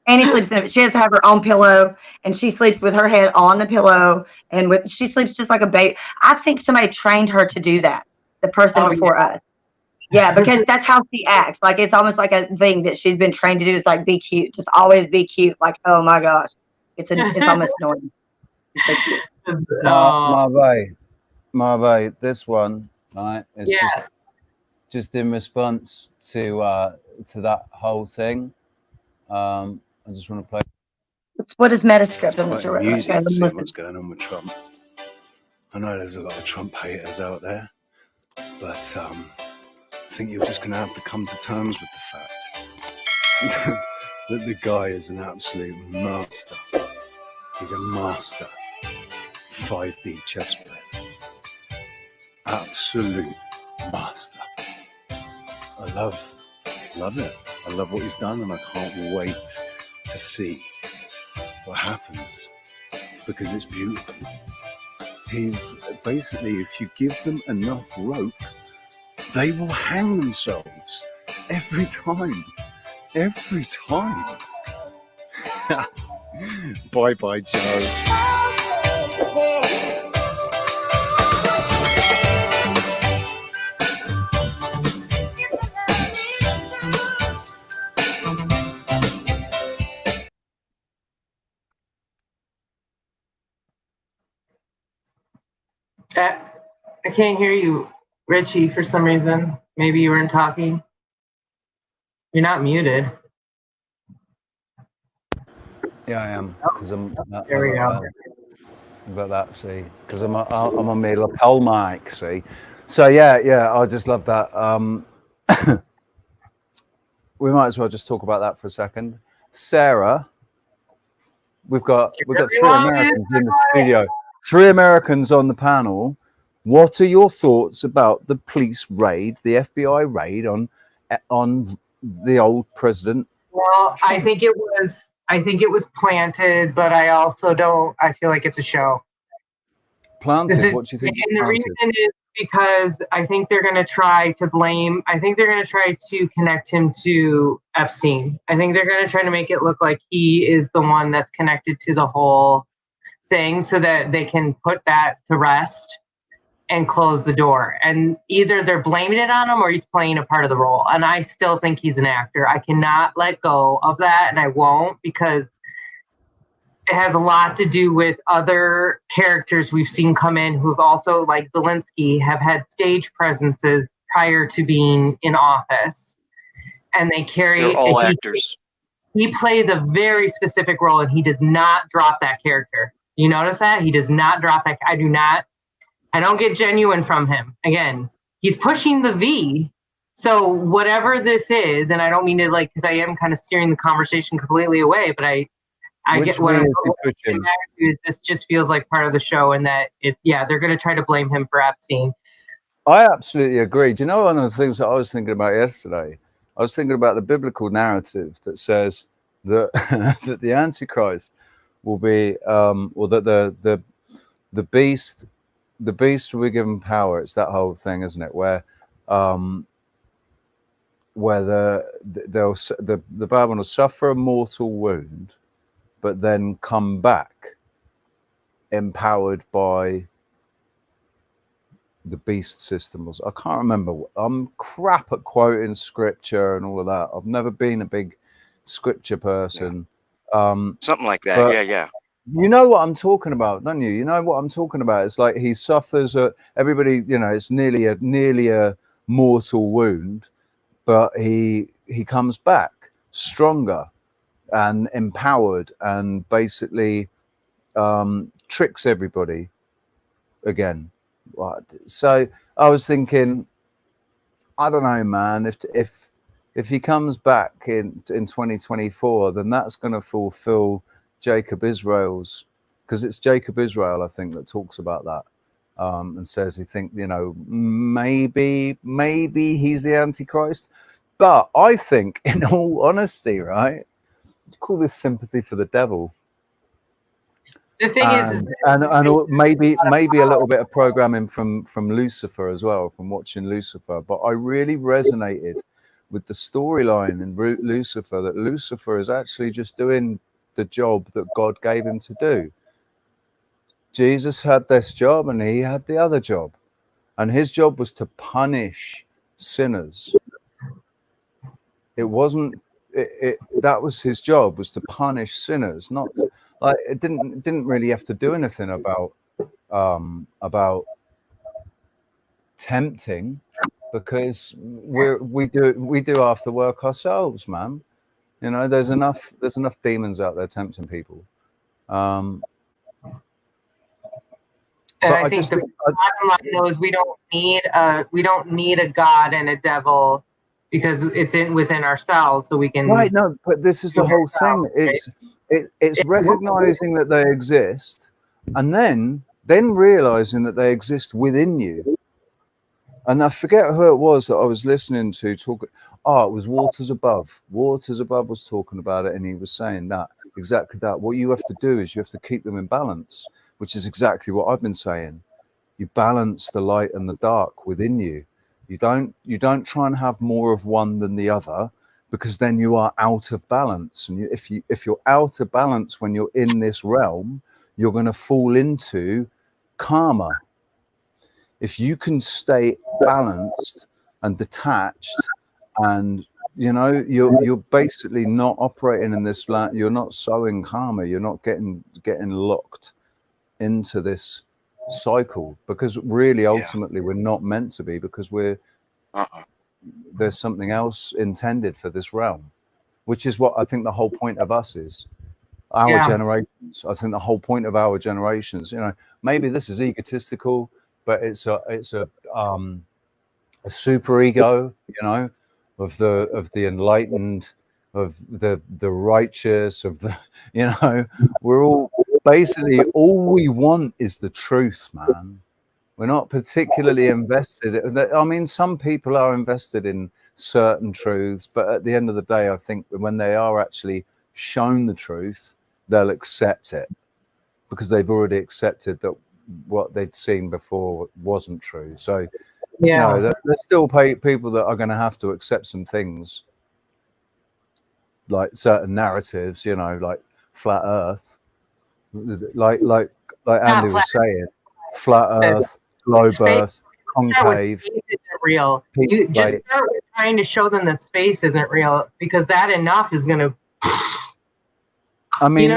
Speaker 7: Annie sleeps in it. She has to have her own pillow, and she sleeps with her head on the pillow, and she sleeps just like a baby. I think somebody trained her to do that. The person before us. Yeah, because that's how she acts. Like it's almost like a thing that she's been trained to do. Is like be cute, just always be cute. Like oh my gosh, it's almost annoying. It's so cute.
Speaker 1: Marve, this one, right? Is just in response to that whole thing. I just want to play.
Speaker 7: What is Metascript?
Speaker 1: I'm not sure music to see what's going on with Trump. I know there's a lot of Trump haters out there, but I think you're just going to have to come to terms with the fact that the guy is an absolute master. He's a master 5D chess player. Absolute master. I love it. I love what he's done, and I can't wait to see what happens because it's beautiful. He's basically, if you give them enough rope, they will hang themselves every time. Every time. Bye, Joe.
Speaker 2: I can't hear you, Richie, for some reason. Maybe you weren't talking. You're not muted.
Speaker 1: Yeah, I am, because I'm.
Speaker 2: There we go.
Speaker 1: I've got that, see, because I'm on my lapel mic, see. So yeah, I just love that. We might as well just talk about that for a second. Sarah, we've got 3 Americans in the studio. 3 Americans on the panel. What are your thoughts about the police raid, the FBI raid on the old president?
Speaker 2: Well, I think it was planted, but I also don't. I feel like it's a show.
Speaker 1: Planted? What do you think?
Speaker 2: And the reason is because I think they're going to try to blame. I think they're going to try to connect him to Epstein. I think they're going to try to make it look like he is the one that's connected to the whole thing, so that they can put that to rest and close the door. And either they're blaming it on him or he's playing a part of the role. And I still think he's an actor. I cannot let go of that, and I won't, because it has a lot to do with other characters we've seen come in who've also, like Zelensky, have had stage presences prior to being in office. And they're all
Speaker 6: actors.
Speaker 2: He plays a very specific role, and he does not drop that character. You notice that? He does not drop that. I don't get genuine from him. Again, he's pushing the V. So whatever this is, and I don't mean to because I am kind of steering the conversation completely away, but I get what I'm saying. This just feels like part of the show, and that they're going to try to blame him for Epstein.
Speaker 1: I absolutely agree. Do you know one of the things that I was thinking about yesterday? I was thinking about the biblical narrative that says that that the Antichrist will be, or that the beast will be given power. It's that whole thing, isn't it? Where the bad one will suffer a mortal wound, but then come back empowered by the beast system. I can't remember. I'm crap at quoting scripture and all of that. I've never been a big scripture person.
Speaker 6: Something like that. Yeah.
Speaker 1: You know what I'm talking about, don't you? You know what I'm talking about. It's like he suffers everybody, it's nearly a mortal wound, but he comes back stronger and empowered and basically tricks everybody again. So I was thinking, I don't know, man, if he comes back in 2024, then that's going to fulfill Jacob Israel's, because it's Jacob Israel, I think, that talks about that, and says he think, maybe he's the Antichrist. But I think, in all honesty, right, you call this sympathy for the devil.
Speaker 2: The thing is
Speaker 1: and maybe a little bit of programming from Lucifer as well, from watching Lucifer. But I really resonated with the storyline in Lucifer, that Lucifer is actually just doing the job that God gave him to do. Jesus had this job and he had the other job, and his job was to punish sinners. It wasn't that was his job, was to punish sinners, not like it didn't really have to do anything about tempting, because we do half the work ourselves, man. There's enough demons out there tempting people.
Speaker 2: And I think the bottom line though is we don't need a God and a devil, because it's within ourselves, so we can.
Speaker 1: Right, no, but this is the whole thing. It's recognizing that they exist, and then realizing that they exist within you. And I forget who it was that I was listening to talk. Oh, it was Waters Above. Waters Above was talking about it, and he was saying that exactly that. What you have to do is you have to keep them in balance, which is exactly what I've been saying. You balance the light and the dark within you. You don't try and have more of one than the other, because then you are out of balance. And if you're out of balance when you're in this realm, you're going to fall into karma. If you can stay balanced and detached, and you're basically not operating in this land, you're not sowing karma, you're not getting locked into this cycle, because really ultimately we're not meant to be, because there's something else intended for this realm, which is what I think the whole point of us is. Our generations. I think the whole point of our generations, maybe this is egotistical, but it's a super ego, of the enlightened, of the righteous, of the, we're all basically, all we want is the truth, man. We're not particularly invested. I mean, some people are invested in certain truths, but at the end of the day, I think when they are actually shown the truth, they'll accept it, because they've already accepted that what they'd seen before wasn't true. So, there's still people that are going to have to accept some things, like certain narratives, like flat Earth, like Andy was saying, flat Earth, globe Earth, concave.
Speaker 2: Space isn't real. You just start with trying to show them that space isn't real, because that enough is going to.
Speaker 1: I mean,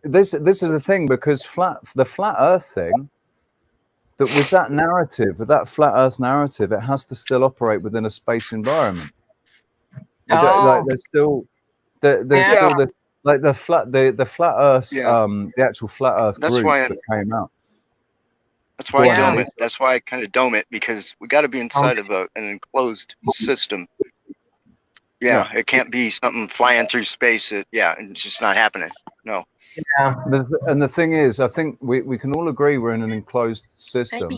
Speaker 1: this is the thing, because the flat Earth thing, that with that narrative, with that flat Earth narrative, it has to still operate within a space environment. Like there's still this, like the flat Earth, the actual flat Earth group that came out.
Speaker 6: That's why I dome it. That's why I kind of dome it, because we got to be inside of an enclosed system. Yeah, it can't be something flying through space. It's just not happening. No.
Speaker 2: Yeah.
Speaker 1: And the thing is, I think we can all agree we're in an enclosed system.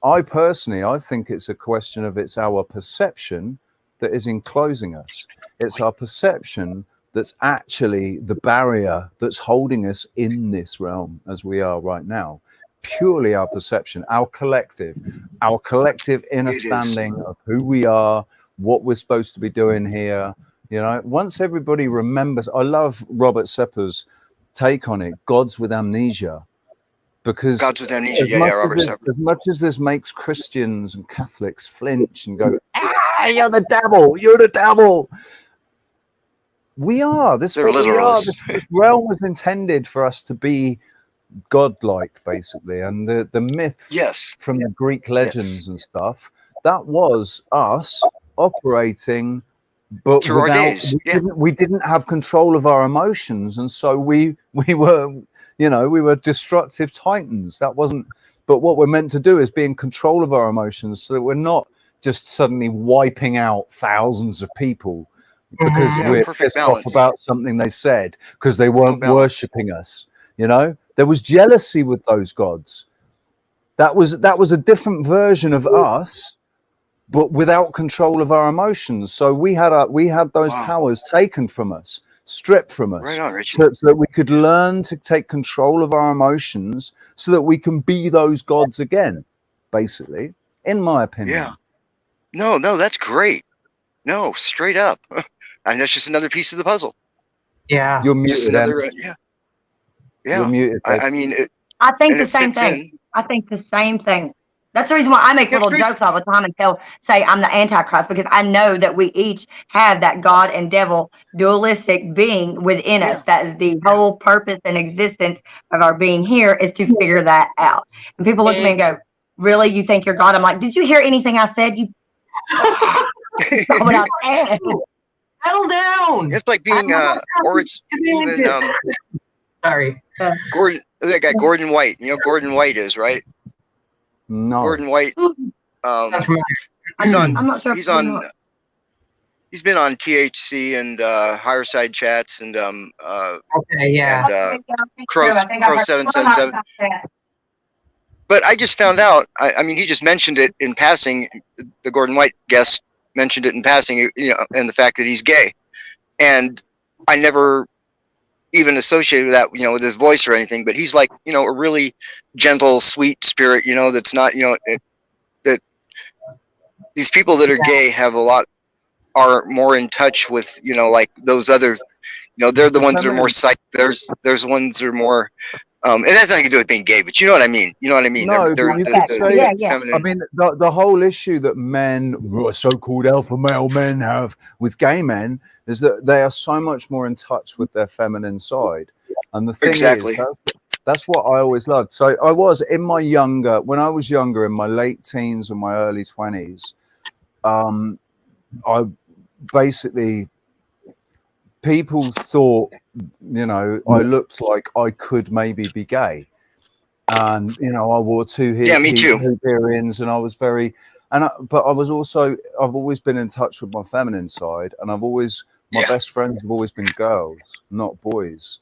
Speaker 1: I personally think it's a question of, it's our perception that is enclosing us. It's our perception that's actually the barrier that's holding us in this realm as we are right now. Purely our perception, our collective understanding of who we are, what we're supposed to be doing here. You know, once everybody remembers, I love Robert Sepper's take on it, Gods with Amnesia. Because
Speaker 6: Gods with Amnesia, Robert Sepper.
Speaker 1: As much as this makes Christians and Catholics flinch and go, you're the devil. We are. This is what we are. This realm was intended for us to be godlike, basically. And the myths from the Greek legends and stuff, that was us operating, but
Speaker 6: through our days.
Speaker 1: We didn't have control of our emotions, and so we were, you know, we were destructive titans. That wasn't. But what we're meant to do is be in control of our emotions, so that we're not just suddenly wiping out thousands of people because we're pissed off about something they said because they weren't worshipping us. You know, there was jealousy with those gods. That was a different version of us, but without control of our emotions. So we had those powers taken from us, stripped from us,
Speaker 6: right on, Richie.
Speaker 1: so that we could learn to take control of our emotions, so that we can be those gods again. Basically, in my opinion.
Speaker 6: Yeah. No, that's great. No, straight up. And that's just another piece of the puzzle.
Speaker 2: Yeah.
Speaker 1: You're muted.
Speaker 6: Just another,
Speaker 1: Yeah.
Speaker 6: You're muted. I mean,
Speaker 7: I think the same thing. I think the same thing. That's the reason why I make little jokes all the time and say I'm the Antichrist, because I know that we each have that God and devil dualistic being within us. That is the whole purpose and existence of our being here, is to figure that out. And people look at me and go, "Really? You think you're God?" I'm like, "Did you hear anything I said? You
Speaker 2: settle down."
Speaker 6: It's like being or it's even
Speaker 2: sorry.
Speaker 6: Gordon, that guy Gordon White. You know who Gordon White is, right?
Speaker 1: No.
Speaker 6: Gordon White. He's on. I'm not sure. He's on. He's been on THC and Higher Side Chats and
Speaker 2: okay, yeah.
Speaker 6: And Crow 777. But I just found out. I mean, he just mentioned it in passing. The Gordon White guest mentioned it in passing, you know, and the fact that he's gay, and I never even associated with that, you know, with his voice or anything. But he's like, you know, a really gentle, sweet spirit, you know, that's not, you know, that these people that are gay are more in touch with, you know, like those other, you know, they're the ones that are more psych. There's ones that are more. It has nothing to do with being gay, but you know what I mean. You know what I mean?
Speaker 1: No,
Speaker 6: they're
Speaker 1: feminine. I mean, the whole issue that men, so-called alpha male men, have with gay men is that they are so much more in touch with their feminine side. And the thing is, that's what I always loved. So I was when I was younger, in my late teens and my early 20s, I basically, people thought, you know, I looked like I could maybe be gay, and you know, I wore two earrings, and I was very, but I was also, I've always been in touch with my feminine side, and my best friends have always been girls, not boys.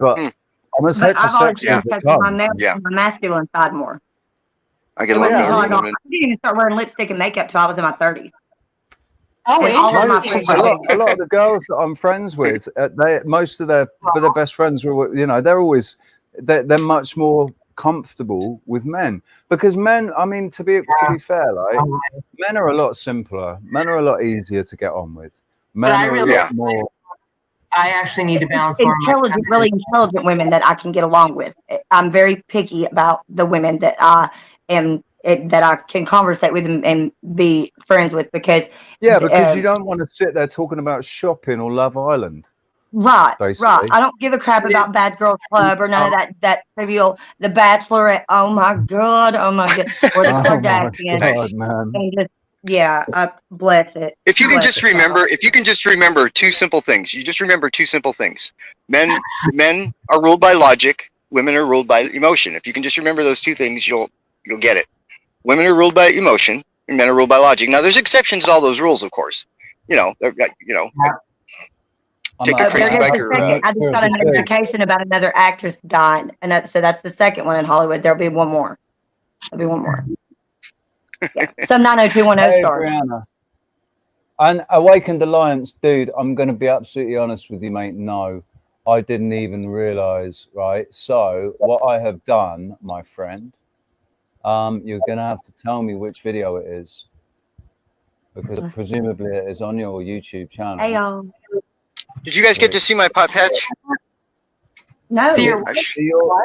Speaker 1: But I'm as heterosexual as it comes.
Speaker 7: My masculine side more.
Speaker 6: I get along with
Speaker 7: I didn't even start wearing lipstick and makeup till I was in my 30s.
Speaker 1: A lot of the girls that I'm friends with, most of their best friends were, you know, they're much more comfortable with men, because men, I mean, to be fair, like, men are a lot simpler. Men are a lot easier to get on with. Men are a lot more.
Speaker 2: I actually need to balance more.
Speaker 7: Really intelligent women that I can get along with. I'm very picky about the women that I am. That I can conversate with and be friends with, because
Speaker 1: you don't want to sit there talking about shopping or Love Island,
Speaker 7: right? I don't give a crap about Bad Girls Club or none of that trivial. The Bachelorette, oh my god, or the Kardashians,
Speaker 1: man.
Speaker 7: And just bless it.
Speaker 6: If you can just remember two simple things. You just remember two simple things. Men are ruled by logic. Women are ruled by emotion. If you can just remember those two things, you'll get it. Women are ruled by emotion, and men are ruled by logic. Now, there's exceptions to all those rules, of course. You know, take a crazy biker.
Speaker 7: I just got a notification about another actress dying, and so that's the second one in Hollywood. There'll be one more. Some 90210 stars.
Speaker 1: Brianna. And Awakened Alliance, dude, I'm going to be absolutely honest with you, mate. No, I didn't even realize, right? So what I have done, my friend, you're going to have to tell me which video it is, because presumably it is on your YouTube channel.
Speaker 7: Hey, y'all.
Speaker 6: Did you guys get to see my pot patch?
Speaker 7: No.
Speaker 2: See your
Speaker 6: I sh-
Speaker 2: what?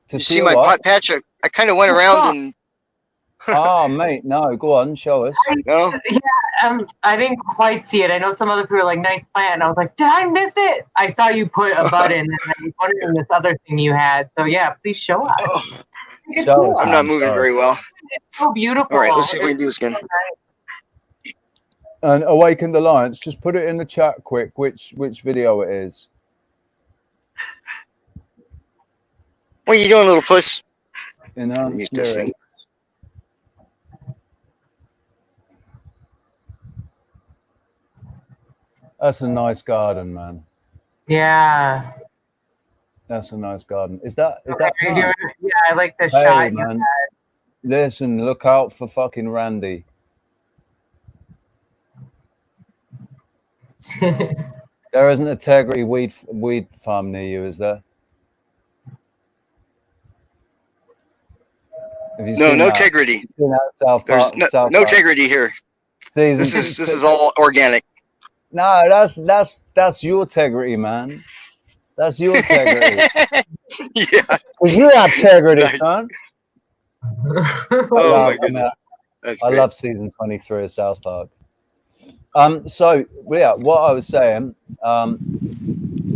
Speaker 1: To
Speaker 6: you see my
Speaker 1: what?
Speaker 6: pot patch? I kind of went around and
Speaker 1: Ah, mate, no, go on, show us.
Speaker 6: no.
Speaker 2: I didn't quite see it. I know some other people were like, nice plant. And I was like, did I miss it? I saw you put a button and I was wondering this other thing you had. So yeah, please show us.
Speaker 6: Oh,
Speaker 2: It's
Speaker 1: Show
Speaker 2: cool.
Speaker 1: us,
Speaker 6: I'm
Speaker 1: man,
Speaker 6: not moving
Speaker 1: show us.
Speaker 6: very well.
Speaker 2: It's so beautiful.
Speaker 6: All right, let's see if we can do this again.
Speaker 1: And Awakened Alliance, just put it in the chat quick, which video it is.
Speaker 6: What are you doing, little puss?
Speaker 1: Enhanced
Speaker 6: Mute this thing.
Speaker 1: lyrics. That's a nice garden, man.
Speaker 2: Yeah.
Speaker 1: That's a nice garden. Is that
Speaker 2: Yeah,
Speaker 1: plant?
Speaker 2: I like the
Speaker 1: Hey,
Speaker 2: shot.
Speaker 1: man. Listen, look out for fucking Randy. There isn't a Integrity weed farm near you, is there? Have you
Speaker 6: No,
Speaker 1: seen
Speaker 6: no
Speaker 1: that?
Speaker 6: integrity.
Speaker 1: You've seen that South
Speaker 6: There's
Speaker 1: Park,
Speaker 6: no
Speaker 1: South Park
Speaker 6: integrity here.
Speaker 1: season
Speaker 6: This
Speaker 1: six?
Speaker 6: is all organic.
Speaker 1: No, that's your integrity, man. That's your integrity.
Speaker 6: Yeah.
Speaker 1: Because you have integrity,
Speaker 6: Nice.
Speaker 1: son.
Speaker 6: Oh my goodness. That's
Speaker 1: I
Speaker 6: great.
Speaker 1: love season 23 of South Park. So yeah, what I was saying,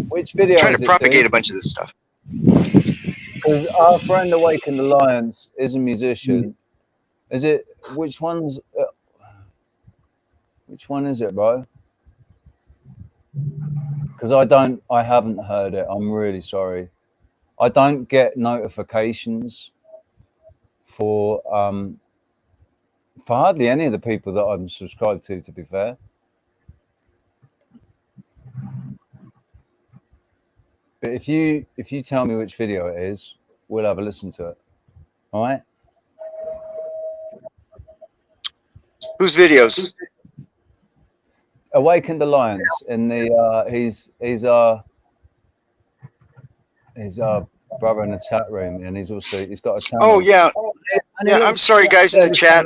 Speaker 1: which video
Speaker 6: I'm trying
Speaker 1: is
Speaker 6: to
Speaker 1: it,
Speaker 6: propagate
Speaker 1: dude?
Speaker 6: a bunch of this stuff.
Speaker 1: Because our friend Awakened Alliance is a musician. Is it? Which one is it, bro? Because I haven't heard it. I'm really sorry. I don't get notifications for hardly any of the people that I'm subscribed to be fair. But if you tell me which video it is, we'll have a listen to it. All right?
Speaker 6: Whose videos?
Speaker 1: Awakened Alliance in the he's our brother in the chat room, and he's got a channel.
Speaker 6: Oh yeah.
Speaker 1: And
Speaker 6: Yeah, I'm sorry guys in the chat.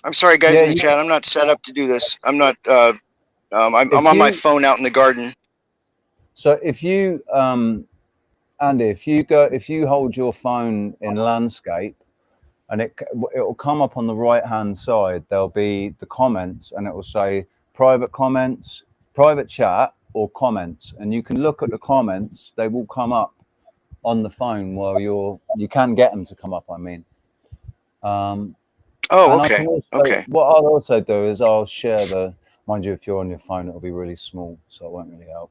Speaker 6: I'm sorry guys in the chat. I'm not set up to do this. I'm not I'm on my phone out in the garden.
Speaker 1: So if you Andy, if you hold your phone in landscape, and it will come up on the right hand side, there'll be the comments, and it will say private comments, private chat, or comments, and you can look at the comments. They will come up on the phone while you can get them to come up, I mean.
Speaker 6: Oh, okay. Okay.
Speaker 1: What I'll also do is I'll share mind you, if you're on your phone, it'll be really small, so it won't really help.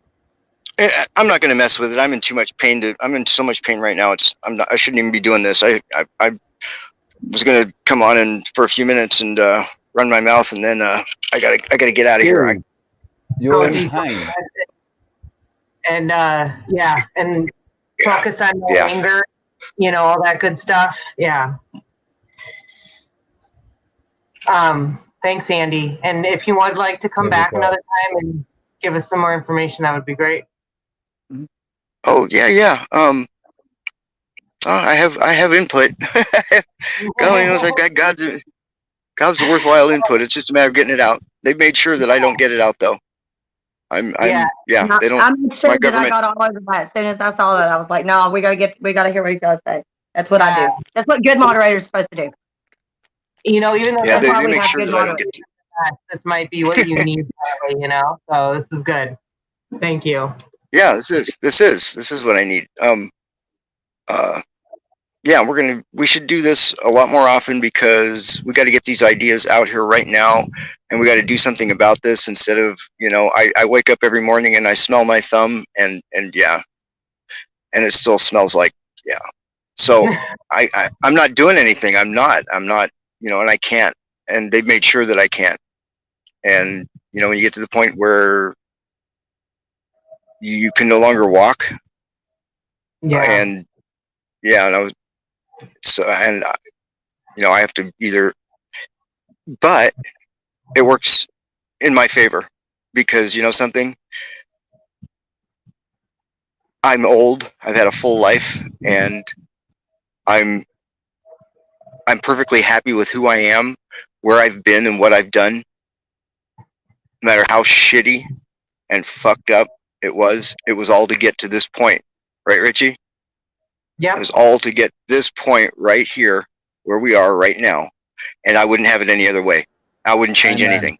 Speaker 6: I'm not going to mess with it. I'm in too much pain I'm in so much pain right now. I shouldn't even be doing this. I was going to come on and for a few minutes and run my mouth, and then I gotta get out of here.
Speaker 1: You're in pain.
Speaker 2: And and focus on my anger, all that good stuff. Yeah. Thanks, Andy. And if you would like to come back another time and give us some more information, that would be great.
Speaker 6: Oh yeah. I have input. God only knows I've got God's worthwhile input. It's just a matter of getting it out. They've made sure that I don't get it out though. They don't.
Speaker 7: I'm sure that I got all over that as soon as I saw that. I was like, no, we gotta hear what he's gotta say. That's what I do. That's what good moderators are supposed to do.
Speaker 2: Even though
Speaker 6: they make sure that I don't get to.
Speaker 2: This might be what you need, so this is good. Thank you.
Speaker 6: Yeah, this is what I need. We should do this a lot more often, because we got to get these ideas out here right now, and we got to do something about this instead of, I wake up every morning and I smell my thumb and it still smells like, so I'm not doing anything. I'm not, and I can't, and they've made sure that I can't. And, when you get to the point where you can no longer walk, and I have to either, but it works in my favor, because you know something, I'm old, I've had a full life, and I'm perfectly happy with who I am, where I've been, and what I've done. No matter how shitty and fucked up it was all to get to this point, right, Richie?
Speaker 2: Yeah.
Speaker 6: It was all to get this point right here where we are right now, and I wouldn't have it any other way. I wouldn't change
Speaker 1: Amen.
Speaker 6: anything.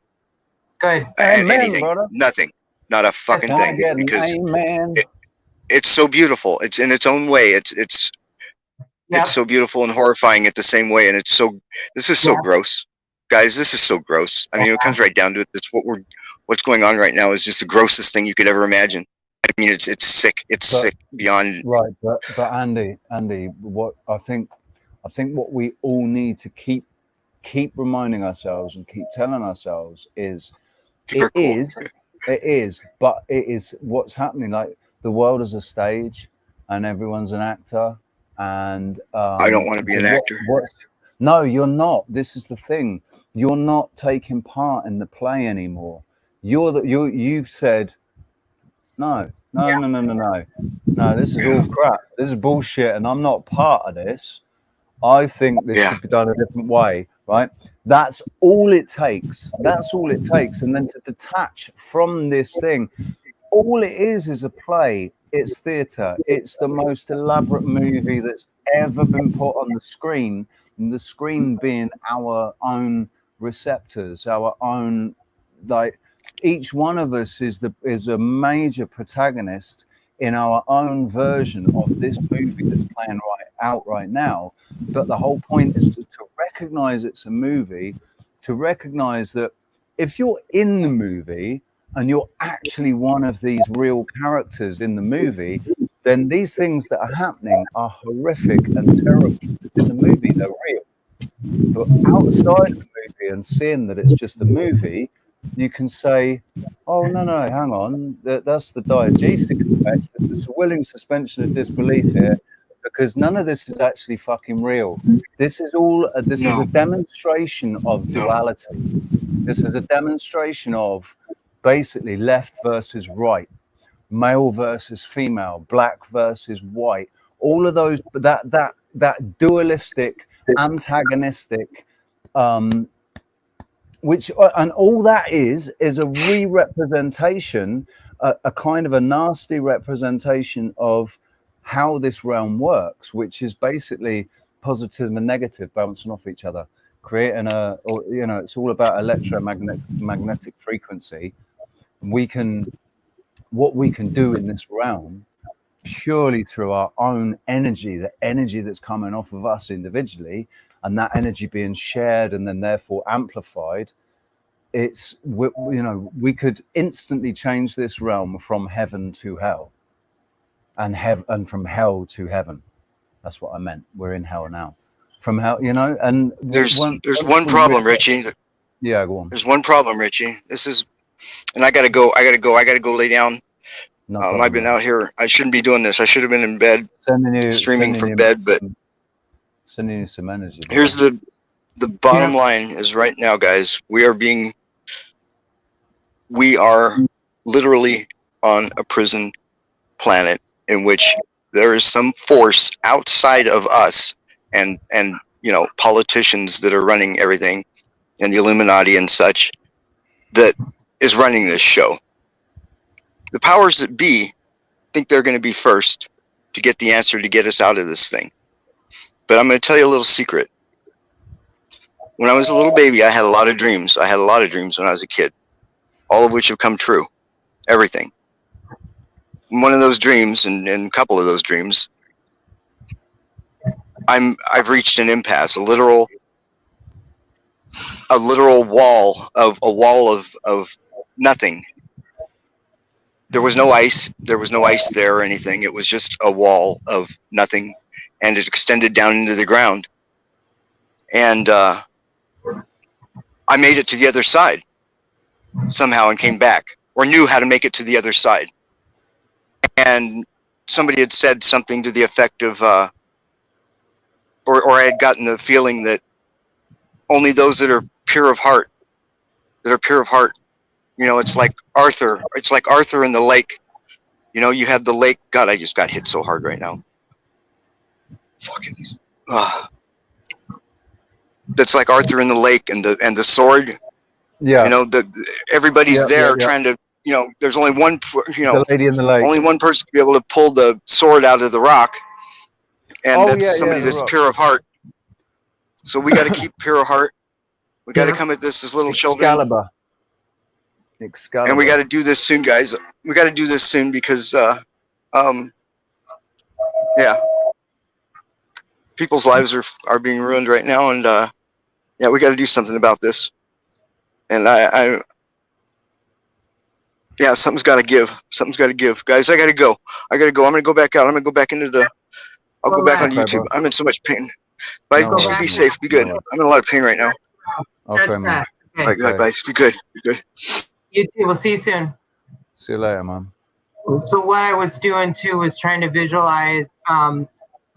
Speaker 2: Good.
Speaker 1: Amen,
Speaker 6: Anything,
Speaker 1: brother.
Speaker 6: nothing, not a fucking
Speaker 1: Can I
Speaker 6: thing,
Speaker 1: get an
Speaker 6: because
Speaker 1: amen?
Speaker 6: it's so beautiful. It's in its own way. It's
Speaker 2: Yep.
Speaker 6: so beautiful and horrifying at the same way, and it's so. This is so
Speaker 2: Yeah.
Speaker 6: gross, guys. This is so gross. I mean, it comes right down to it. What's going on right now is just the grossest thing you could ever imagine. I mean, it's sick. It's sick beyond.
Speaker 1: Right, but Andy, what I think what we all need to keep reminding ourselves and keep telling ourselves is
Speaker 6: Super cool.
Speaker 1: it is, but it is what's happening. Like the world is a stage, and everyone's an actor. And
Speaker 6: I don't want to be an actor.
Speaker 1: No, you're not. This is the thing. You're not taking part in the play anymore. You've said no. This is all crap. This is bullshit, and I'm not part of this. I think this should be done a different way, right? That's all it takes. That's all it takes. And then to detach from this thing, all it is a play. It's theatre. It's the most elaborate movie that's ever been put on the screen. And the screen being our own receptors, our own, like each one of us is a major protagonist in our own version of this movie that's playing out right now. But the whole point is to recognize it's a movie, to recognize that if you're in the movie and you're actually one of these real characters in the movie, then these things that are happening are horrific and terrible. Because in the movie, they're real. But outside the movie and seeing that it's just a movie, you can say, oh, no, hang on. That's the diegetic effect. There's a willing suspension of disbelief here, because none of this is actually fucking real. This is all, this is a demonstration of duality. This is a demonstration of basically left versus right, male versus female, black versus white, all of those, that dualistic, antagonistic, which, and all that is a re-representation, a kind of a nasty representation of how this realm works, which is basically positive and negative bouncing off each other, creating it's all about electromagnetic frequency. What we can do in this realm purely through our own energy, the energy that's coming off of us individually, and that energy being shared and then therefore amplified. We could instantly change this realm from heaven to hell, and from hell to heaven. That's what I meant. We're in hell now. From hell, and
Speaker 6: there's one problem, Richie.
Speaker 1: Yeah, go on.
Speaker 6: There's one problem, Richie. This is, and I gotta go lay down.
Speaker 1: No
Speaker 6: I've been out here. I shouldn't be doing this. I should have been in bed, streaming from bed. But
Speaker 1: sending you some energy.
Speaker 6: Here's the bottom line is right now, guys. We are literally on a prison planet in which there is some force outside of us and politicians that are running everything, and the Illuminati and such, that is running this show. The powers that be think they're going to be first to get the answer to get us out of this thing. But I'm going to tell you a little secret. When I was a little baby, I had a lot of dreams. I had a lot of dreams when I was a kid, all of which have come true. Everything. One of those dreams, and a couple of those dreams, I've reached an impasse, a literal wall of nothing. There was no ice. There was no ice there or anything. It was just a wall of nothing, and it extended down into the ground. And I made it to the other side somehow and came back, or knew how to make it to the other side. And somebody had said something to the effect of, or I had gotten the feeling that only those that are pure of heart, that are pure of heart. You know, it's like Arthur. It's like Arthur in the lake. You know, you have the lake. God, I just got hit so hard right now. Fucking these. That's like Arthur in the lake and the sword.
Speaker 1: Yeah.
Speaker 6: You know, everybody's there trying to. You know, there's only one. You know,
Speaker 1: the lady in the lake.
Speaker 6: Only one person to be able to pull the sword out of the rock, and that's somebody that's pure of heart. So we got to keep pure of heart. We got to come at this as little children.
Speaker 1: Excalibur.
Speaker 6: And we got to do this soon, guys. We got to do this soon because, yeah, people's lives are being ruined right now, and yeah, we got to do something about this. And yeah, something's got to give. Something's got to give, guys. I got to go. I'm gonna go back out. I'm gonna go back into the. I'll go back on YouTube. I'm in so much pain. Bye. Be safe. Be good. I'm in a lot of pain right now.
Speaker 1: Okay, man.
Speaker 6: Bye. Bye. Be good. Be good.
Speaker 2: You too. We'll see you soon.
Speaker 1: See you later, man.
Speaker 2: So what I was doing too was trying to visualize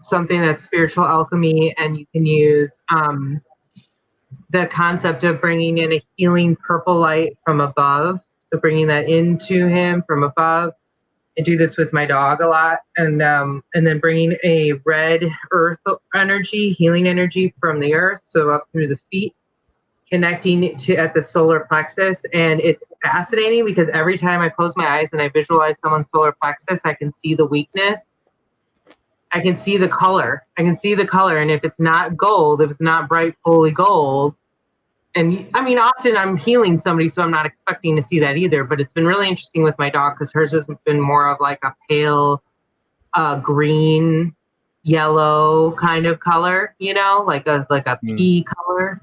Speaker 2: something that's spiritual alchemy, and you can use the concept of bringing in a healing purple light from above. So bringing that into him from above. I do this with my dog a lot, and then bringing a red earth energy, healing energy from the earth, so up through the feet, connecting to at the solar plexus. And it's fascinating because every time I close my eyes and I visualize someone's solar plexus, I can see the weakness. I can see the color. And if it's not gold, if it's not bright, fully gold, and I mean, often I'm healing somebody, so I'm not expecting to see that either. But it's been really interesting with my dog because hers has been more of like a pale green, yellow kind of color, you know, like a pea color.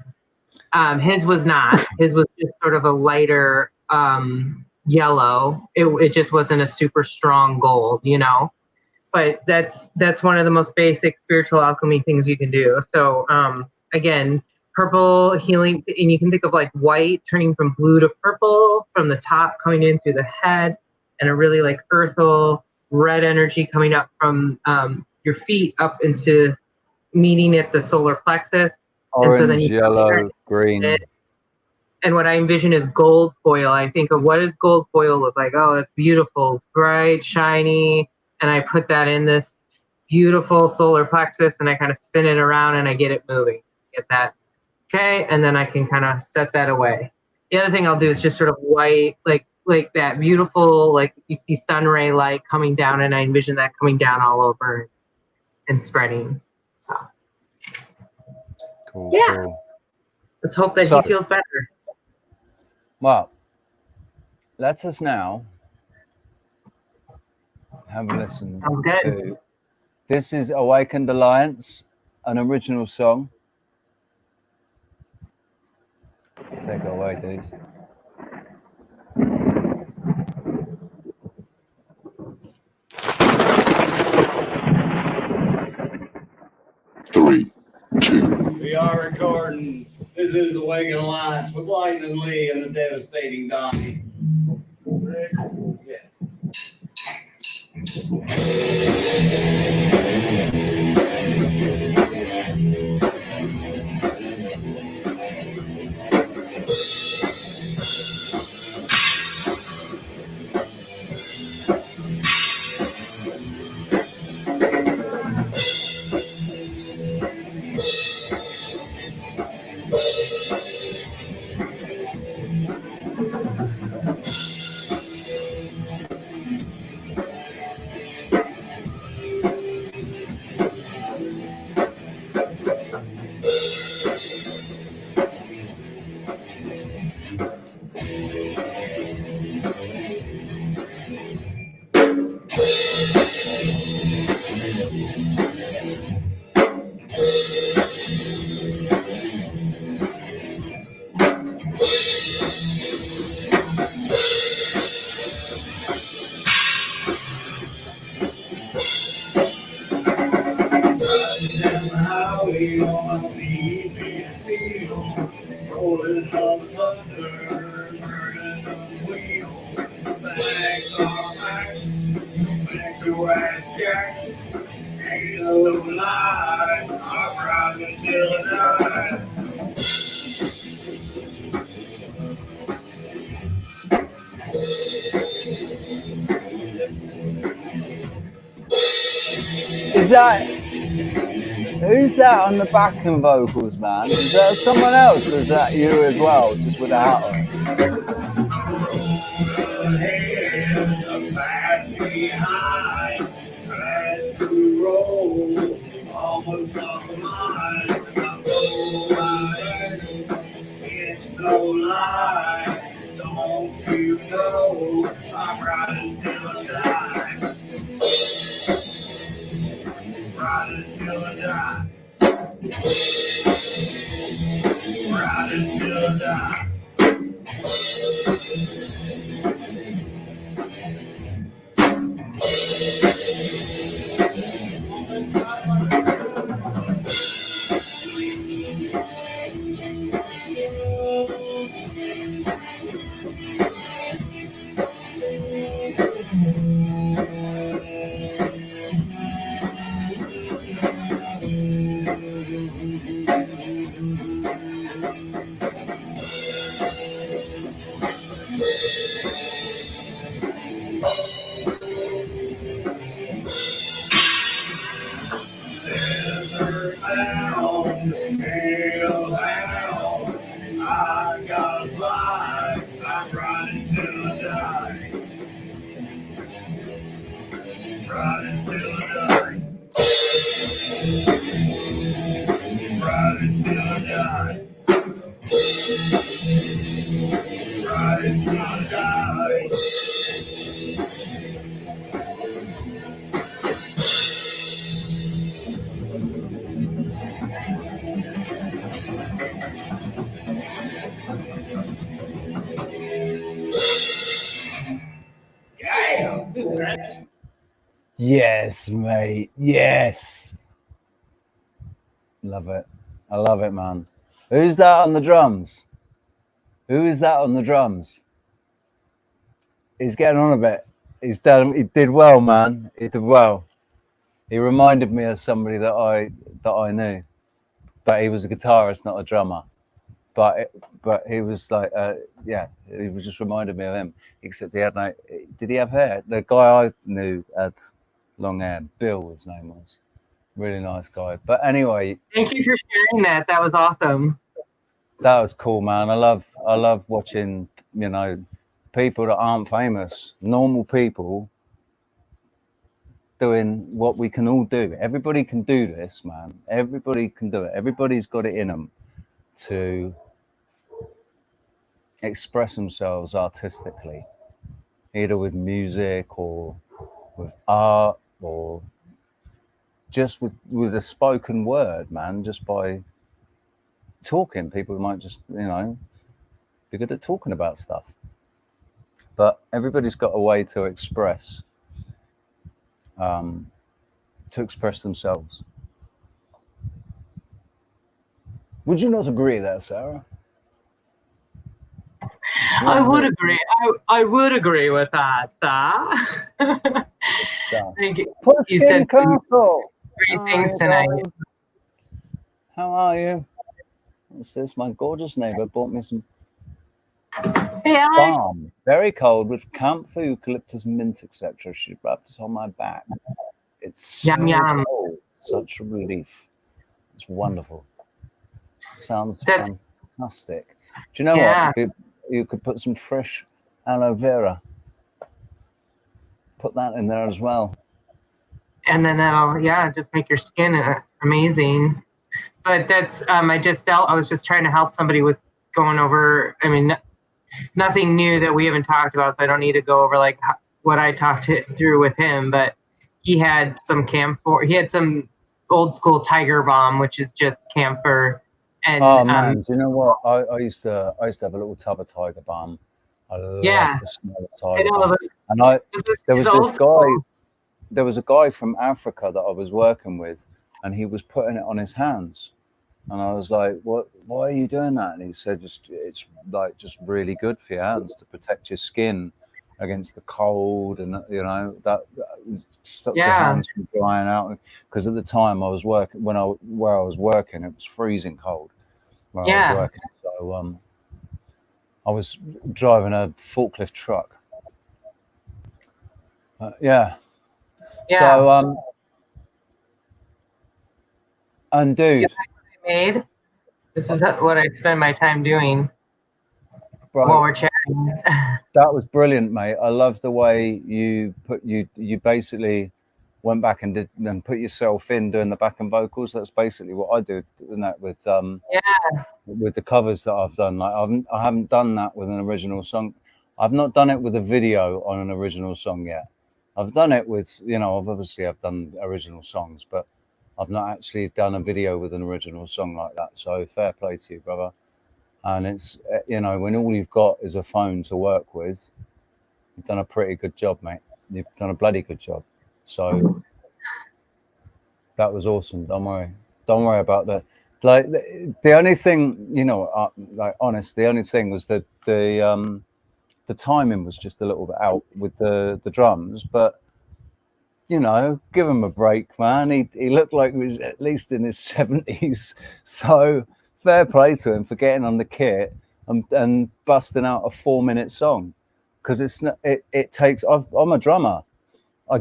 Speaker 2: His was not. His was just sort of a lighter yellow. It just wasn't a super strong gold, you know. But that's one of the most basic spiritual alchemy things you can do. So again, purple healing, and you can think of like white turning from blue to purple from the top coming in through the head, and a really like earthal red energy coming up from your feet up into meeting at the solar plexus.
Speaker 1: Orange,
Speaker 2: and so then
Speaker 1: yellow, green.
Speaker 2: And what I envision is gold foil. I think of what does gold foil look like? Oh, it's beautiful, bright, shiny. And I put that in this beautiful solar plexus, and I kind of spin it around and I get it moving. Get that. Okay, and then I can kind of set that away. The other thing I'll do is just sort of white, like that beautiful, like you see sun ray light coming down, and I envision that coming down all over and spreading. So,
Speaker 1: Cool.
Speaker 2: Yeah.
Speaker 1: Cool.
Speaker 2: Let's hope that he feels better.
Speaker 1: Well, let us now have a listen to. This is Awakened Alliance, an original song. Take it away, dudes.
Speaker 8: Three, two.
Speaker 9: We are recording. This is Awakened Alliance with Lightning Lee and the Devastating Donnie. Rick? Yeah. Howdy on my sleepy steel, rolling on the thunder, turning the wheel. Bags are back, back to ass jack. Ain't no lie, I'm riding till I die.
Speaker 1: Is that who's that on the backing vocals, man? Is that someone else, or is that you as well, just with a hat on?
Speaker 9: Almost off of mine. It's no lie. Don't you know I'm riding till I die. Riding till I die. Riding till I die. Hellbound, hellbound, I gotta fly, I'm riding till I die. Riding till I die. Riding till I die. Riding till I die. Yeah.
Speaker 1: Yes, mate. Yes. Love it. I love it, man. Who's that on the drums? Who is that on the drums? He's getting on a bit. He did well, man. He did well. He reminded me of somebody that I knew, but he was a guitarist, not a drummer. But he was like, yeah, he was just reminded me of him. Except he had like, did he have hair? The guy I knew had long hair. Bill, his name was. Really nice guy. But anyway,
Speaker 2: Thank you for sharing that. That was awesome.
Speaker 1: that was cool, man. I love watching, you know, people that aren't famous, normal people doing what we can all do. Everybody can do this, man. Everybody can do it. Everybody's got it in them to express themselves artistically, either with music or with art or just with a spoken word, man. Just by talking, people might just, you know, be good at talking about stuff. But everybody's got a way to express themselves. Would you not agree there, Sarah?
Speaker 2: I would agree. I would agree with that, sir. Thank you. You said some great things tonight.
Speaker 1: How are you? What's this? My gorgeous neighbor bought me some
Speaker 2: Hey, Alex.
Speaker 1: balm, very cold, with camphor, eucalyptus, mint, etc. She rubbed it on my back. It's so
Speaker 2: Yum.
Speaker 1: cold, such a relief. It's wonderful. It sounds
Speaker 2: That's-
Speaker 1: fantastic. Do you know
Speaker 2: Yeah.
Speaker 1: what? You could put some fresh aloe vera. Put that in there as well.
Speaker 2: And then that'll, just make your skin amazing. But that's, I was just trying to help somebody with going over, I mean, nothing new that we haven't talked about, so I don't need to go over like what I talked through with him, but he had some camphor, he had some old school tiger balm, which is just camphor. And
Speaker 1: oh man, do you know what? I used to have a little tub of tiger balm. I love the smell of tiger balm. And there was a guy from Africa that I was working with, and he was putting it on his hands. And I was like, "What? Why are you doing that?" And he said, "It's like just really good for your hands to protect your skin against the cold, and you know that stops your hands from drying out." Because at the time I was working, where I was working, it was freezing cold where I was working. So I was driving a forklift truck. So And
Speaker 2: You know
Speaker 1: dude,
Speaker 2: what I made? This is what I spend my time doing while
Speaker 1: bro,
Speaker 2: we're chatting.
Speaker 1: that was brilliant, mate. I love the way you basically went back and put yourself in doing the backing vocals. That's basically what I do, and that with
Speaker 2: Yeah.
Speaker 1: with the covers that I've done. Like I haven't done that with an original song. I've not done it with a video on an original song yet. I've done it with, I've done original songs, but I've not actually done a video with an original song like that. So fair play to you, brother. And it's, when all you've got is a phone to work with, you've done a pretty good job, mate. You've done a bloody good job. So that was awesome. Don't worry about that. Like the only thing, honest, the only thing was that the timing was just a little bit out with the drums, but give him a break, man. He looked like he was at least in his 70s. So fair play to him for getting on the kit and busting out a 4-minute song. Because it takes, I'm a drummer. I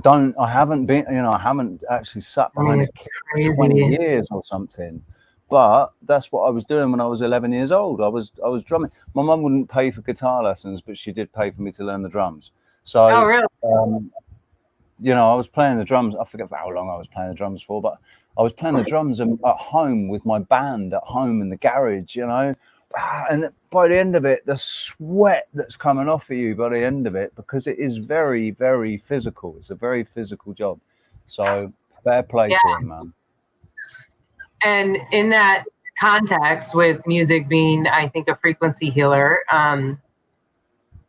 Speaker 1: haven't actually sat behind a kit for 20 years or something. But that's what I was doing when I was 11 years old. I was drumming. My mum wouldn't pay for guitar lessons, but she did pay for me to learn the drums. So,
Speaker 2: Oh, really?
Speaker 1: I was playing the drums. I forget how long I was playing the drums for, but I was playing the drums at home with my band at home in the garage, and by the end of it, the sweat that's coming off of you by the end of it, because it is very, very physical. It's a very physical job. So fair play to him, man.
Speaker 2: And in that context, with music being, I think, a frequency healer,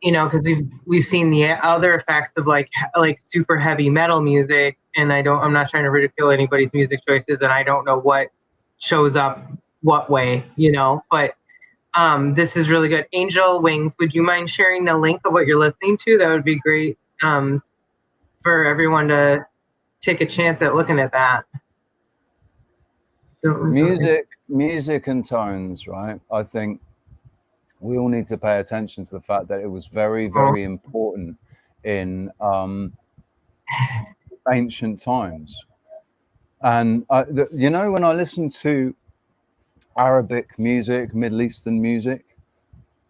Speaker 2: because we've seen the other effects of like super heavy metal music, and I'm not trying to ridicule anybody's music choices, and I don't know what shows up what way, but this is really good. Angel Wings, would you mind sharing the link of what you're listening to? That would be great for everyone to take a chance at looking at that.
Speaker 1: Music and tones, right? I think we all need to pay attention to the fact that it was very, very important in ancient times. And when I listen to Arabic music, Middle Eastern music,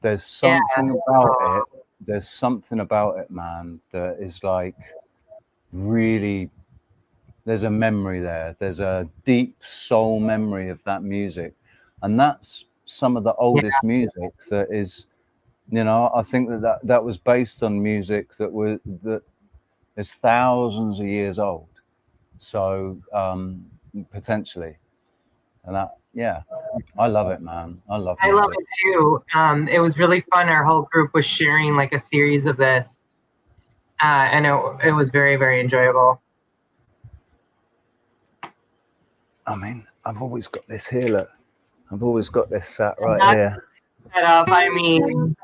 Speaker 1: there's something about it. There's something about it, man, that is like really, there's a memory there. There's a deep soul memory of that music. And that's some of the oldest music that is, I think that was based on music that is thousands of years old. So potentially. And that, yeah, I love it, man. I love
Speaker 2: it too. It was really fun. Our whole group was sharing like a series of this. And it was very, very enjoyable.
Speaker 1: I mean, I've always got this here, look. I've always got this sat right here.
Speaker 2: Set up. I mean,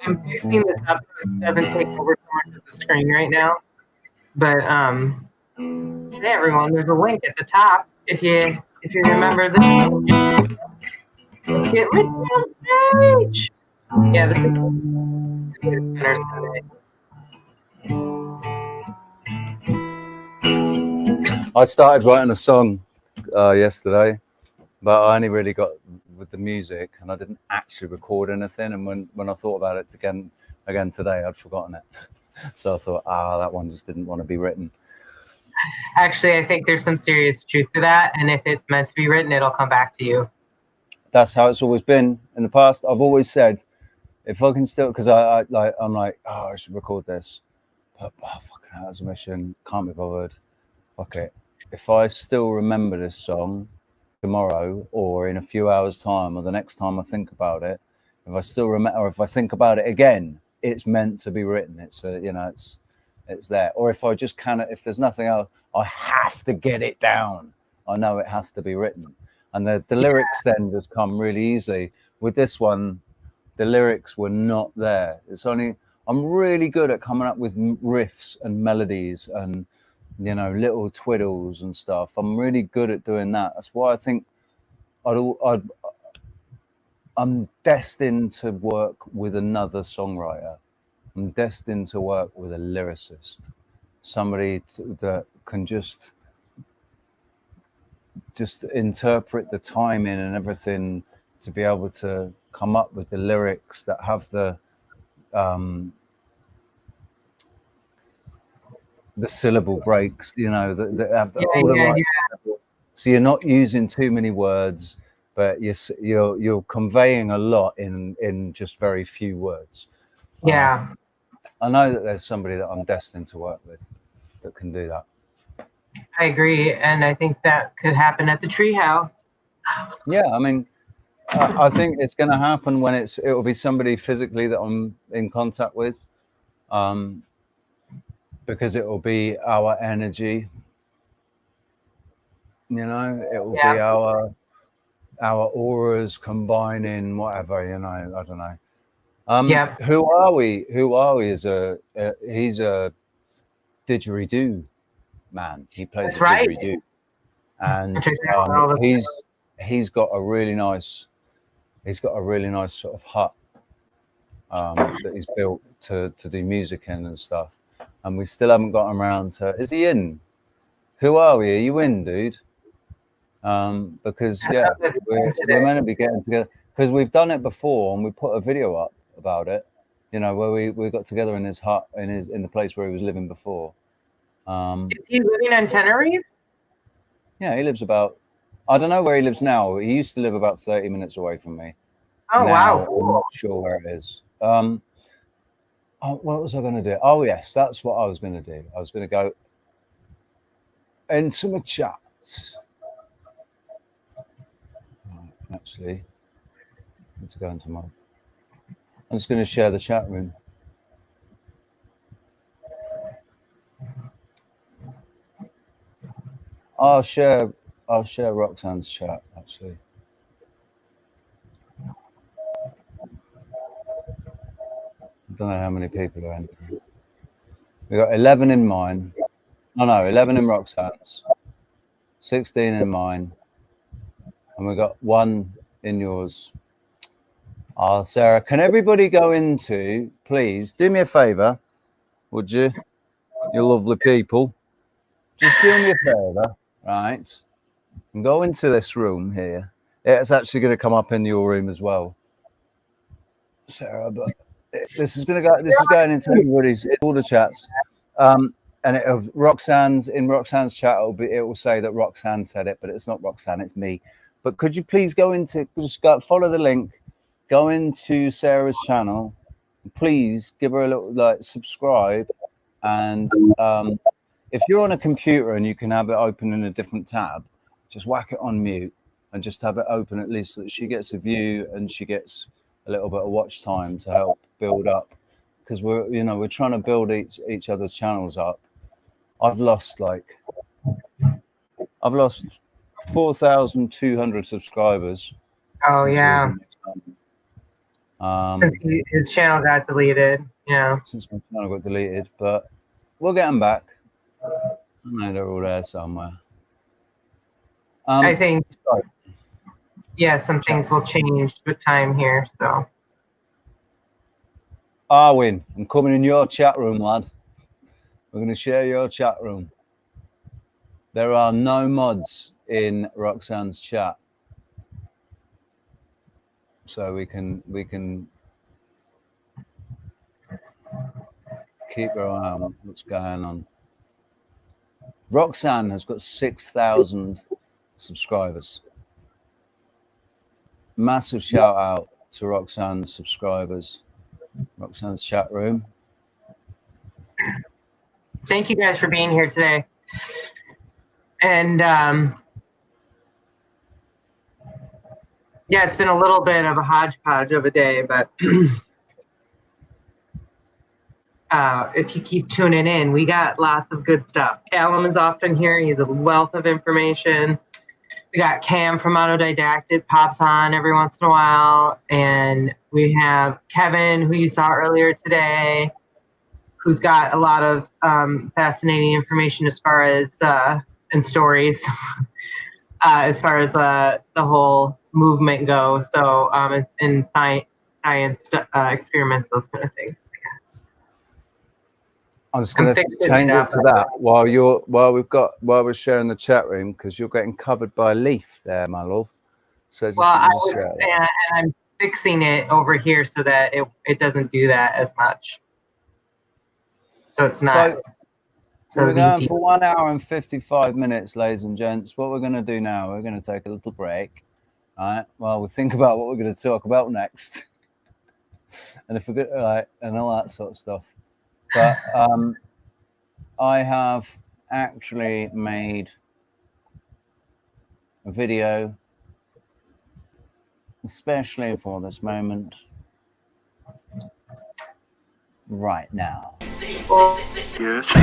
Speaker 2: I'm fixing this up so it doesn't take over so much of the screen right now. But hey everyone, there's a link at the top if you remember this. Get Richie on stage. Yeah, this is Sunday.
Speaker 1: I started writing a song yesterday, but I only really got with the music, and I didn't actually record anything. And when I thought about it again today, I'd forgotten it. So I thought, that one just didn't want to be written.
Speaker 2: Actually, I think there's some serious truth to that, and if it's meant to be written, it'll come back to you.
Speaker 1: That's how it's always been in the past. I've always said, if I can still, because I'm like, I should record this, but fucking hell, it's a mission, can't be bothered. Fuck it. If I still remember this song tomorrow, or in a few hours' time, or the next time I think about it, if I still remember, or if I think about it again, it's meant to be written. It's it's there. Or if I just if there's nothing else, I have to get it down. I know it has to be written. And the lyrics then just come really easily. With this one, the lyrics were not there. I'm really good at coming up with riffs and melodies and, little twiddles and stuff. I'm really good at doing that. That's why I think I'm destined to work with another songwriter. I'm destined to work with a lyricist, somebody that can just just interpret the timing and everything to be able to come up with the lyrics that have the syllable breaks, you know, that have all the right syllables. So you're not using too many words, but you're conveying a lot in just very few words.
Speaker 2: Yeah.
Speaker 1: I know that there's somebody that I'm destined to work with that can do that.
Speaker 2: I agree, and I think that could happen at the treehouse.
Speaker 1: Yeah, I mean, I think it's going to happen when it'll be somebody physically that I'm in contact with, because it will be our energy. You know, it will be our auras combining, whatever. You know, I don't know. Who are we? Who are we? He's a didgeridoo man. He plays a didgeridoo, and he's got a really nice sort of hut that he's built to do music in and stuff. And we still haven't gotten around to. Is he in? Who are we? Are you in, dude? Because we're meant to be getting together because we've done it before and we put a video up about it. You know, where we got together in his hut in the place where he was living before.
Speaker 2: Is he living in Tenerife?
Speaker 1: Yeah, he lives about. I don't know where he lives now. He used to live about 30 minutes away from me.
Speaker 2: Oh, wow.
Speaker 1: I'm not sure where it is. What was I going to do? Oh, yes, that's what I was going to do. I was going to go into my chats. Actually, I need to go into my. I'm just going to share the chat room. I'll share Roxanne's chat, actually. I don't know how many people are in. We got 11 in mine. Oh no, 11 in Roxanne's, 16 in mine, and we got 1 in yours. Oh, Sarah, can everybody go into, please, do me a favor, would you? You lovely people. Just do me a favor, right? And go into this room here. It's actually going to come up in your room as well, Sarah, but this is going into everybody's, all the chats. And Roxanne's chat, it will say that Roxanne said it, but it's not Roxanne, it's me. But could you please follow the link, go into Sarah's channel, please give her a little subscribe, and if you're on a computer and you can have it open in a different tab, just whack it on mute and just have it open at least so that she gets a view and she gets a little bit of watch time to help build up, because we're trying to build each other's channels up. I've lost 4,200 subscribers.
Speaker 2: Oh yeah. Since his channel got deleted,
Speaker 1: Since my channel got deleted, but we'll get them back. I know they're all there somewhere.
Speaker 2: I think, some things will change with time here. So,
Speaker 1: Arwin, I'm coming in your chat room, lad. We're going to share your chat room. There are no mods in Roxanne's chat, so we can keep our eye on what's going on. Roxanne has got 6,000 subscribers. Massive shout out to Roxanne's subscribers. Roxanne's chat room.
Speaker 2: Thank you guys for being here today. And it's been a little bit of a hodgepodge of a day, but if you keep tuning in, we got lots of good stuff. Callum is often here. He's a wealth of information. We got Cam from Autodidacted, pops on every once in a while. And we have Kevin, who you saw earlier today, who's got a lot of fascinating information as far as, and stories, as far as the whole movement goes. So it's in science experiments, those kind of things.
Speaker 1: I'm just going to change it to that while we're sharing the chat room, because you're getting covered by a leaf there, my love. So just,
Speaker 2: and I'm fixing it over here so that it doesn't do that as much. So it's not.
Speaker 1: So we're going for 1 hour and 55 minutes, ladies and gents. What we're going to do now, we're going to take a little break. All right. Well, we'll think about what we're going to talk about next, and if we're good, all right, and all that sort of stuff. But I have actually made a video especially for this moment right now.
Speaker 6: Yes.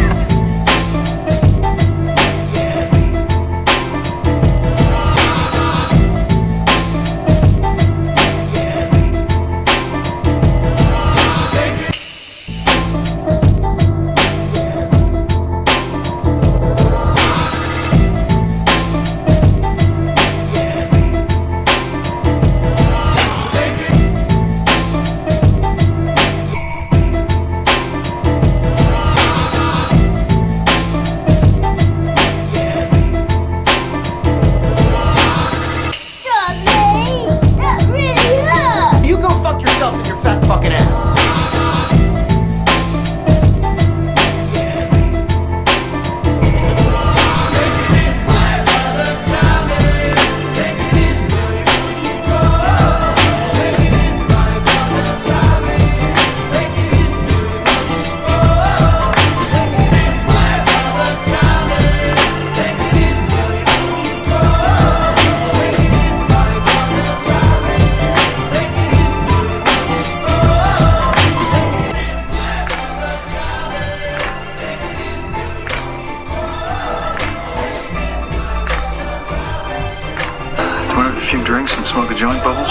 Speaker 6: A few drinks and smoke a joint, Bubbles?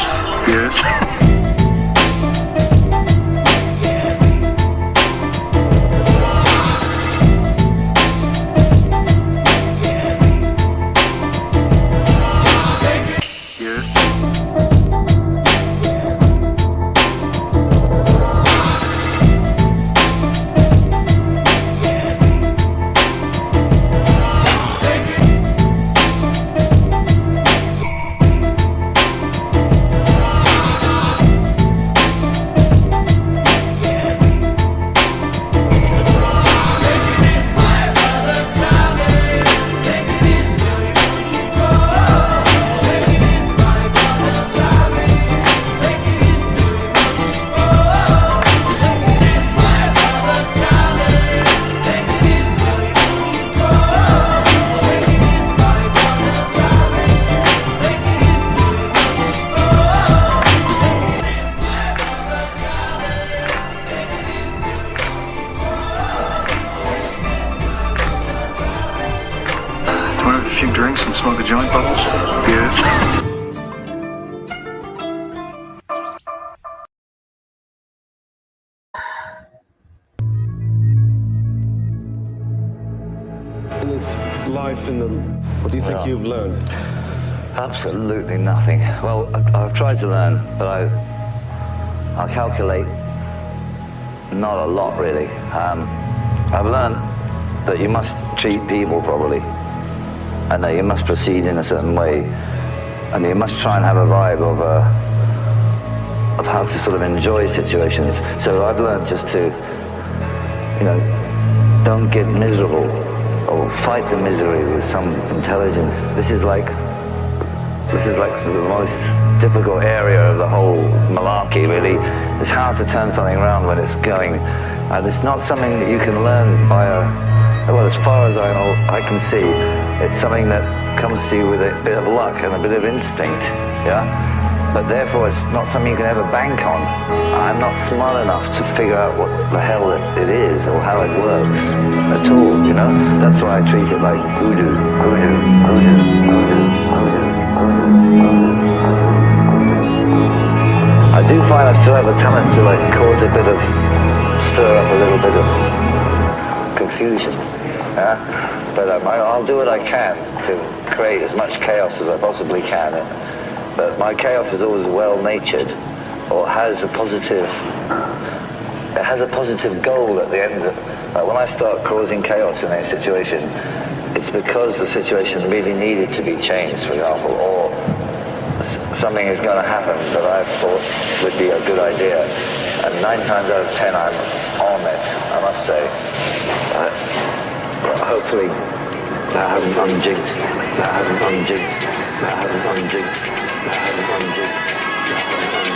Speaker 6: Yes. A few drinks and smoke a joint, Bubbles? Yes.
Speaker 10: In this life, what do you think you've learned?
Speaker 11: Absolutely nothing. Well, I've tried to learn, but I'll calculate not a lot, really. I've learned that you must treat people properly, and that you must proceed in a certain way, and you must try and have a vibe of how to sort of enjoy situations. So I've learned just to, don't get miserable or fight the misery with some intelligence. This is like the most difficult area of the whole malarkey, really. It's hard to turn something around when it's going, and it's not something that you can learn by well, as far as I can see, it's something that comes to you with a bit of luck and a bit of instinct, yeah? But therefore, it's not something you can ever bank on. I'm not smart enough to figure out what the hell it is or how it works at all, That's why I treat it like voodoo, voodoo, voodoo, voodoo, voodoo, voodoo. I do find I still have a talent to cause a bit of, stir up a little bit of confusion. But I'll do what I can to create as much chaos as I possibly can. But my chaos is always well-natured, or has a positive goal at the end When I start causing chaos in a situation, it's because the situation really needed to be changed, for example, or something is going to happen that I thought would be a good idea. And 9 times out of 10, I'm on it, I must say. Hopefully, that hasn't unjinxed. That hasn't unjinxed. That hasn't unjinxed. That hasn't unjinxed. That hasn't unjinxed.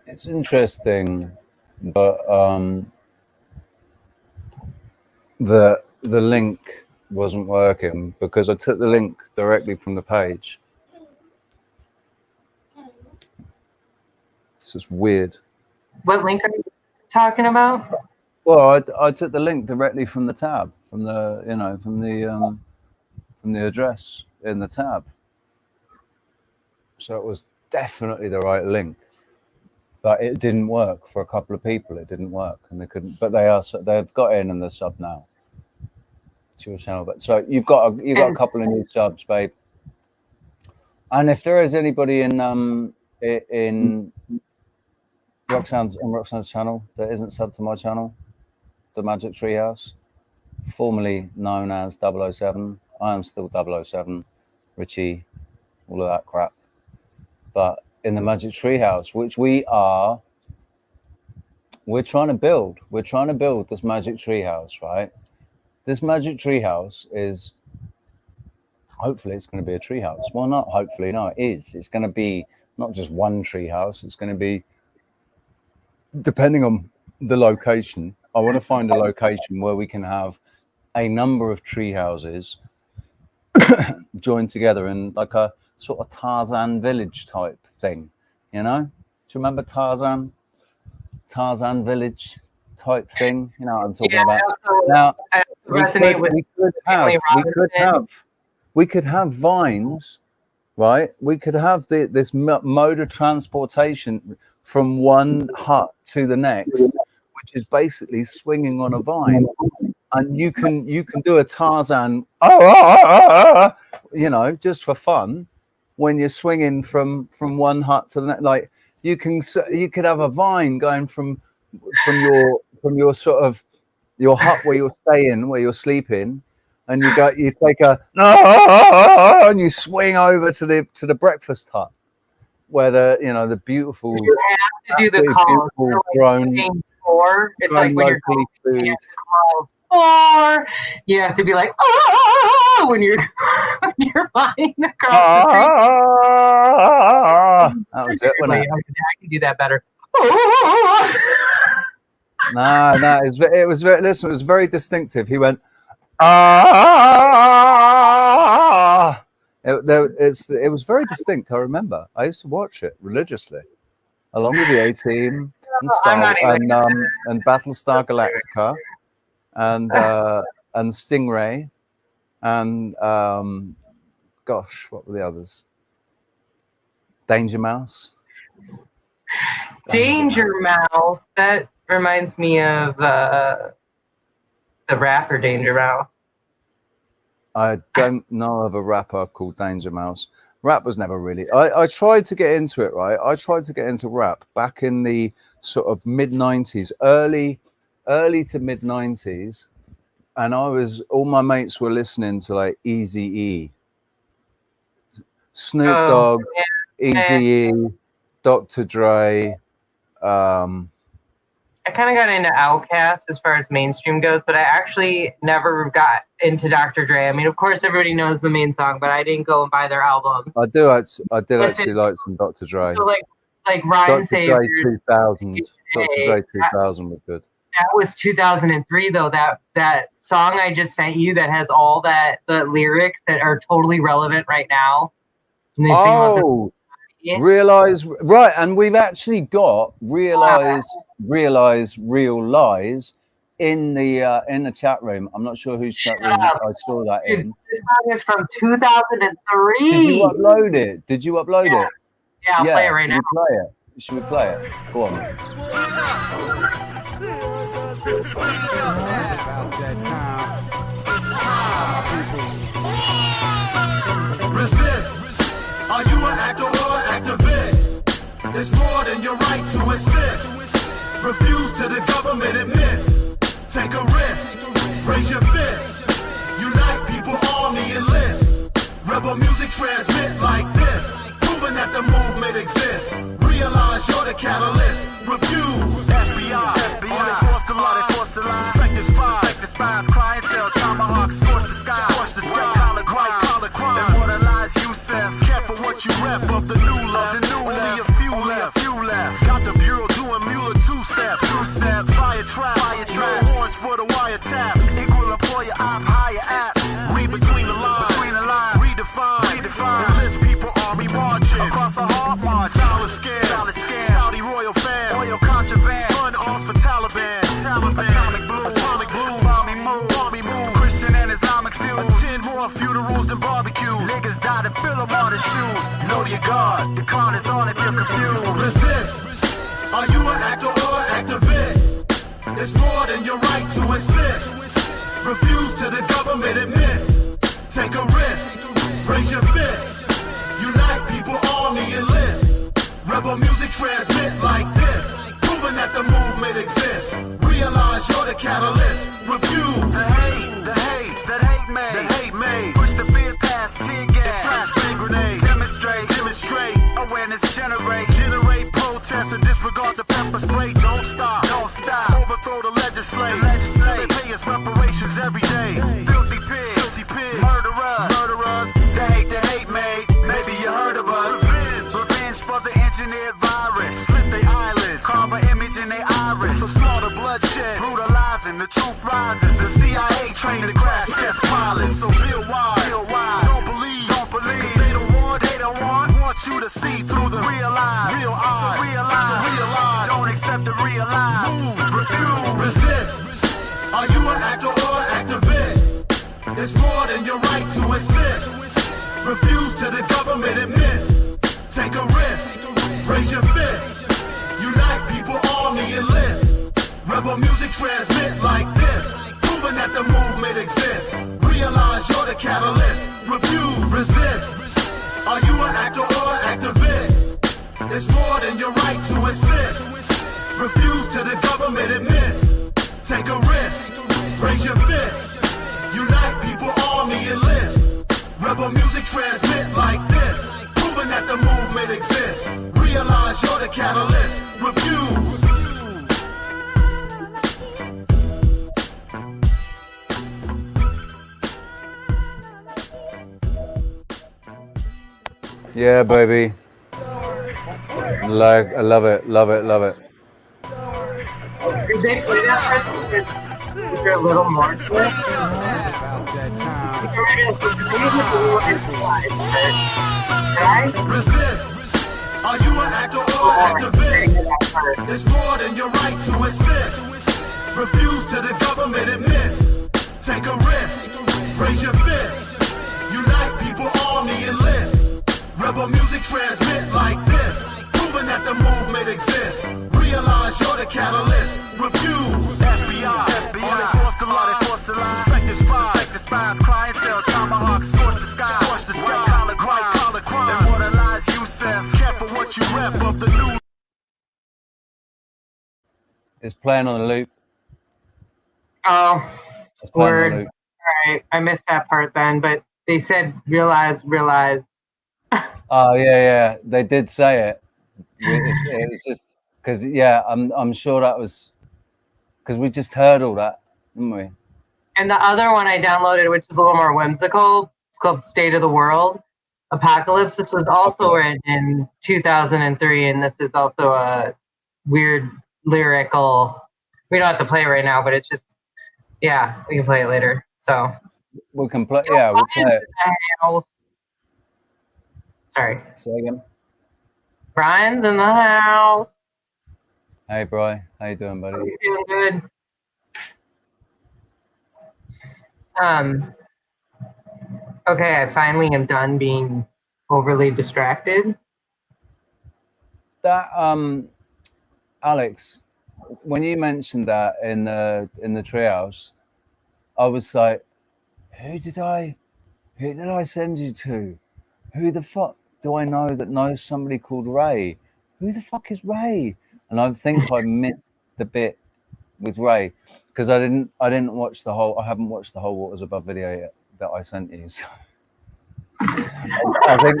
Speaker 1: It's interesting, but the link wasn't working because I took the link directly from the page. This is weird.
Speaker 2: What link are you talking about?
Speaker 1: Well, I took the link directly from the tab, from the from the address in the tab. So it was definitely the right link. But it didn't work for a couple of people. It didn't work, and they couldn't. But they've got in and they're sub now to your channel. But so you've got a couple of new subs, babe. And if there is anybody in Roxanne's channel that isn't sub to my channel, the Magic Treehouse, formerly known as 007, I am still 007, Richie, all of that crap. But in the Magic Treehouse, which we're trying to build. We're trying to build this Magic Treehouse, right? This Magic Treehouse is, hopefully it's going to be a treehouse. Well, not hopefully, no, it is. It's going to be not just one treehouse. It's going to be, depending on the location, I want to find a location where we can have a number of tree houses joined together in like a sort of Tarzan village type thing, you know? Do you remember Tarzan village type thing? You know what I'm talking about? Now, we could have vines, right? We could have this mode of transportation from one hut to the next, which is basically swinging on a vine. And you can do a Tarzan, you know, just for fun, when you're swinging from one hut to the next. Like you could have a vine going from your sort of your hut where you're staying, where you're sleeping, and you take and you swing over to the breakfast hut where the beautiful,
Speaker 2: you have to do the call.
Speaker 1: grown,
Speaker 2: it's like when you're
Speaker 1: food.
Speaker 2: Or you have to be like, oh, when you're flying across the street.
Speaker 1: That was it.
Speaker 2: I can do that better.
Speaker 1: No, it was very. Listen, it was very distinctive. He went, It was very distinct. I remember. I used to watch it religiously, along with the A-Team and Battlestar Galactica. And Stingray, and gosh, what were the others? Danger Mouse.
Speaker 2: Danger Mouse. That reminds me of the rapper Danger Mouse.
Speaker 1: I don't know of a rapper called Danger Mouse. Rap was never really. I tried to get into it, right? I tried to get into rap back in the sort of mid-90s, early to mid-90s, and all my mates were listening to like Eazy-E, Snoop Dogg, Eazy-E, Dr. Dre.
Speaker 2: I kind of got into Outkast as far as mainstream goes, but I actually never got into Dr. Dre. I mean, of course, everybody knows the main song, but I didn't go and buy their albums.
Speaker 1: I did actually like some Dr. Dre.
Speaker 2: So like Ryan
Speaker 1: Dr. Dre 2000. Dr. Dre 2000 was good.
Speaker 2: That was 2003 though. That song I just sent you that has all the lyrics that are totally relevant right now. And they sing about
Speaker 1: realize right, and we've actually got realize real lies in the chat room. I'm not sure whose chat room I saw that in.
Speaker 2: This song is from 2003.
Speaker 1: Did you upload it? Did you upload it?
Speaker 2: Yeah, I'll play it right now.
Speaker 1: Play it. Should we play it? Go on.
Speaker 12: It's about that time. It's time, peoples. Resist. Are you an actor or an activist? It's more than your right to insist. Refuse to the government admits. Take a risk. Raise your fist. Unite people, army enlist. Rebel music transmit like this. Proving that the movement exists. Realize you're the catalyst. Refuse. FBI. Force the line. Suspect the spies. Clientele. Tomahawks. Scorch the sky. White collar crime. Immortalize Yusef. Careful what you rep of the new left. Only a few left. Got the bureau doing Mueller two-step. Fire trap. Warrants for the wiretaps. Equal employer op. Higher apps. Read between the lines. Redefine. Enlist people army marching across a hard march. Dollar scams. Saudi royal fam. Oil contraband. Fun off the Taliban. Atomic blue. Balmy move. Christian and Islamic fuse. Attend more funerals than barbecues. Niggas die to fill them all the shoes. Know your God. The con is on if you're confused. Resist. Are you an actor or an activist? It's more than your right to insist. Refuse to the government admits. Take a risk. Raise your fist. Unite people, army enlist. Rebel music transmit like this. Proving that the movement exists. Realize you're the catalyst. Refuse. The hate made. Push the fear past tear gas. Flashbang grenades. Demonstrate. Awareness generate protests and disregard the pepper spray. Don't stop. Overthrow the legislature. Till they pay us reparations every day. Filthy pigs. Murderers. The hate made. Maybe you heard of us. Revenge for the engineered virus. Slit their eyelids. Carve an image in their iris. So slaughter bloodshed. Brutalizing. The truth rises. The CIA trained to crash test pilots. So feel wise. Don't believe. Cause they don't want you to see through the real eyes. So realize. Don't accept the realize. Refuse. Resist. Are you an actor or an activist? It's more than your right to insist. Refuse to the government admits. Take a risk. Raise your fist. Unite people, army enlist. Rebel music transmit like this. Proving that the movement exists. Realize you're the catalyst. Refuse. Resist. Are you an actor or an activist? It's more than your right to insist. Refuse to the government admits. Take a risk. Raise your fist. Unite people, army enlist. Rebel music transmit like this. Proving that the movement exists. Realize you're the catalyst. Refuse.
Speaker 1: Yeah, baby. Like, I love it.
Speaker 2: Did they play that for is there a little more to it?
Speaker 12: Resist. Are you an actor or an activist? It's more than your right to insist. Refuse to the government admits. Take a risk. Raise your fist. Unite people, army enlist. Rebel music transmit like this. Proving that the movement exists. Realize you're the catalyst. Refuse. FBI. Force the line. Suspect the spies. Clientele. Tomahawks. Scorch the sky. White collar crime. Immortalize Yusef. Careful what you rep of the new.
Speaker 1: It's playing on a loop.
Speaker 2: Oh, word. All right, I missed that part then, but they said realize.
Speaker 1: Oh yeah, they did say it. It was just because I'm sure that was because we just heard all that, didn't we?
Speaker 2: And the other one I downloaded, which is a little more whimsical, it's called State of the World. Apocalypse. This was also written in 2003, and this is also a weird lyrical We don't have to play it right now, but it's just, yeah, we can play it later. So
Speaker 1: We can play. Yeah, we'll play it.
Speaker 2: Sorry.
Speaker 1: Say again.
Speaker 2: Brian's in the house.
Speaker 1: Hey, Bri. How you doing, buddy?
Speaker 2: Feeling good. Okay, I finally am done being overly distracted.
Speaker 1: That Alex, when you mentioned that in the treehouse, I was like, who did I send you to? Who the fuck do I know that knows somebody called Ray? Who the fuck is Ray? And I think I missed the bit with Ray because I haven't watched the whole Waters Above video yet that I sent you. So I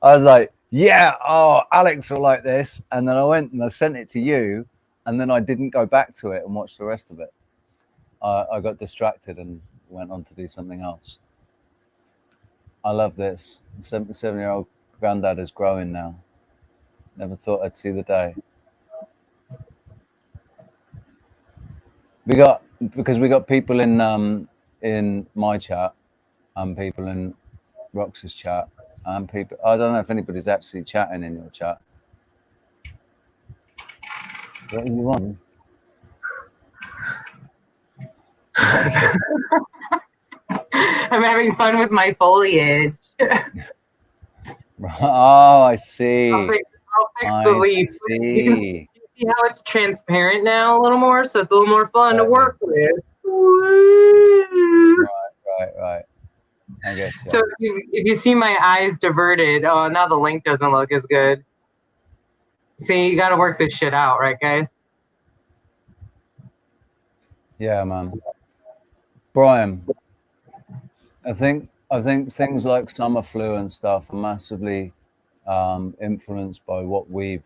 Speaker 1: was like, yeah, oh, Alex will like this. And then I went and I sent it to you, and then I didn't go back to it and watch the rest of it. I got distracted and went on to do something else. I love this. The 77-year-old granddad is growing now. Never thought I'd see the day. We got people in my chat and people in Rox's chat and people. I don't know if anybody's actually chatting in your chat. What are you on?
Speaker 2: I'm having fun with my foliage.
Speaker 1: Oh, I see.
Speaker 2: I'll fix the leaf. You can see how it's transparent now a little more, so it's a little more fun to work with.
Speaker 1: Right. I get you.
Speaker 2: So if you see my eyes diverted, oh, now the link doesn't look as good. See, you got to work this shit out, right, guys?
Speaker 1: Yeah, man. Brian, I think things like summer flu and stuff are massively influenced by what we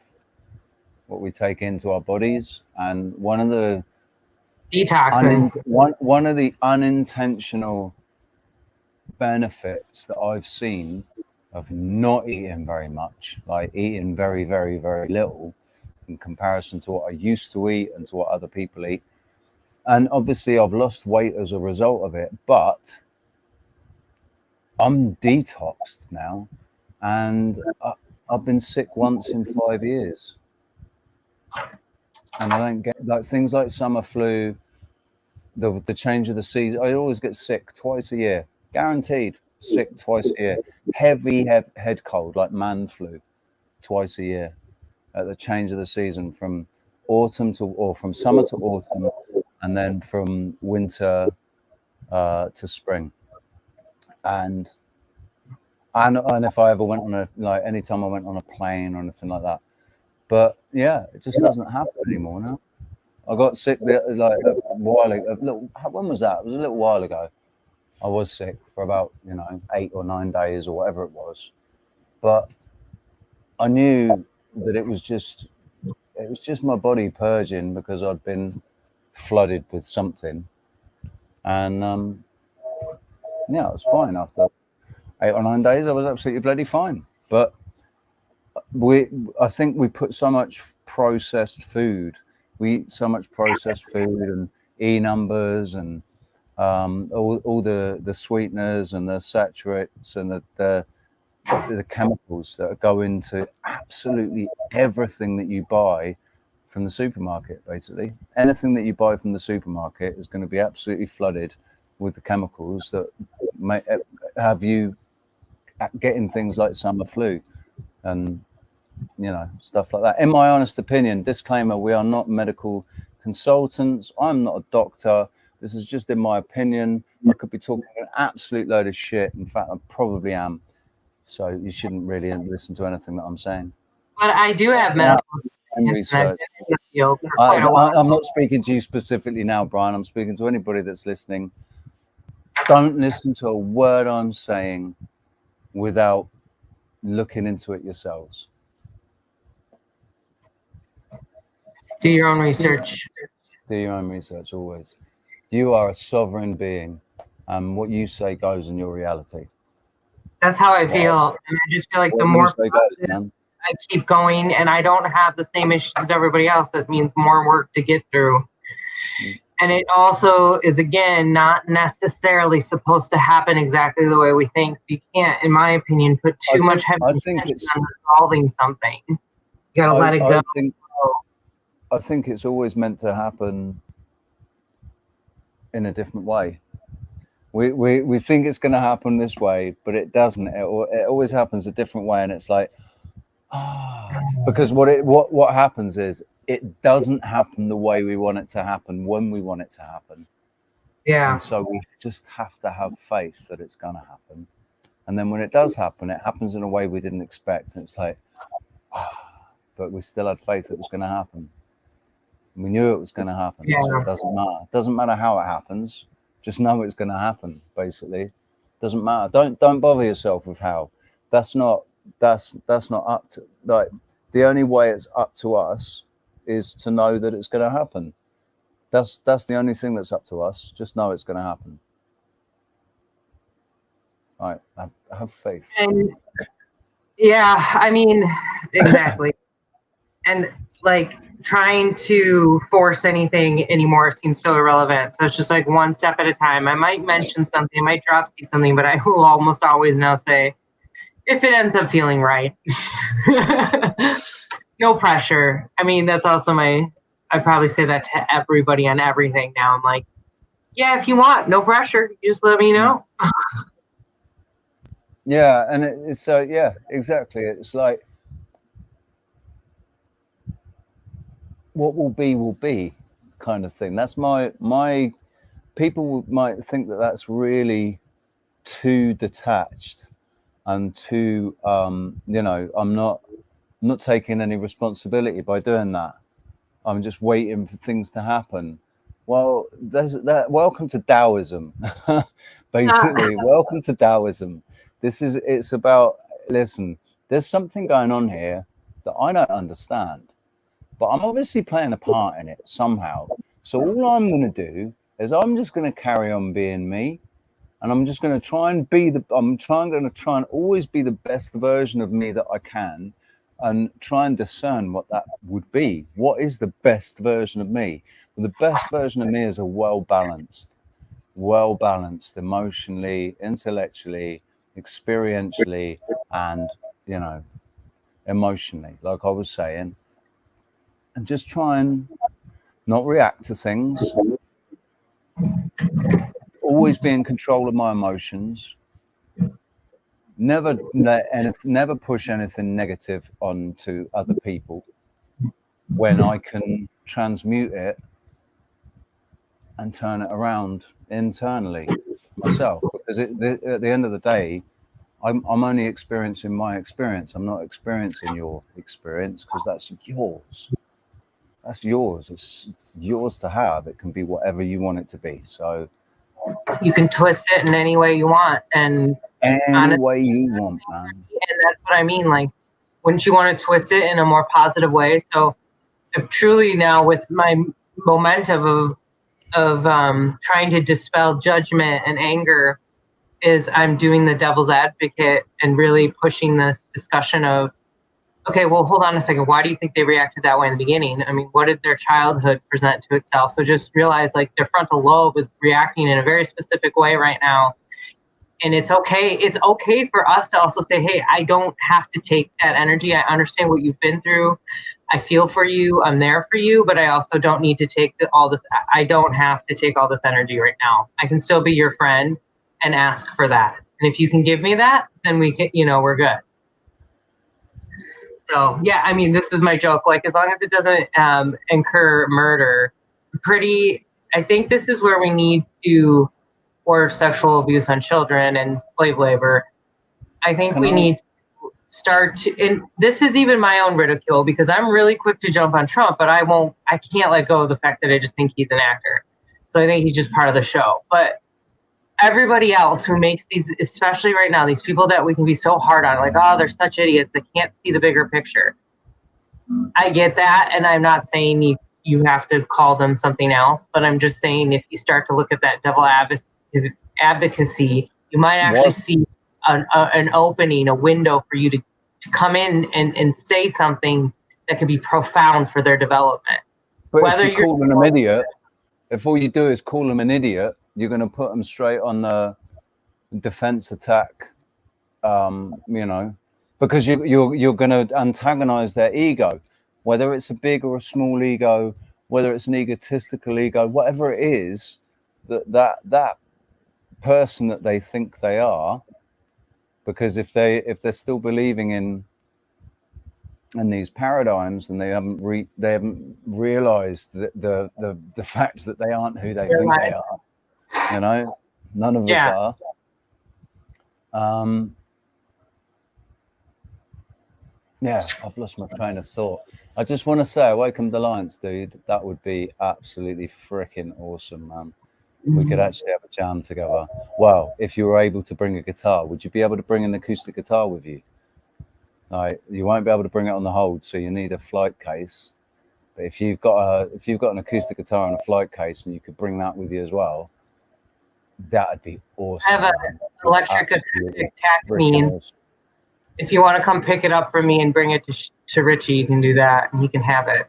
Speaker 1: take into our bodies, and one of the
Speaker 2: detoxing.
Speaker 1: One of the unintentional benefits that I've seen of not eating very much, like eating very, very, very little in comparison to what I used to eat and to what other people eat. And obviously I've lost weight as a result of it, but I'm detoxed now, and I've been sick once in 5 years. And I don't get like things like summer flu, the change of the season. I always get sick twice a year, guaranteed sick twice a year. Heavy head cold, like man flu, twice a year at the change of the season from from summer to autumn, and then from winter to spring. And if I ever went on anytime I went on a plane or anything like that. But yeah, it just doesn't happen anymore now. I got sick a while ago. When was that? It was a little while ago. I was sick for about 8 or 9 days or whatever it was. But I knew that it was just my body purging because I'd been flooded with something. And yeah, it was fine after 8 or 9 days. I was absolutely bloody fine. But I think we put so much processed food. We eat so much processed food and E numbers and all the sweeteners and the saturates and the chemicals that go into absolutely everything that you buy from the supermarket. Basically, anything that you buy from the supermarket is going to be absolutely flooded with the chemicals that may have you getting things like summer flu and stuff like that. In my honest opinion, disclaimer, we are not medical consultants. I'm not a doctor. This is just in my opinion. I could be talking an absolute load of shit. In fact, I probably am. So you shouldn't really listen to anything that I'm saying.
Speaker 2: But I do have medical
Speaker 1: research. I'm not speaking to you specifically now, Brian. I'm speaking to anybody that's listening. Don't listen to a word I'm saying without looking into it yourselves.
Speaker 2: Do your own research.
Speaker 1: Do your own research always. You are a sovereign being, and what you say goes in your reality.
Speaker 2: That's how I feel, and I just feel like the more positive I keep going, and I don't have the same issues as everybody else. That means more work to get through. And it also is, again, not necessarily supposed to happen exactly the way we think. So you can't, in my opinion, put too much heavy attention on resolving something. You gotta let it go.
Speaker 1: I think it's always meant to happen in a different way. We think it's going to happen this way, but it doesn't. It always happens a different way, and it's like, because what happens is it doesn't happen the way we want it to happen when we want it to happen.
Speaker 2: Yeah.
Speaker 1: And so we just have to have faith that it's going to happen, and then when it does happen, it happens in a way we didn't expect, and it's like, but we still had faith it was going to happen. We knew it was going to happen, so it doesn't matter. It doesn't matter how it happens. Just know it's going to happen. Basically, it doesn't matter. Don't bother yourself with how. That's not up to, like, the only way it's up to us is to know that it's going to happen. That's the only thing that's up to us. Just know it's going to happen. All right, have faith.
Speaker 2: And yeah, I mean, exactly. And like, trying to force anything anymore seems so irrelevant. So it's just like one step at a time. I might mention something, I might drop seed something, but I will almost always now say, if it ends up feeling right. No pressure. I mean, that's also I probably say that to everybody on everything now. I'm like, yeah, if you want, no pressure. You just let me know.
Speaker 1: Yeah, and it's so, yeah, exactly. It's like, what will be kind of thing. That's my people might think that that's really too detached and too I'm not taking any responsibility by doing that. I'm just waiting for things to happen. Well, there's that. Welcome to Taoism. Basically, welcome to Taoism. It's about, listen, there's something going on here that I don't understand, but I'm obviously playing a part in it somehow. So all I'm going to do is I'm just going to carry on being me, and I'm just going to try and always be the best version of me that I can, and try and discern what that would be. What is the best version of me? Well, the best version of me is a well-balanced emotionally, intellectually, experientially, and, emotionally, like I was saying. And just try and not react to things. Always be in control of my emotions. Never push anything negative onto other people when I can transmute it and turn it around internally myself. Because at the end of the day, I'm only experiencing my experience. I'm not experiencing your experience, because that's yours. That's yours. It's yours to have. It can be whatever you want it to be. So
Speaker 2: you can twist it in any way you want, and
Speaker 1: any way you want, man.
Speaker 2: And that's what I mean. Like, wouldn't you want to twist it in a more positive way? So, if truly now, with my momentum of trying to dispel judgment and anger, is I'm doing the devil's advocate and really pushing this discussion of, okay, well, hold on a second. Why do you think they reacted that way in the beginning? I mean, what did their childhood present to itself? So just realize, like, their frontal lobe is reacting in a very specific way right now. And it's okay. It's okay for us to also say, hey, I don't have to take that energy. I understand what you've been through. I feel for you. I'm there for you. But I also don't need to take all this. I don't have to take all this energy right now. I can still be your friend and ask for that. And if you can give me that, then we can, we're good. So, yeah, I mean, this is my joke. Like, as long as it doesn't incur murder, I think this is where we need to, or sexual abuse on children and slave labor. I think we need to start to, and this is even my own ridicule, because I'm really quick to jump on Trump, but I can't let go of the fact that I just think he's an actor. So I think he's just part of the show. But everybody else who makes these, especially right now, these people that we can be so hard on, like, oh, they're such idiots, they can't see the bigger picture. I get that, and I'm not saying you have to call them something else, but I'm just saying, if you start to look at that devil advocacy, you might actually see an opening, a window for you to come in and say something that could be profound for their development.
Speaker 1: But
Speaker 2: Whether
Speaker 1: if you call them an idiot, if all you do is call them an idiot, you're going to put them straight on the defense attack, you know, because you're going to antagonize their ego, whether it's a big or a small ego, whether it's an egotistical ego, whatever it is, that person that they think they are, because if they're still believing in these paradigms and they haven't realized the fact that they aren't who they think they are, you know, none of us are. Yeah, I've lost my train of thought. I just want to say, Awakened Alliance, dude, that would be absolutely freaking awesome, man. We could actually have a jam together. Well, if you were able to bring a guitar, would you be able to bring an acoustic guitar with you? Like, you won't be able to bring it on the hold, so you need a flight case. But if you've got an acoustic guitar and a flight case, and you could bring that with you as well, that'd be awesome.
Speaker 2: I have an electric acoustic Tackmean.
Speaker 1: Awesome.
Speaker 2: If you want to come pick it up for me and bring it to Richie, you can do that, and he can have it.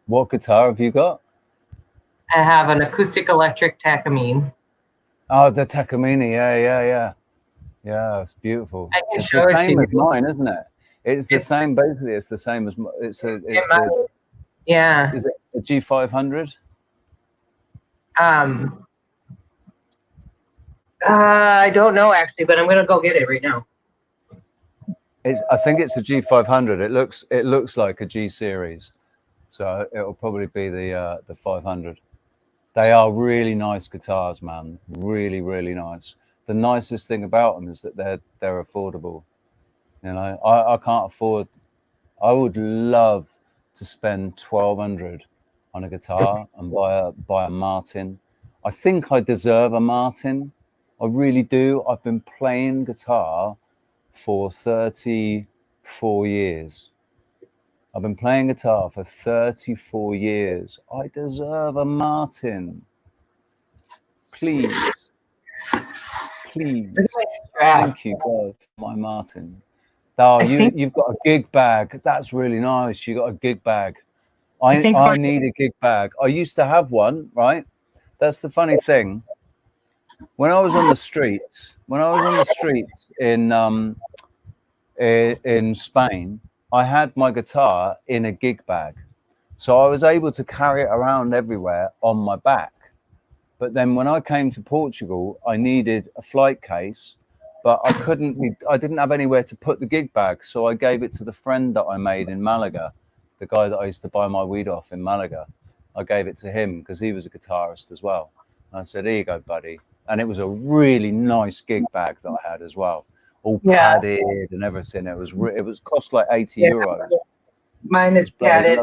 Speaker 1: What guitar have you got?
Speaker 2: I have an acoustic electric Tackmean.
Speaker 1: Oh, the Takamine, yeah, it's beautiful. It's the same as mine, isn't it? It's the same, basically. It's the same as
Speaker 2: yeah.
Speaker 1: Is it a G500?
Speaker 2: I don't know actually, but I'm gonna go get it right now.
Speaker 1: I think it's a G500. It looks like a G series, so it'll probably be the 500. They are really nice guitars, man. Really, really nice. The nicest thing about them is that they're affordable. You know, I can't afford. I would love to spend $1,200 on a guitar and buy a Martin. I think I deserve a Martin. I really do. I've been playing guitar for 34 years. I've been playing guitar for 34 years. I deserve a Martin. Please. Thank you, God, for my Martin. Oh, you've got a gig bag. That's really nice. You got a gig bag. I need a gig bag. I used to have one, right? That's the funny thing. When I was on the streets in Spain, I had my guitar in a gig bag. So I was able to carry it around everywhere on my back. But then when I came to Portugal, I needed a flight case, but I didn't have anywhere to put the gig bag. So I gave it to the friend that I made in Malaga, the guy that I used to buy my weed off in Malaga. I gave it to him because he was a guitarist as well. And I said, here you go, buddy. And it was a really nice gig bag that I had as well, all padded and everything. It was cost like 80 euros.
Speaker 2: Mine is padded.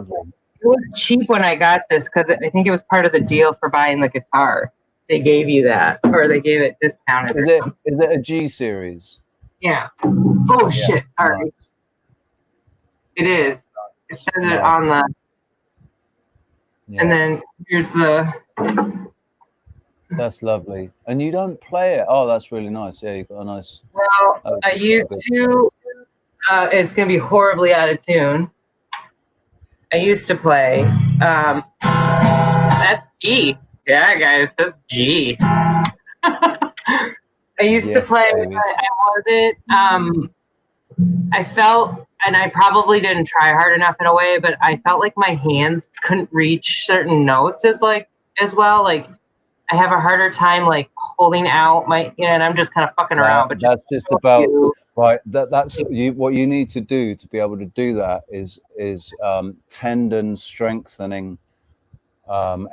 Speaker 2: It was cheap when I got this because I think it was part of the deal for buying the guitar. They gave you that, or they gave it discounted.
Speaker 1: Is it a G series?
Speaker 2: Yeah. Oh shit! Sorry. Nice. It is. It says it on the. Yeah. And then here's the.
Speaker 1: That's lovely. And you don't play it. Oh, that's really nice. Yeah, you've got a nice.
Speaker 2: Well, I used to. It's gonna be horribly out of tune. I used to play. That's G. Yeah, guys, that's G. I used to play. I wasn't. I felt, and I probably didn't try hard enough in a way, but I felt like my hands couldn't reach certain notes as well. Like I have a harder time like holding out and I'm just kind of fucking around. But
Speaker 1: that's just about right. That's you. What you need to do to be able to do that is tendon strengthening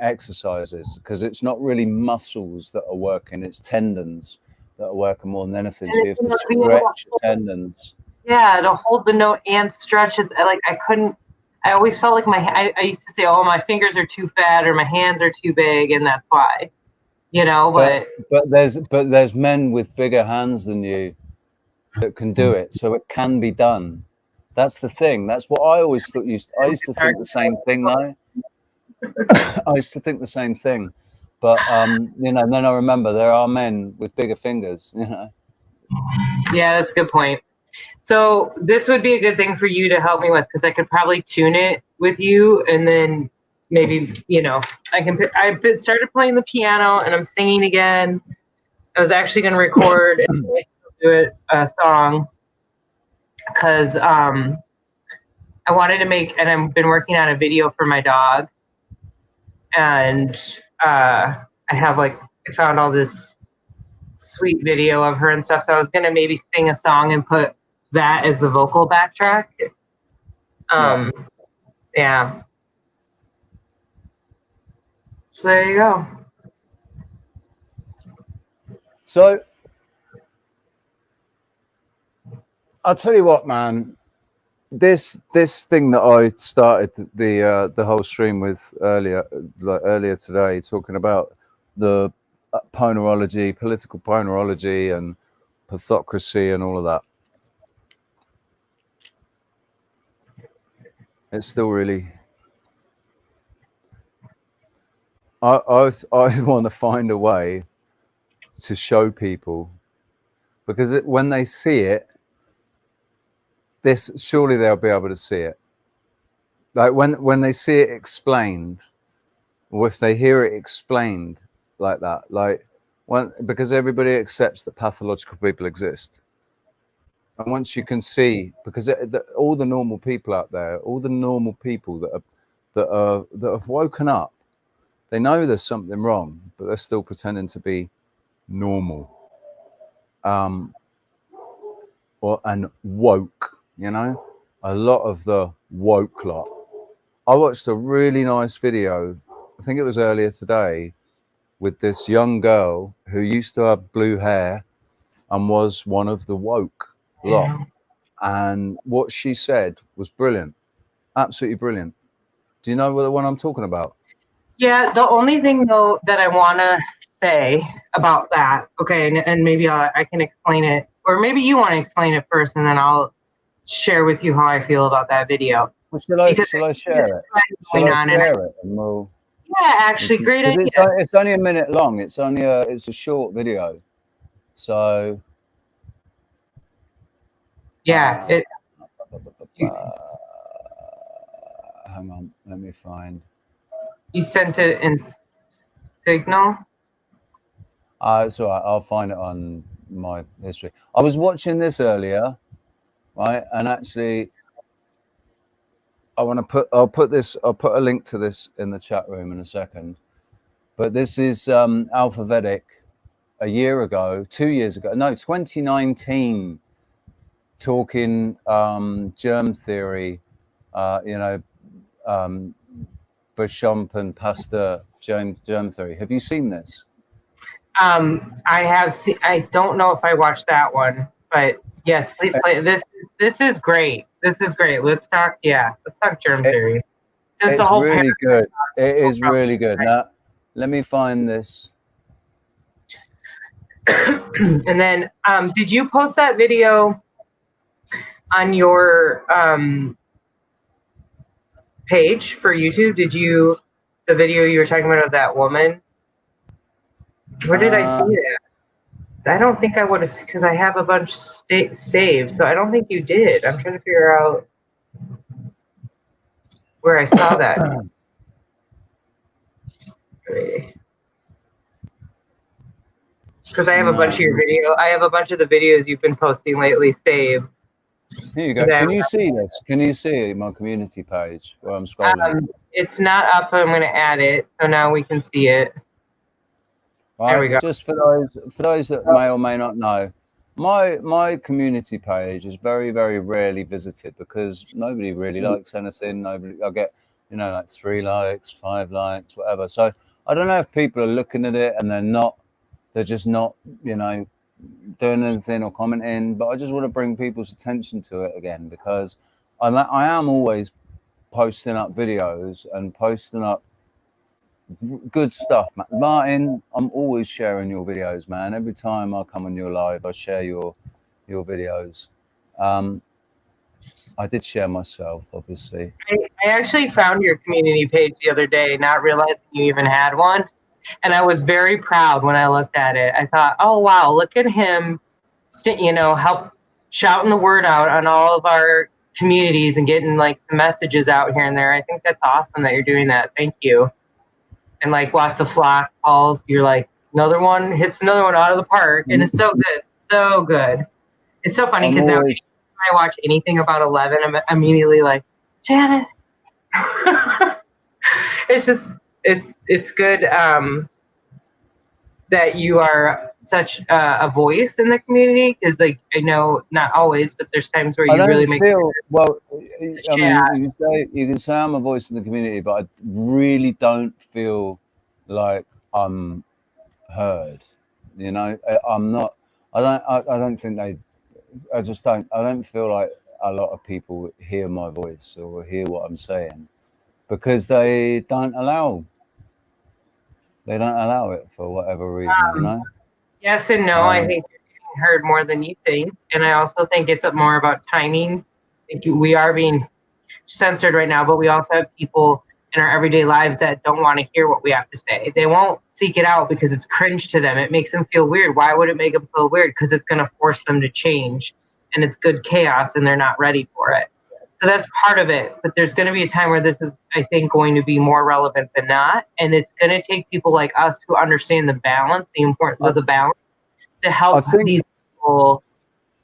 Speaker 1: exercises, because it's not really muscles that are working, it's tendons that are working more than anything. So you have to stretch your tendons.
Speaker 2: Yeah, to hold the note and stretch it. Like I couldn't. I always felt like I used to say, oh, my fingers are too fat or my hands are too big, and that's why. But
Speaker 1: there's men with bigger hands than you that can do it, so it can be done. That's the thing. That's what I always thought. I used to think the same thing though. I used to think the same thing, but then I remember there are men with bigger fingers.
Speaker 2: Yeah, that's a good point. So this would be a good thing for you to help me with, because I could probably tune it with you, and then maybe, you know, I started playing the piano and I'm singing again. I was actually going to record and do it a song because I wanted to make, and I've been working on a video for my dog, and I found all this sweet video of her and stuff. So I was going to maybe sing a song and put that as the vocal backtrack. Yeah. So there you go.
Speaker 1: So I'll tell you what, man. This thing that I started the whole stream with earlier today, talking about the ponerology, political ponerology, and hypocrisy, and all of that. It's still really. I want to find a way to show people, because when they see it, surely they'll be able to see it. Like when they see it explained, or if they hear it explained like that, because everybody accepts that pathological people exist. And once you can see, because all the normal people out there, all the normal people that have woken up, they know there's something wrong, but they're still pretending to be normal, and woke. You know, a lot of the woke lot. I watched a really nice video, I think it was earlier today, with this young girl who used to have blue hair and was one of the woke lot. And what she said was brilliant, absolutely brilliant. Do you know the one I'm talking about?
Speaker 2: Yeah, the only thing though that I want to say about that, okay, and maybe I can explain it, or maybe you want to explain it first, and then I'll share with you how I feel about that video.
Speaker 1: Well, shall I share it? Shall I share it? And we'll,
Speaker 2: yeah, actually, great idea.
Speaker 1: It's only a minute long. It's a short video. So
Speaker 2: yeah,
Speaker 1: hang on, let me find.
Speaker 2: You sent it in Signal?
Speaker 1: It's all right. I'll find it on my history. I was watching this earlier, right? And actually, I'll put a link to this in the chat room in a second. But this is Alphabetic a year ago, 2 years ago, no, 2019, talking germ theory, Béchamp and Pasteur germ theory. Have you seen this?
Speaker 2: I have seen. I don't know if I watched that one, but yes, please play this. This is great. This is great. Let's talk. Yeah, let's talk germ theory.
Speaker 1: It's really good. It is really good. Now, let me find this.
Speaker 2: And then, did you post that video on your page for YouTube? The video you were talking about of that woman? Where did I see that? I don't think I would have, because I have a bunch saved, so I don't think you did. I'm trying to figure out where I saw that. Because I have a bunch of your video. I have a bunch of the videos you've been posting lately saved.
Speaker 1: Here you go. Can you see this? Can you see my community page where I'm scrolling?
Speaker 2: It's not up, but I'm going to add it, so now we can see it.
Speaker 1: Right, there we go. Just for those that may or may not know, my community page is very, very rarely visited because nobody really likes anything. I get, like 3 likes, 5 likes, whatever. So I don't know if people are looking at it and they're just not, doing anything or commenting. But I just want to bring people's attention to it again, because I am always posting up videos and posting up good stuff, man. Martin, I'm always sharing your videos, man. Every time I come on your live, I share your videos. I did share myself, obviously.
Speaker 2: I actually found your community page the other day, not realizing you even had one. And I was very proud when I looked at it. I thought, oh, wow, look at him, help shouting the word out on all of our communities and getting like the messages out here and there. I think that's awesome that you're doing that. Thank you. And like watch the flock calls. You're like, another one hits another one out of the park, and it's so good, so good. It's so funny because now when I watch anything about 11, I'm immediately like, Janice. It's just it's good that you are such a voice in the community, because like I know not always, but there's times where you really make
Speaker 1: well. I mean, you can say I'm a voice in the community, but I really don't feel like I'm heard. You know, I'm not. I don't think they. I just don't. I don't feel like a lot of people hear my voice or hear what I'm saying, because they don't allow. They don't allow it for whatever reason, you know?
Speaker 2: Yes and no. I think you're getting heard more than you think. And I also think it's more about timing. I think we are being censored right now, but we also have people in our everyday lives that don't want to hear what we have to say. They won't seek it out because it's cringe to them. It makes them feel weird. Why would it make them feel weird? Because it's going to force them to change. And it's good chaos and they're not ready for it. So that's part of it, but there's going to be a time where this is, I think, going to be more relevant than not, and it's going to take people like us who understand the balance, the importance of the balance, to help these people.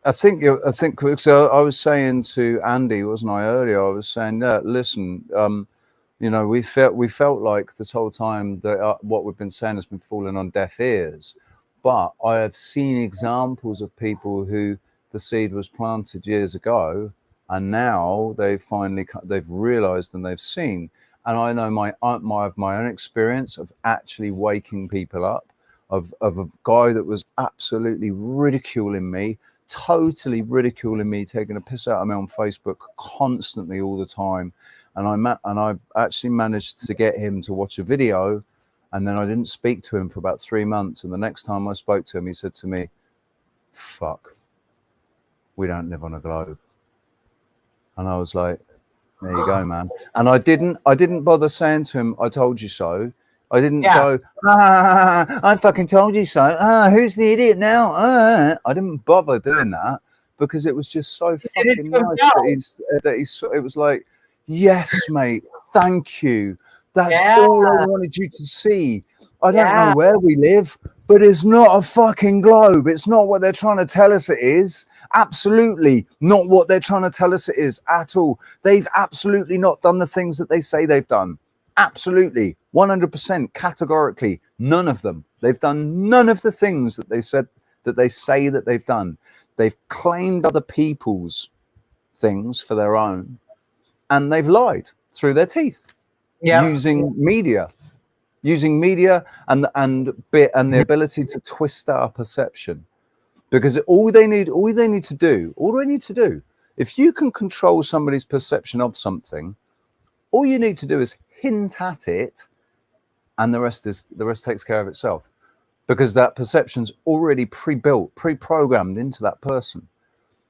Speaker 1: I think so. I was saying to Andy, wasn't I, earlier? I was saying that, listen, you know, we felt like this whole time that what we've been saying has been falling on deaf ears, but I have seen examples of people who the seed was planted years ago, and now they've realized and they've seen. And I know my own experience of actually waking people up, of a guy that was absolutely ridiculing me, totally ridiculing me, taking a piss out of me on Facebook constantly all the time. And I actually managed to get him to watch a video, and then I didn't speak to him for about 3 months. And the next time I spoke to him, he said to me, "Fuck, we don't live on a globe." And I was like, there you go, man. And I didn't bother saying to him, "I told you so." I didn't go, "I fucking told you so. Who's the idiot now?" I didn't bother doing that, because it was just so fucking nice it was like, "Yes, mate, thank you. That's all I wanted you to see. I don't know where we live, but it's not a fucking globe. It's not what they're trying to tell us it is. Absolutely not what they're trying to tell us it is at all. They've absolutely not done the things that they say they've done. Absolutely, 100%, categorically, none of them. They've done none of the things that they said that they say that they've done. They've claimed other people's things for their own, and they've lied through their teeth using media and the ability to twist our perception. Because all they need to do, if you can control somebody's perception of something, all you need to do is hint at it, and the rest takes care of itself, because that perception's already pre-built, pre-programmed into that person.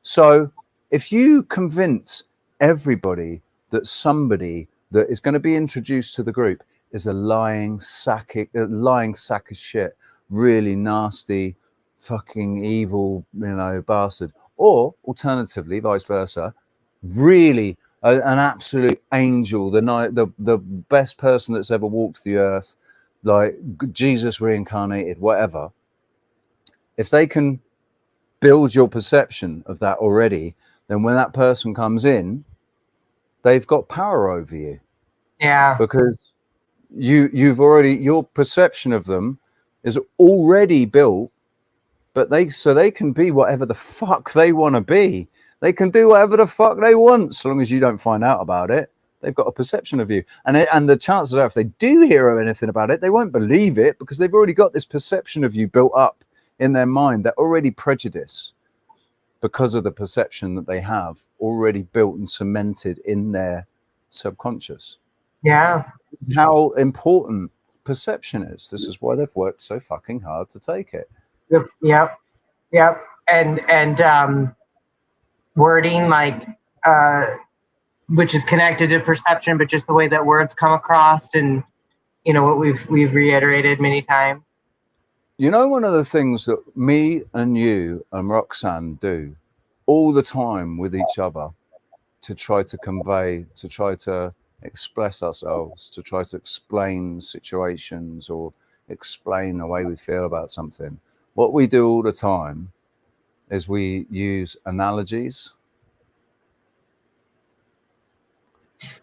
Speaker 1: So if you convince everybody that somebody that is going to be introduced to the group is a lying sack of shit, really nasty, fucking evil, you know, bastard, or alternatively, vice versa, really an absolute angel, the best person that's ever walked the earth, like Jesus reincarnated, whatever. If they can build your perception of that already, then when that person comes in, they've got power over you.
Speaker 2: Yeah.
Speaker 1: Because you've already, your perception of them is already built, but they can be whatever the fuck they want to be. They can do whatever the fuck they want, so long as you don't find out about it. They've got a perception of you, and the chances are, if they do hear anything about it, they won't believe it, because they've already got this perception of you built up in their mind. They're already prejudiced because of the perception that they have already built and cemented in their subconscious.
Speaker 2: Yeah.
Speaker 1: How important perception is. This is why they've worked so fucking hard to take it.
Speaker 2: Yep. And wording, like, which is connected to perception, but just the way that words come across, and you know what we've reiterated many times.
Speaker 1: You know, one of the things that me and you and Roxanne do all the time with each other to try to convey, to try to express ourselves, to try to explain situations or explain the way we feel about something. What we do all the time is we use analogies.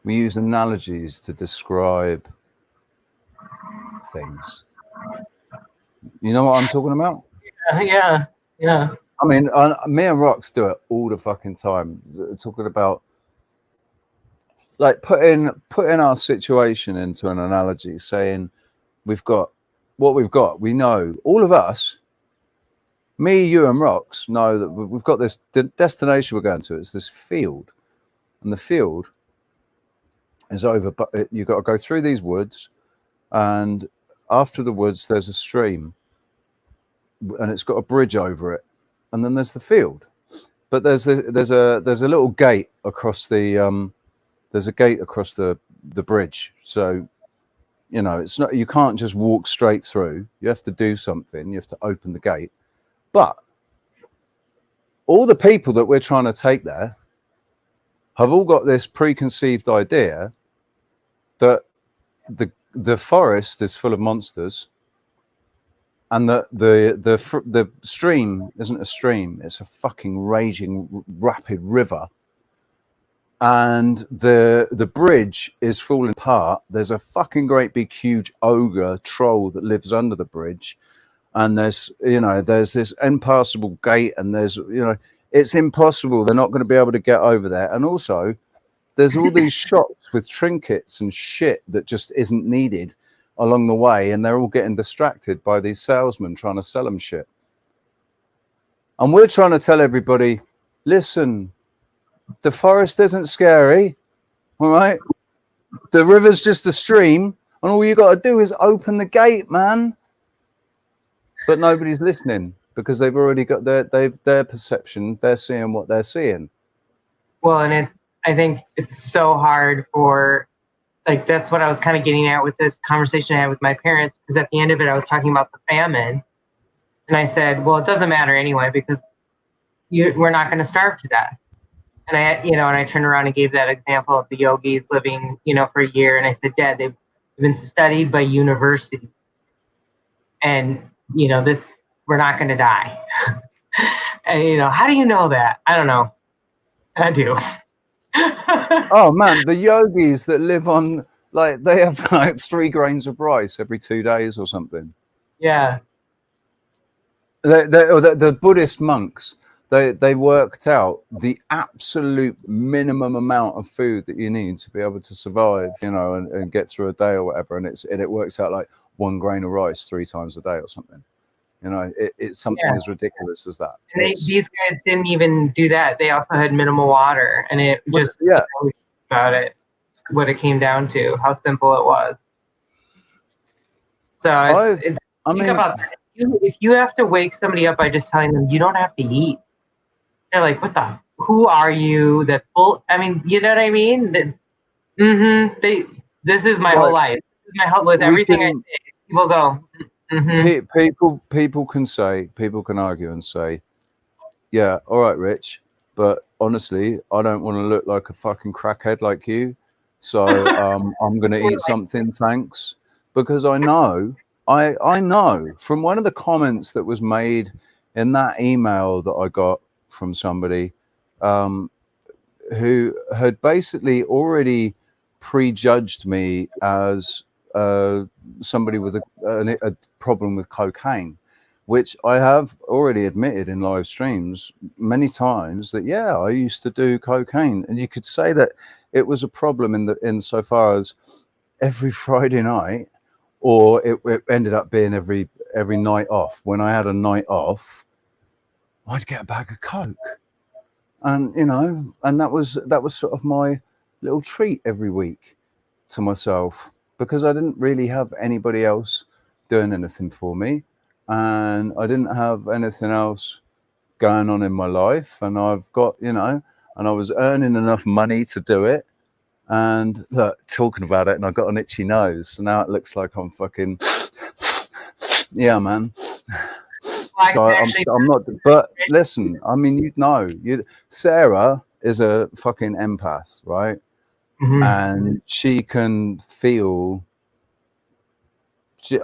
Speaker 1: We use analogies to describe things. You know what I'm talking about?
Speaker 2: Yeah.
Speaker 1: I mean, me and Rox do it all the fucking time. Talking about, like, putting our situation into an analogy, saying we've got what we've got. We know, all of us, me, you, and Rox, know that we've got this destination we're going to. It's this field, and the field is over. But you've got to go through these woods, and after the woods, there's a stream, and it's got a bridge over it, and then there's the field. But there's a little gate across the there's a gate across the bridge. So, you know, it's not, you can't just walk straight through. You have to do something. You have to open the gate. But all the people that we're trying to take there have all got this preconceived idea that the forest is full of monsters, and that the stream isn't a stream, it's a fucking raging rapid river, and the bridge is falling apart. There's a fucking great big huge ogre troll that lives under the bridge, and there's this impassable gate, and it's impossible. They're not going to be able to get over there. And also there's all these shops with trinkets and shit that just isn't needed along the way, and they're all getting distracted by these salesmen trying to sell them shit. And we're trying to tell everybody, listen, the forest isn't scary, all right? The river's just a stream, and all you got to do is open the gate, man. But nobody's listening because they've already got their perception. They're seeing what they're seeing.
Speaker 2: Well, and I think it's so hard for, like, that's what I was kind of getting at with this conversation I had with my parents, because at the end of it, I was talking about the famine. And I said, well, it doesn't matter anyway, because we're not going to starve to death. And I turned around and gave that example of the yogis living, for a year. And I said, Dad, they've been studied by universities. And, we're not going to die. And, how do you know that? I don't know. I do.
Speaker 1: Oh man, the yogis that live on, like, they have like 3 grains of rice every 2 days or something.
Speaker 2: Yeah.
Speaker 1: The Buddhist monks, they worked out the absolute minimum amount of food that you need to be able to survive, and get through a day or whatever. And it works out like 1 grain of rice 3 times a day or something. It's something as ridiculous as that.
Speaker 2: And these guys didn't even do that. They also had minimal water, and it just about it, what it came down to, how simple it was. So think about that. If you have to wake somebody up by just telling them you don't have to eat, they're like, who are you? That's bull. I mean, you know what I mean? This is my whole life. This is my whole, with everything I say, people go.
Speaker 1: People can argue and say, yeah, all right, Rich, but honestly, I don't want to look like a fucking crackhead like you, so I'm going to eat something, thanks. Because I know from one of the comments that was made in that email that I got from somebody who had basically already prejudged me as somebody with a problem with cocaine, which I have already admitted in live streams many times that, yeah, I used to do cocaine. And you could say that it was a problem in so far as every Friday night, or it ended up being every night off. When I had a night off, I'd get a bag of coke, and and that was sort of my little treat every week to myself, because I didn't really have anybody else doing anything for me, and I didn't have anything else going on in my life, and I've got, and I was earning enough money to do it. And look, talking about it, and I got an itchy nose, so now it looks like I'm fucking, yeah, man. So I'm not. But listen, I mean, Sarah is a fucking empath, right?
Speaker 2: Mm-hmm.
Speaker 1: And she can feel.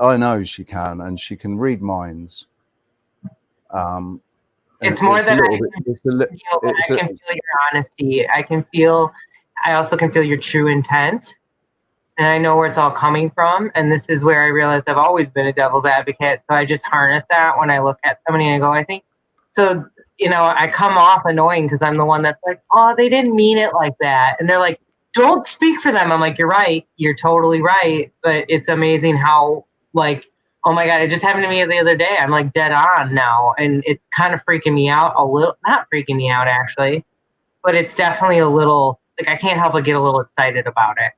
Speaker 1: I know she can, and she can read minds.
Speaker 2: It's more that I can feel your honesty. I also can feel your true intent. And I know where it's all coming from. And this is where I realize I've always been a devil's advocate. So I just harness that when I look at somebody and I go, I think so, I come off annoying because I'm the one that's like, oh, they didn't mean it like that. And they're like, don't speak for them. I'm like, you're right. You're totally right. But it's amazing how, like, oh my God, it just happened to me the other day. I'm like dead on now. And it's kind of freaking me out a little, not freaking me out actually, but it's definitely a little, like, I can't help but get a little excited about it.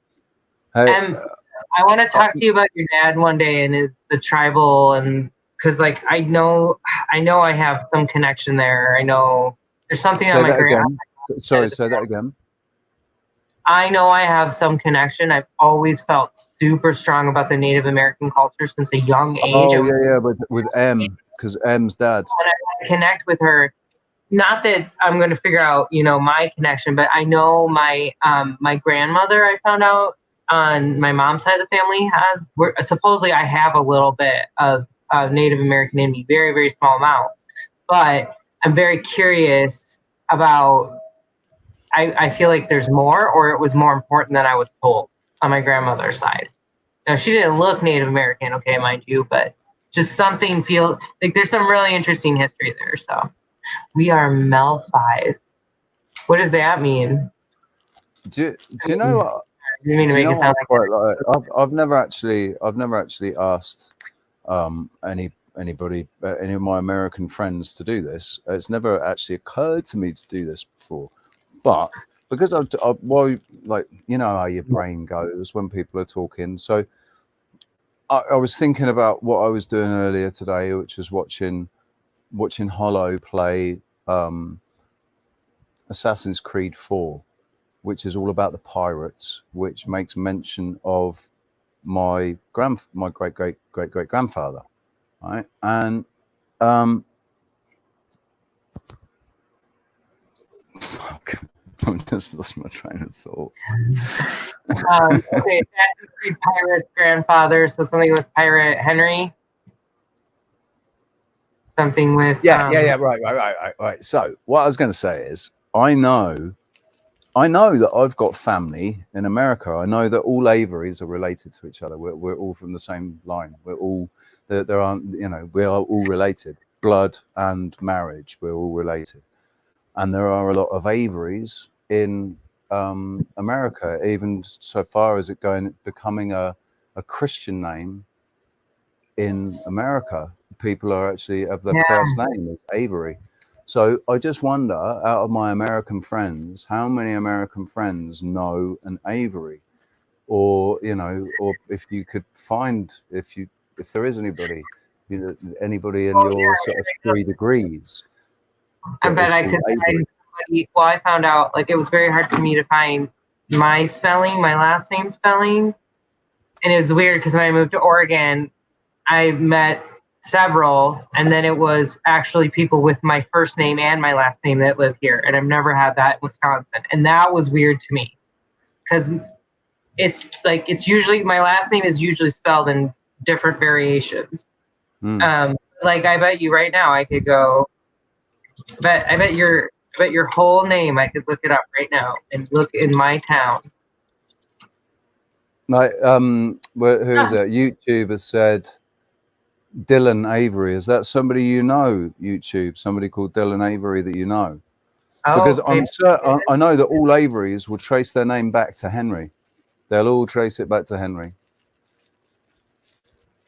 Speaker 1: Hey,
Speaker 2: And I want to talk to you about your dad one day and the tribal, and because like I know I have some connection there. I know there's something on my
Speaker 1: again. Sorry, say that again.
Speaker 2: I know I have some connection. I've always felt super strong about the Native American culture since a young age.
Speaker 1: Oh yeah, with M, because M's dad.
Speaker 2: And I connect with her. Not that I'm going to figure out, my connection, but I know my my grandmother. I found out on my mom's side of the family supposedly I have a little bit of Native American in me, very, very small amount. But I'm very curious about. I feel like there's more, or it was more important than I was told on my grandmother's side. Now, she didn't look Native American, okay, mind you, but just something feel like there's some really interesting history there. So we are Melphis. What does that mean?
Speaker 1: Do you know what?
Speaker 2: You mean to make it sound
Speaker 1: like I've never actually asked anybody, any of my American friends to do this. It's never actually occurred to me to do this before. But because how your brain goes when people are talking. So I was thinking about what I was doing earlier today, which was watching Hollow play Assassin's Creed 4, which is all about the pirates, which makes mention of my great grandfather, right? And I just lost my train of thought.
Speaker 2: Okay, Assassin's Creed Pirate's grandfather, so something with Pirate Henry. Something with
Speaker 1: right. So what I was going to say is, I know that I've got family in America. I know that all Averys are related to each other. We're all from the same line. We are all related. Blood and marriage, we're all related. And there are a lot of Averys in America, even so far as becoming a Christian name in America. People are actually have their first name is Avery. So I just wonder, out of my American friends, how many American friends know an Avery, or if you could find, if there is anybody, anybody in your sort of 3 degrees.
Speaker 2: I bet I could find somebody. Well, I found out like it was very hard for me to find my last name spelling, and it was weird because when I moved to Oregon, I met several, and then it was actually people with my first name and my last name that live here, and I've never had that in Wisconsin, and that was weird to me because it's usually my last name is usually spelled in different variations. Like I bet you right now I could go. But I bet your whole name, I could look it up right now and look in my town.
Speaker 1: Like, who is it? YouTube has said Dylan Avery. Is that somebody you know? YouTube, somebody called Dylan Avery that you know? Because I know that all Averys will trace their name back to Henry. They'll all trace it back to Henry.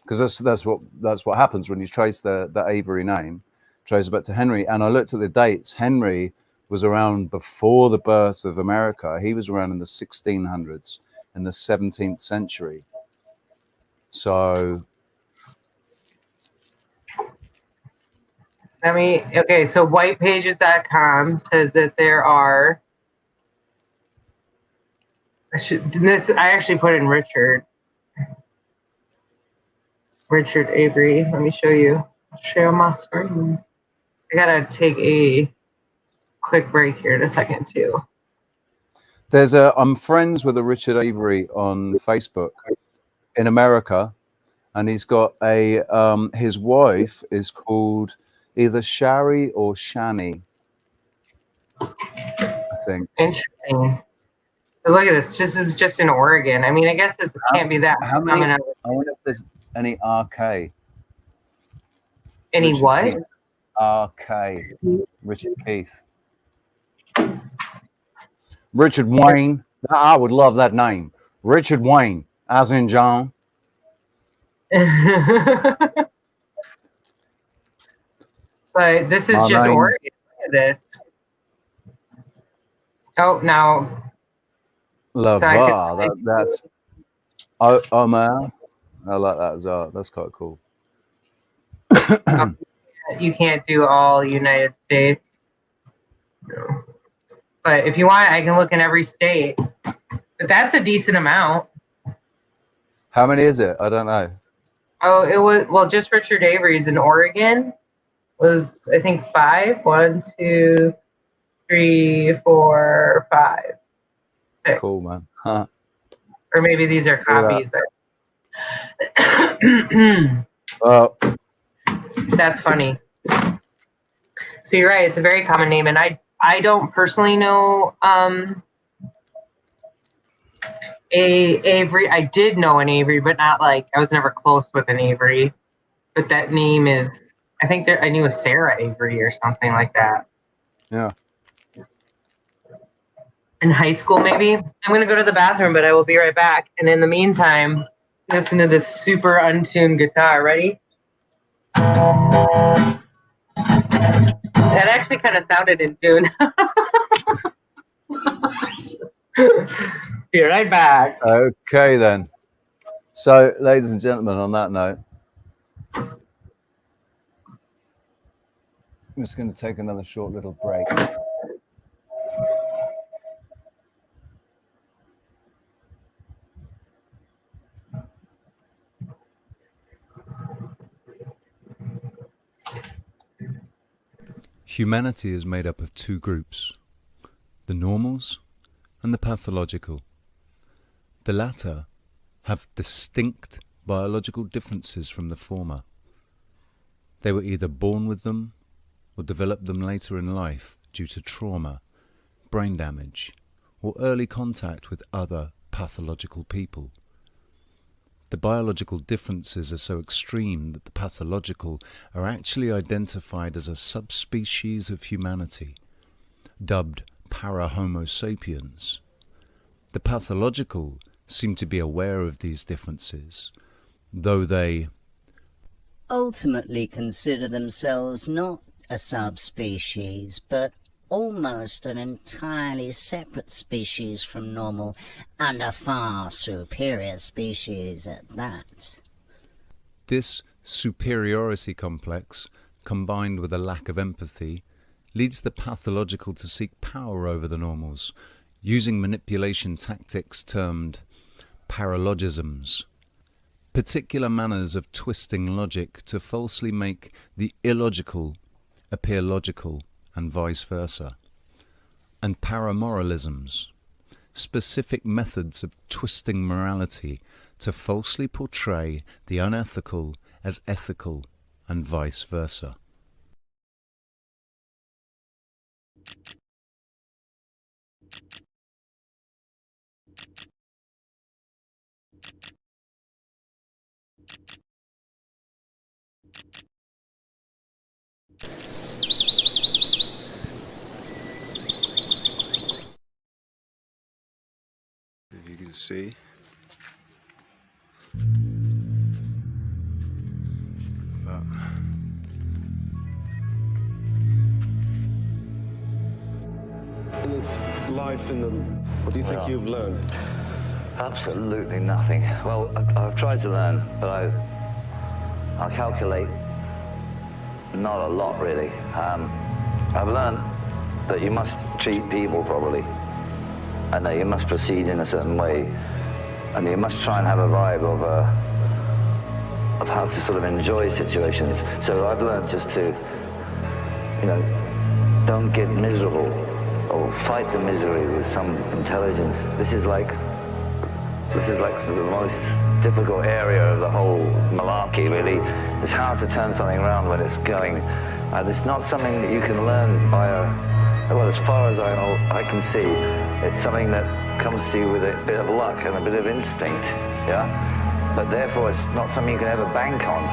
Speaker 1: Because that's what happens when you trace the Avery name. Trace it back to Henry, and I looked at the dates. Henry was around before the birth of America. He was around in the 1600s, in the 17th century. So,
Speaker 2: so whitepages.com says that there are. I actually put in Richard Avery. Let me show you. Share my screen. I gotta take a quick break here in a second too.
Speaker 1: I'm friends with a Richard Avery on Facebook in America, and he's got his wife is called either Shari or Shani, I think.
Speaker 2: Interesting. But look at this. This is just in Oregon. I mean, I guess this can't be that common.
Speaker 1: I wonder if there's any RK.
Speaker 2: Any
Speaker 1: Richard
Speaker 2: what?
Speaker 1: Keith. RK. Richard Keith. Richard Wayne. I would love that name. Richard Wayne, as in John.
Speaker 2: But this is just Oregon. Look at this. Oh, now.
Speaker 1: Lavar. That's. Oh man. I like that as well. That's quite cool.
Speaker 2: You can't do all United States. No. But if you want, I can look in every state. But that's a decent amount.
Speaker 1: How many is it? I don't know.
Speaker 2: Oh, it was, well, just Richard Avery's in Oregon was, I think, 5. 1, 2, 3, 4, 5. 6.
Speaker 1: Cool, man. Huh.
Speaker 2: Or maybe these are copies.
Speaker 1: Well,
Speaker 2: that's funny. So you're right. It's a very common name, and I don't personally know Avery. I did know an Avery, but not like I was never close with an Avery. But that name is, I think I knew a Sarah Avery or something like that.
Speaker 1: Yeah.
Speaker 2: In high school, maybe. I'm gonna go to the bathroom, but I will be right back. And in the meantime, listen to this super untuned guitar. Ready? That actually kind of sounded in tune. Be right back.
Speaker 1: Okay, then. So, ladies and gentlemen, on that note, I'm just going to take another short little break.
Speaker 4: Humanity is made up of two groups, the normals and the pathological. The latter have distinct biological differences from the former. They were either born with them or developed them later in life due to trauma, brain damage, or early contact with other pathological people. The biological differences are so extreme that the pathological are actually identified as a subspecies of humanity, dubbed para-Homo sapiens. The pathological seem to be aware of these differences, though they
Speaker 5: ultimately consider themselves not a subspecies, but almost an entirely separate species from normal, and a far superior species at that.
Speaker 4: This superiority complex, combined with a lack of empathy, leads the pathological to seek power over the normals, using manipulation tactics termed paralogisms, particular manners of twisting logic to falsely make the illogical appear logical, and vice versa, and paramoralisms, specific methods of twisting morality to falsely portray the unethical as ethical, and vice versa.
Speaker 13: If you can see.
Speaker 10: In this life in the, what do you think you've learned?
Speaker 11: Absolutely nothing. Well, I've tried to learn, but I'll calculate not a lot really. I've learned that you must treat people properly, and that you must proceed in a certain way, and you must try and have a vibe of how to sort of enjoy situations. So I've learned just to, don't get miserable or fight the misery with some intelligent. This is like the most difficult area of the whole malarkey, really. It's hard to turn something around when it's going. It's not something that you can learn by well, as far as I can see, it's something that comes to you with a bit of luck and a bit of instinct, yeah? But therefore, it's not something you can ever bank on.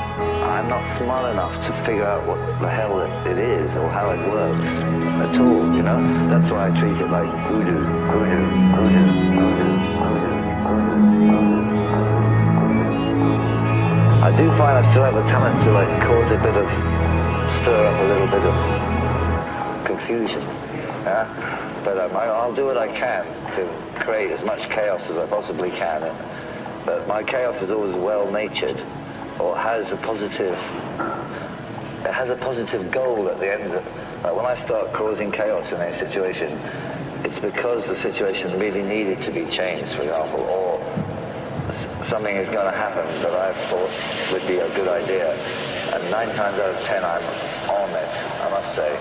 Speaker 11: I'm not smart enough to figure out what the hell it is or how it works at all, That's why I treat it like voodoo, voodoo, voodoo, voodoo, voodoo. I do find I still have the talent to cause a bit of, stir up a little bit of confusion, yeah? But I'll do what I can to create as much chaos as I possibly can. But my chaos is always well-natured, or has a positive goal at the end of it. When I start causing chaos in a situation, it's because the situation really needed to be changed, for example, or something is going to happen that I thought would be a good idea. And 9 times out of 10, I'm on it, I must say.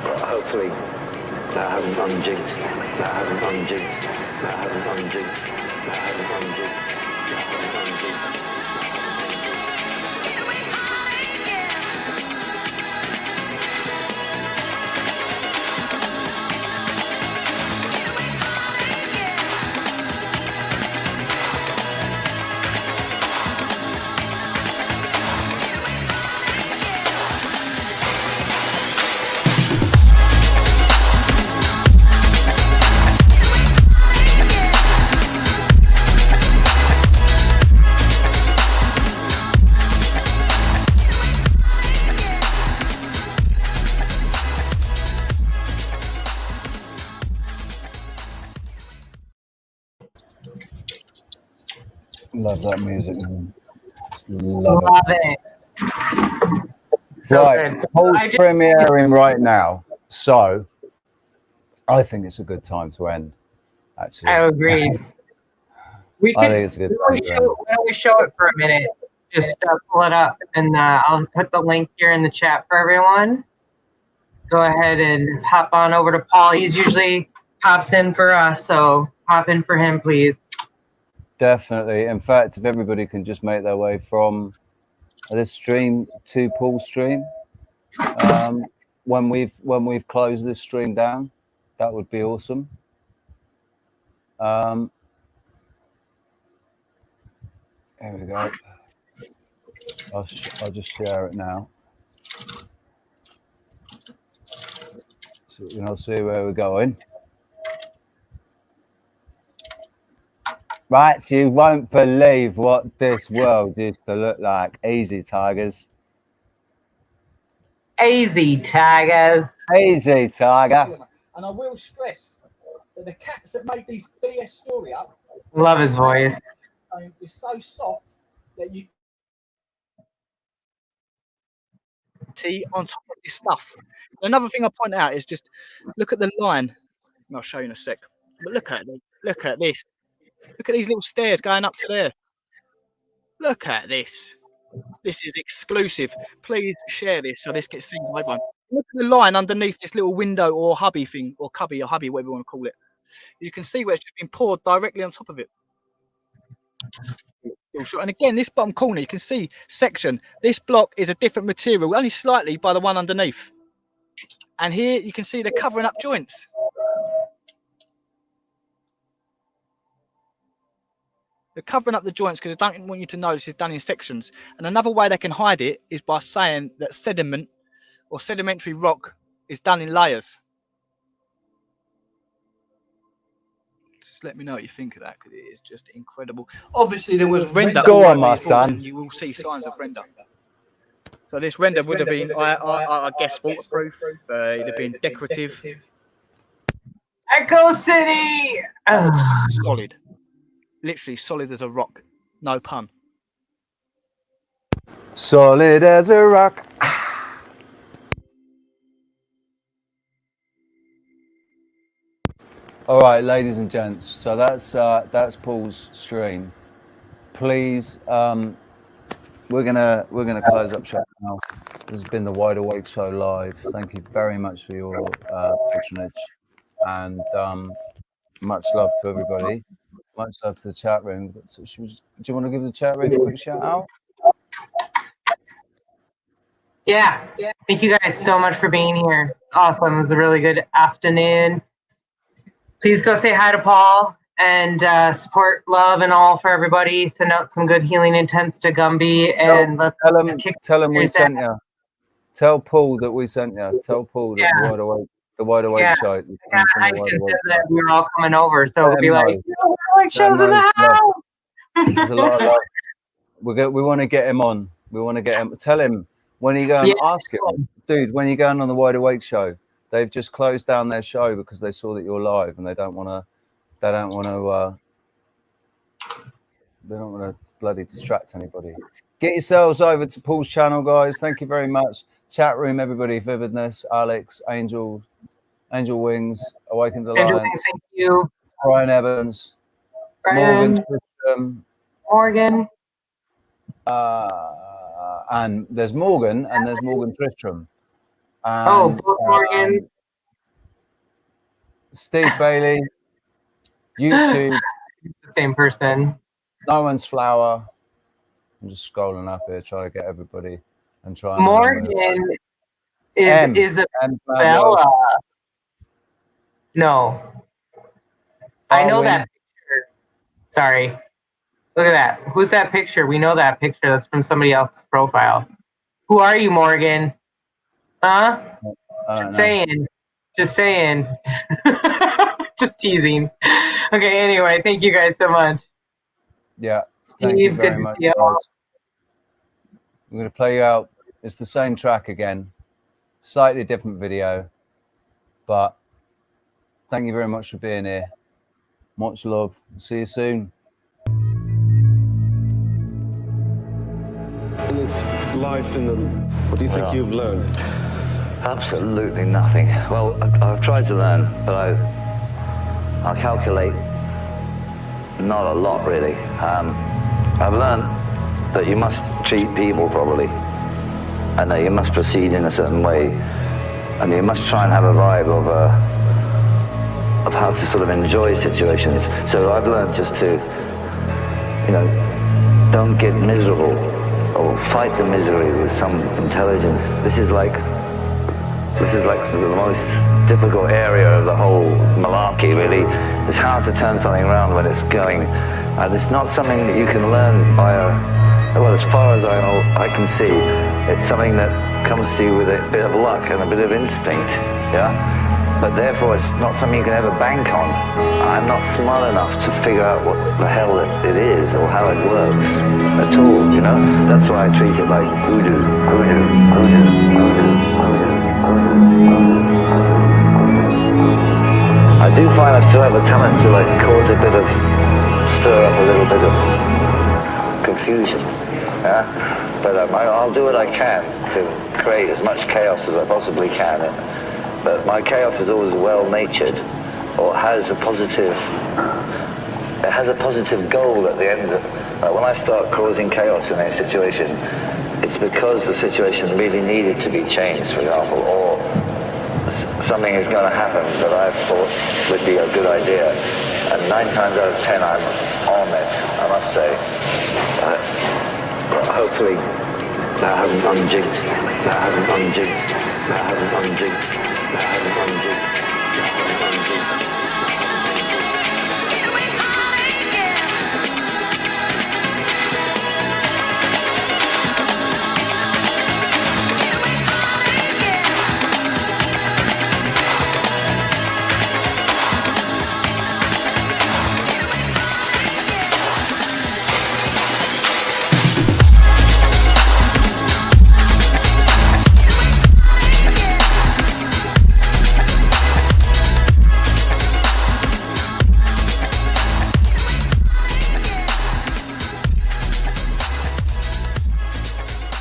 Speaker 11: But hopefully, that hasn't unjinxed. That hasn't unjinxed. That hasn't unjinxed. That hasn't unjinxed. That hasn't unjinxed.
Speaker 1: Love that music, man. Just love
Speaker 2: it. So
Speaker 1: right,
Speaker 2: good.
Speaker 1: Paul's premiering right now, so I think it's a good time to end. Actually,
Speaker 2: I agree.
Speaker 1: I think it's a good time to end.
Speaker 2: Why don't we show it for a minute? Just pull it up, and I'll put the link here in the chat for everyone. Go ahead and hop on over to Paul. He's usually pops in for us, so hop in for him, please.
Speaker 1: Definitely. In fact, if everybody can just make their way from this stream to Paul's stream, when we've closed this stream down, that would be awesome. Here we go. I'll just share it now, so we can all see where we're going. Right, so you won't believe what this world used to look like. Easy, Tigers.
Speaker 2: Easy, Tigers.
Speaker 1: Easy, Tiger.
Speaker 13: And I will stress that the cats that made these BS story up.
Speaker 2: Love his voice.
Speaker 13: It's so soft that you see on top of this stuff. Another thing I point out is just look at the line. I'll show you in a sec. But look at this. Look at these little stairs going up to there. Look at this. This is exclusive. Please share this so this gets seen by everyone. Look at the line underneath this little window or hubby thing, or cubby or hubby, whatever you want to call it. You can see where it's just been poured directly on top of it. And again, this bottom corner, you can see section. This block is a different material, only slightly by the one underneath. And here you can see they're covering up joints. They're covering up the joints because they don't want you to know this is done in sections. And another way they can hide it is by saying that sediment or sedimentary rock is done in layers. Just let me know what you think of that, because it is just incredible. Obviously, there was render.
Speaker 1: Go on, my son.
Speaker 13: You will see signs of render. So this render would have been, I guess, waterproof. It'd have been decorative.
Speaker 2: Echo City!
Speaker 13: Solid. Literally solid as a rock. No pun.
Speaker 1: Solid as a rock. All right, ladies and gents. So that's Paul's stream. please. We're gonna close up shop now. This has been the Wide Awake Show live. Thank you very much for your patronage, and much love to everybody. Much love to the chat room. So do you want to give the chat room a quick shout out?
Speaker 2: Yeah. Thank you guys so much for being here. It's awesome. It was a really good afternoon. Please go say hi to Paul and support love and all for everybody. Send out some good healing intents to Gumby and
Speaker 1: tell him we sent you. Tell Paul that we sent you. Tell Paul that the Wide Awake show.
Speaker 2: I just said that we were all coming over, so it'll be like, show's in the house.
Speaker 1: There's a lot of love. We want to get him on. We want to get him. Tell him when you go and ask him, dude. When you're going on the Wide Awake show, they've just closed down their show because they saw that you're live and they don't want to. They don't want to bloody distract anybody. Get yourselves over to Paul's channel, guys. Thank you very much. Chat room, everybody. Vividness, Alex, Angel Wings, Awakened Alliance.
Speaker 2: Thank you.
Speaker 1: Brian Evans, Morgan Tristram. And there's Morgan and there's Morgan Tristram. And,
Speaker 2: both Morgan.
Speaker 1: Steve Bailey. YouTube.
Speaker 2: The same person.
Speaker 1: No One's Flower. I'm just scrolling up here, trying to get everybody and trying.
Speaker 2: Morgan is Isabella. No. I know that picture. Sorry. Look at that. Who's that picture? We know that picture. That's from somebody else's profile. Who are you, Morgan? Huh? Just saying. Just teasing. Okay, anyway, thank you guys so much.
Speaker 1: Yeah.
Speaker 2: Steve,
Speaker 1: thank you very
Speaker 2: good
Speaker 1: much,
Speaker 2: to see you.
Speaker 1: guys. I'm going to play you out. It's the same track again. Slightly different video. But thank you very much for being here. Much love. See you soon.
Speaker 10: In this life in the, what do you think you've learned?
Speaker 11: Absolutely nothing. Well, I've tried to learn, but I'll calculate not a lot, really. I've learned that you must treat people properly, and that you must proceed in a certain way, and you must try and have a vibe of how to sort of enjoy situations. So I've learned just to, don't get miserable, or fight the misery with some intelligence. This is like the most difficult area of the whole malarkey, really. It's hard to turn something around when it's going, and it's not something that you can learn by well, as far as I can see, it's something that comes to you with a bit of luck and a bit of instinct, yeah? But therefore, it's not something you can ever bank on. I'm not smart enough to figure out what the hell it is or how it works at all, That's why I treat it like voodoo. I do find I still have a talent to cause a bit of, stir up a little bit of confusion, yeah? But I'll do what I can to create as much chaos as I possibly can. But my chaos is always well-natured, or has a positive goal at the end of it. When I start causing chaos in a situation, it's because the situation really needed to be changed, for example, or something is going to happen that I thought would be a good idea. And 9 times out of 10, I'm on it, I must say. But hopefully, that hasn't unjinxed. That hasn't unjinxed. That hasn't unjinxed. That hasn't unjinxed. That hasn't unjinxed.